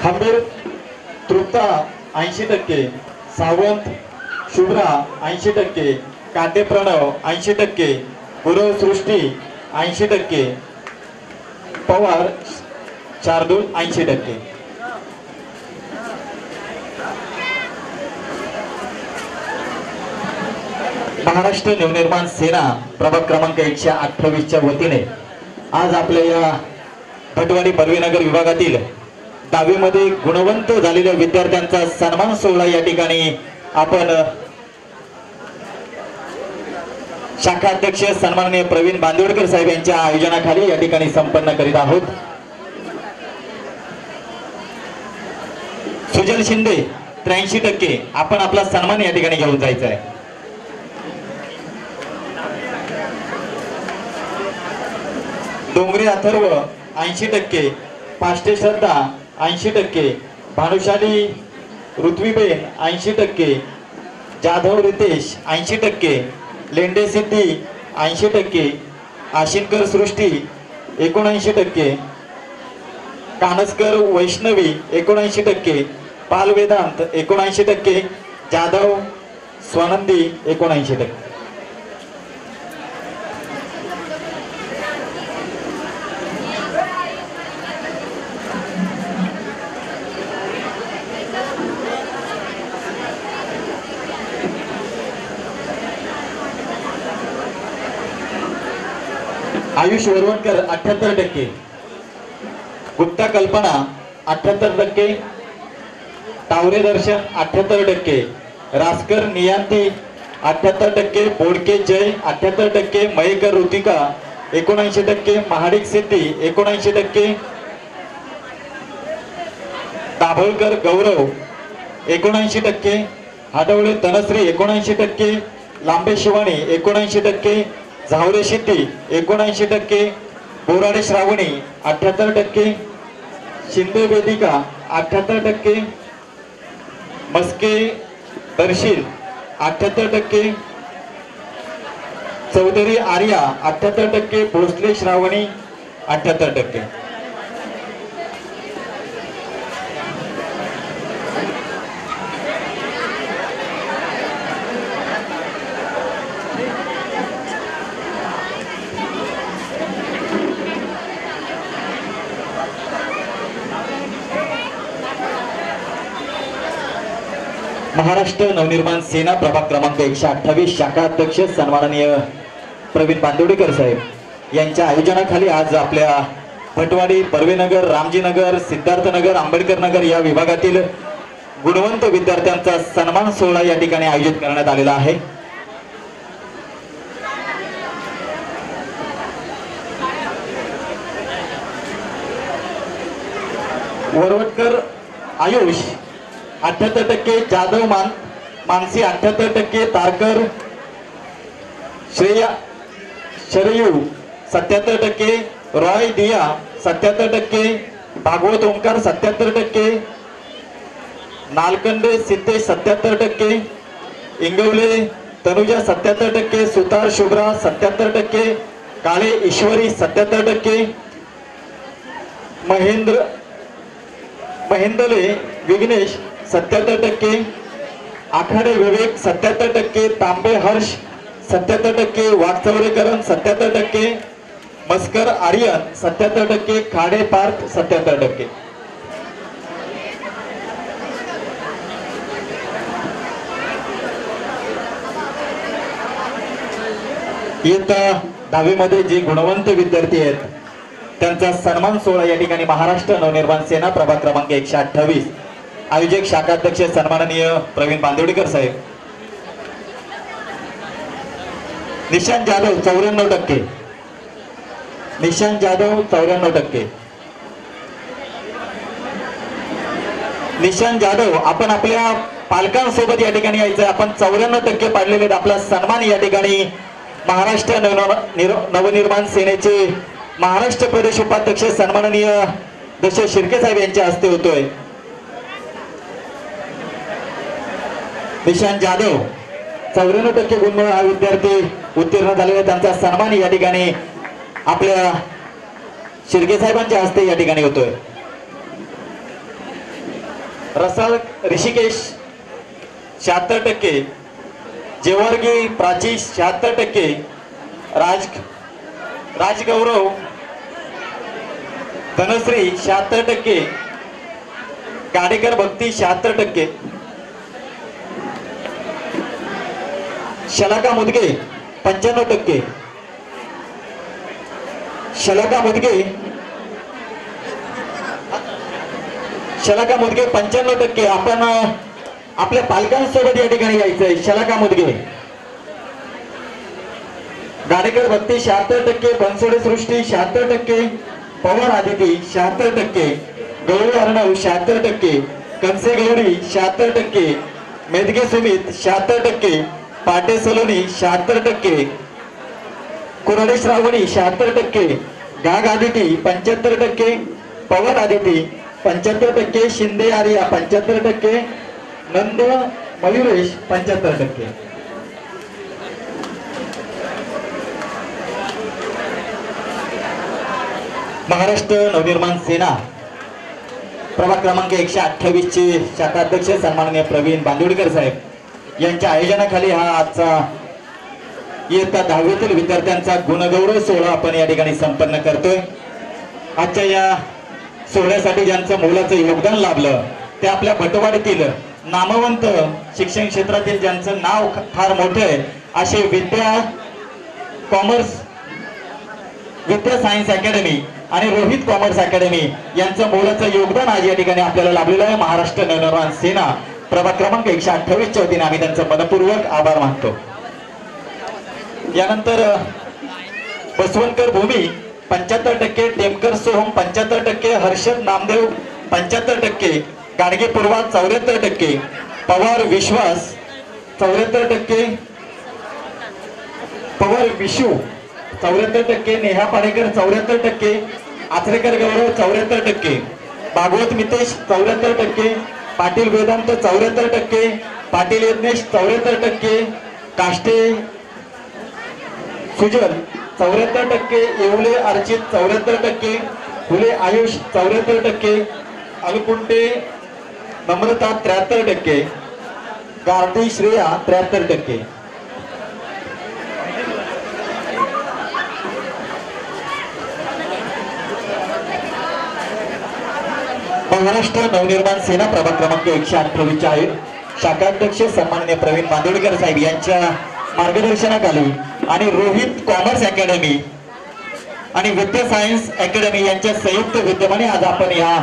हंबीर तृप्ता 80%, सावंत शुभ्रा 80%, काटे प्रणव 80%, गुरव सृष्टी 80%, पवार शार्दूल 80%. महाराष्ट्र नवनिर्माण सेना प्रभाग क्रमांक 128च्या वतीने आज आपल्या या भटवाडी पदवीनगर विभागातील 10वी मध्ये गुणवंत झालेल्या विद्यार्थ्यांचा सन्मान सोहळा या ठिकाणी आपण शाखा अध्यक्ष सन्माननीय प्रवीण बांदिवडेकर साहेब यांच्या आयोजनाखाली या ठिकाणी संपन्न करीत आहोत. सुजल शिंदे 83%, आपण आपला सन्मान या ठिकाणी घेऊन जायचा आहे. डोंगरे अथर्व 80%, पाष्टे श्रद्धा 80%, भानुशाली ऋत्वीबेन 80%, जाधव रितेश 80%, लेंडे सिद्धी 80%, आशिनकर सृष्टी 79%, कानसकर वैष्णवी 79%, पाल वेदांत 79%, जाधव स्वानंदी 79%. आयुष वरवणकर 78%, गुप्ता कल्पना 78%, तावरे दर्शन 78%, रासकर नियांती 78%, बोडके जय 78%, मयेकर ऋतिका 79%, महाडिक सिद्धी 79%, दाभोळकर गौरव 79%, हाडवळे तनश्री 79%, लांबे शिवानी 79%, झावरे सिद्धी 79%, बोराडे श्रावणी 78%, शिंदे वेदिका 78%, मस्के दर्शील 78%, चौधरी आर्या 78%, भोसले श्रावणी 78%. महाराष्ट्र नवनिर्माण सेना प्रभाग क्रमांक 128 शाखा अध्यक्ष सन्माननीय प्रवीण बांदिवडेकर साहेब यांच्या आयोजनाखाली आज आपल्या भटवाडी पदवीनगर रामजीनगर सिद्धार्थनगर आंबेडकर नगर या विभागातील गुणवंत विद्यार्थ्यांचा सन्मान सोहळा या ठिकाणी आयोजित करण्यात आलेला आहे. वरवटकर आयुष 78%, जाधव मानसी 78%, तारकर श्रेया शरयू 77%, रॉय दिया 77%, भागवत ओंकार 77%, नालकंडे सिद्धेश 77%, इंगवले तनुजा 77%, सुतार शुभ्रा 77%, काळे ईश्वरी 77%, महेंद्रले विघ्नेश 77%, आखाडे विवेक 77%, तांबे हर्ष 77%, वागचौरेकरण 77%, मस्कर आर्यन 77%, खाडे पार्थ 77%. इयत्ता 10वी मध्ये जे गुणवंत विद्यार्थी आहेत त्यांचा सन्मान सोहळा या ठिकाणी महाराष्ट्र नवनिर्माण सेना प्रभाग क्रमांक 128 आयोजक शाखाध्यक्ष सन्माननीय प्रवीण बांदिवडेकर साहेब. निशांत जाधव 94%, निशांत जाधव 94%, निशांत जाधव आपण आपल्या पालकांसोबत या ठिकाणी यायचं. आपण 94% पाडलेले आपला सन्मान या ठिकाणी महाराष्ट्र नवनिर्माण सेनेचे महाराष्ट्र प्रदेश उपाध्यक्ष सन्माननीय दशरथ शिर्के साहेब यांच्या हस्ते होतोय. निशांत जाधव 94% गुण हा विद्यार्थी उत्तीर्ण झालेला त्यांचा सन्मान या ठिकाणी आपल्या शिर्के साहेबांच्या हस्ते या ठिकाणी होतोय. रसाळ ऋषिकेश 76%, जेवर्गी प्राची 76%, राजगौरव धनश्री 76%, गाडेकर भक्ती 76%, शलाका मुदगे 95%. शलाका मुदगे 95%. आपण आपल्या पालकांसोबत या ठिकाणी यायचंय. शलाका मुदगे. गाडेकर भक्ती 76%. बनसोडे सृष्टी 76%. पवार आदिती 76%. गौरी अर्णव 76%. कंसे गौरी 76%. मेदगे सुमित 76%. पाटे सलोनी 76%. कुराडे श्रावणी 76%. गाग आदिती 75%. पवन आदिती 75%. शिंदे आर्या 75%. नंद मयुरेश 75%. महाराष्ट्र नवनिर्माण सेना प्रभाग क्रमांक 128 चे शाखाध्यक्ष सन्माननीय प्रवीण बांदोडकर साहेब यांच्या आयोजनाखाली हा आजचा इयत्ता 10वीतील विद्यार्थ्यांचा गुणगौरव सोहळा आपण या ठिकाणी संपन्न करतोय. आजच्या या सोहळ्यासाठी ज्यांचं मोलाचं योगदान लाभलं ते आपल्या भटवाडीतील नामवंत शिक्षण क्षेत्रातील ज्यांचं नाव फार मोठं आहे असे विद्या सायन्स अकॅडमी आणि रोहित कॉमर्स अकॅडमी यांचं मोलाचं योगदान आज या ठिकाणी आपल्याला लाभलेलं आहे. महाराष्ट्र नवनिर्माण सेना प्रभाग क्रमांक 128 च्या वतीने आम्ही त्यांचं मनपूर्वक आभार मानतो. यानंतर बसवंतकर भूमी 75%. टेमकर सोहम 75%. हर्षद नामदेव 75%. गाडगे पूर्वा 74%. पवार विश्वास 74%. पवार विशू 74%. नेहा पाडेकर 74%. आचरेकर गौरव 74%. भागवत मितेश 74%. पाटील वेदांत 74%. पाटील यज्ञेश 74%. काष्टे सुजल 74%. येवले अर्चित 74%. फुले आयुष 74%. अलकुंटे नम्रता 73%. गार्डी श्रेया 73%. महाराष्ट्र नवनिर्माण सेना प्रभाग क्रमांक 128 आहे. शाखाध्यक्ष सन्माननीय प्रवीण बांदोडकर साहेब यांच्या मार्गदर्शनाखाली आणि रोहित कॉमर्स अकॅडमी आणि विद्या सायन्स अकॅडमी यांच्या संयुक्त विद्यमाने आज आपण या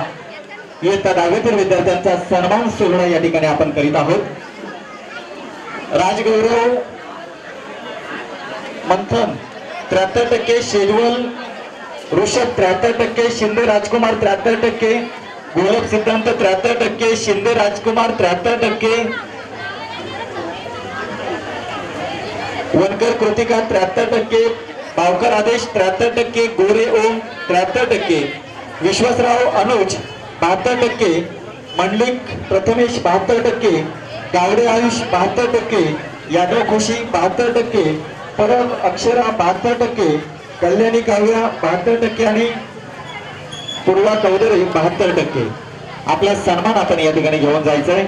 इयत्ता 10वीतील विद्यार्थ्यांचा सन्मान सोहळा या ठिकाणी आपण करीत आहोत. राजगौरव मंथन 73%. शेजवल ऋषभ 73%. शिंदे राजकुमार 73%. गौरव सिद्धांत 73%. शिंदे राजकुमार 73%. वनकर कृतिका 73%. भावकर आदेश 73%. गोरे ओम 73%. विश्वासराव अनुज 72%. मंडलिक प्रथमेश 72%. गावडे आयुष 72%. यादव खुशी 72%. परब अक्षरा 72%. कल्याणी काव्या 72% आणि पूर्वा चौधरी 72%. आपला सन्मान आपण या ठिकाणी घेऊन जायचं आहे.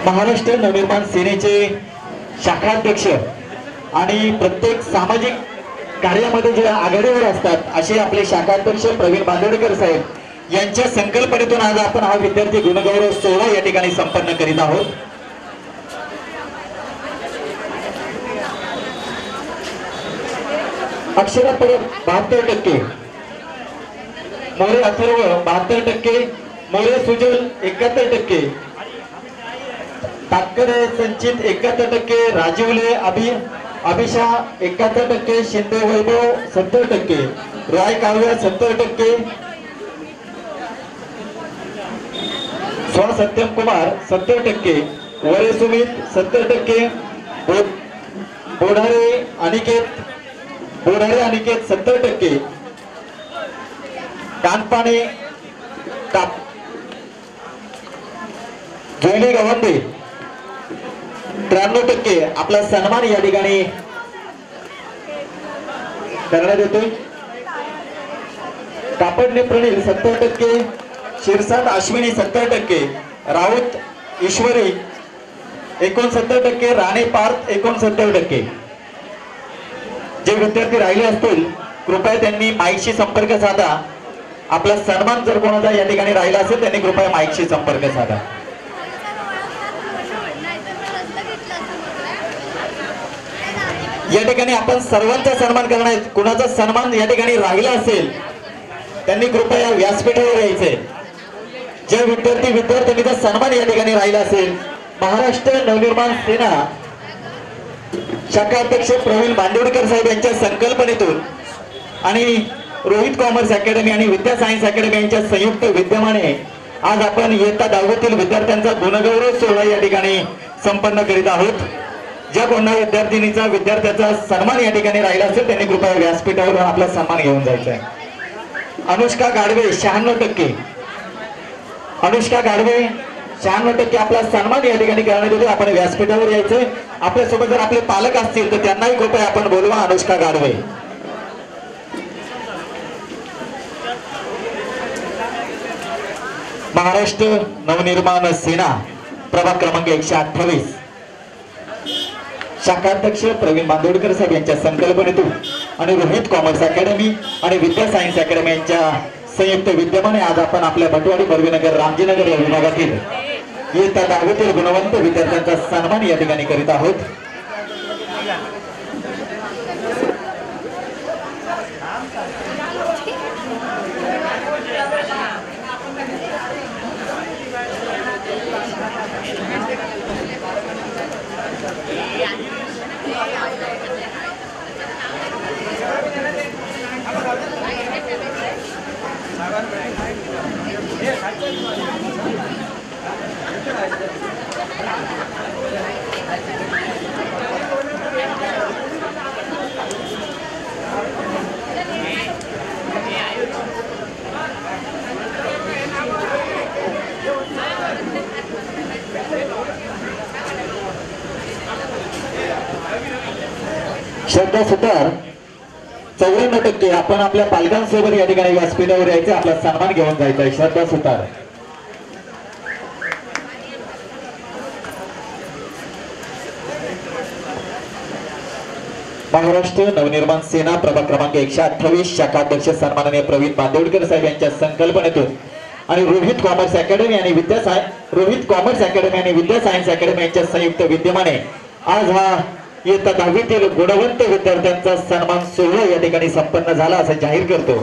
महाराष्ट्र नवनिर्माण सेनेचे शाखाध्यक्ष आणि प्रत्येक सामाजिक कार्यामध्ये जे आघाडीवर असतात असे आपले शाखाध्यक्ष प्रवीण बांदोडकर साहेब यांच्या संकल्पनेतून आज आपण हा विद्यार्थी गुणगौरव सोहळा या ठिकाणी संपन्न करीत आहोत. अक्षरा परब 72%. मोरे अथर्व 72%. मोरे सुजल 71%. ताकरे संचित 71%. राजीवले अभिषा 71%. शिंदे वैभव 70%. राय काव्या 70%. स्व सत्यम कुमार 70%. वरे सुमित 70%. बोढारे अनिकेत 70%. कानपाणे जोयली गवंडे 93%. आपला सन्मान या ठिकाणी करण्यात येतोय. कापडने प्रणील 70%. शिरसाट अश्विनी 70%. राऊत ईश्वरी 69%. राणे पार्थ 69%. जे विद्यार्थी राहिले असतील कृपया त्यांनी माईकशी संपर्क साधा आपला सन्मान जर कोणाचा या ठिकाणी राहिला असेल त्यांनी कृपया माईकशी संपर्क साधा. या ठिकाणी आपण सर्वांचा सन्मान करणार आहे. कुणाचा सन्मान या ठिकाणी राहिला असेल त्यांनी कृपया व्यासपीठावर यायचे. जे विद्यार्थ्यांचा सन्मान या ठिकाणी राहिला असेल, महाराष्ट्र नवनिर्माण सेना शाखा अध्यक्ष प्रवीण बांदिवडेकर साहेब यांच्या संकल्पनेतून आणि रोहित कॉमर्स अकॅडमी आणि विद्या सायन्स अकॅडमी यांच्या संयुक्त विद्यमाने आज आपण इयत्ता 10वीतील विद्यार्थ्यांचा गुणगौरव सोहळा या ठिकाणी संपन्न करीत आहोत. ज्या कोणत्या विद्यार्थ्याचा सन्मान या ठिकाणी राहिला असेल त्यांनी कृपया व्यासपीठावर आपला सन्मान घेऊन जायचा आहे. अनुष्का गाडवे 96%. अनुष्का गाडवे 96% आपला सन्मान या ठिकाणी करण्यात येतो. आपण व्यासपीठावर यायचंय. आपल्यासोबत जर आपले पालक असतील तर त्यांनाही कृपया आपण बोलवा. अनुष्का गाडवे. महाराष्ट्र नवनिर्माण सेना प्रभाग क्रमांक 128 शाखाध्यक्ष प्रवीण बांदिवडेकर साहेब यांच्या संकल्पनेतून आणि रोहित कॉमर्स अकॅडमी आणि विद्या सायन्स अकॅडमी यांच्या संयुक्त विद्यमाने आज आपण आपल्या भटवाडी बर्वीनगर रामजीनगर या विभागातील इयत्ता 10वीतील गुणवंत विद्यार्थ्यांचा सन्मान या ठिकाणी करीत आहोत. श्रद्धा सुतार 94%. आपण आपल्या पालकांसोबत या ठिकाणी व्यासपीठावर यायचं, आपला सन्मान घेऊन जायचा आहे. श्रद्धा सुतार. महाराष्ट्र नवनिर्माण सेना प्रभाग क्रमांक 128 शाखाध्यक्ष सन्माननीय प्रवीण बांदिवडेकर साहेब यांच्या संकल्पनेतून आणि रोहित कॉमर्स अकॅडमी आणि विद्या सायन्स अकॅडमी यांच्या संयुक्त विद्यमाने आज हा इयत्ता 10वीतील गुणवंत विद्यार्थ्यांचा सन्मान सोहळा या ठिकाणी संपन्न झाला असं जाहीर करतो.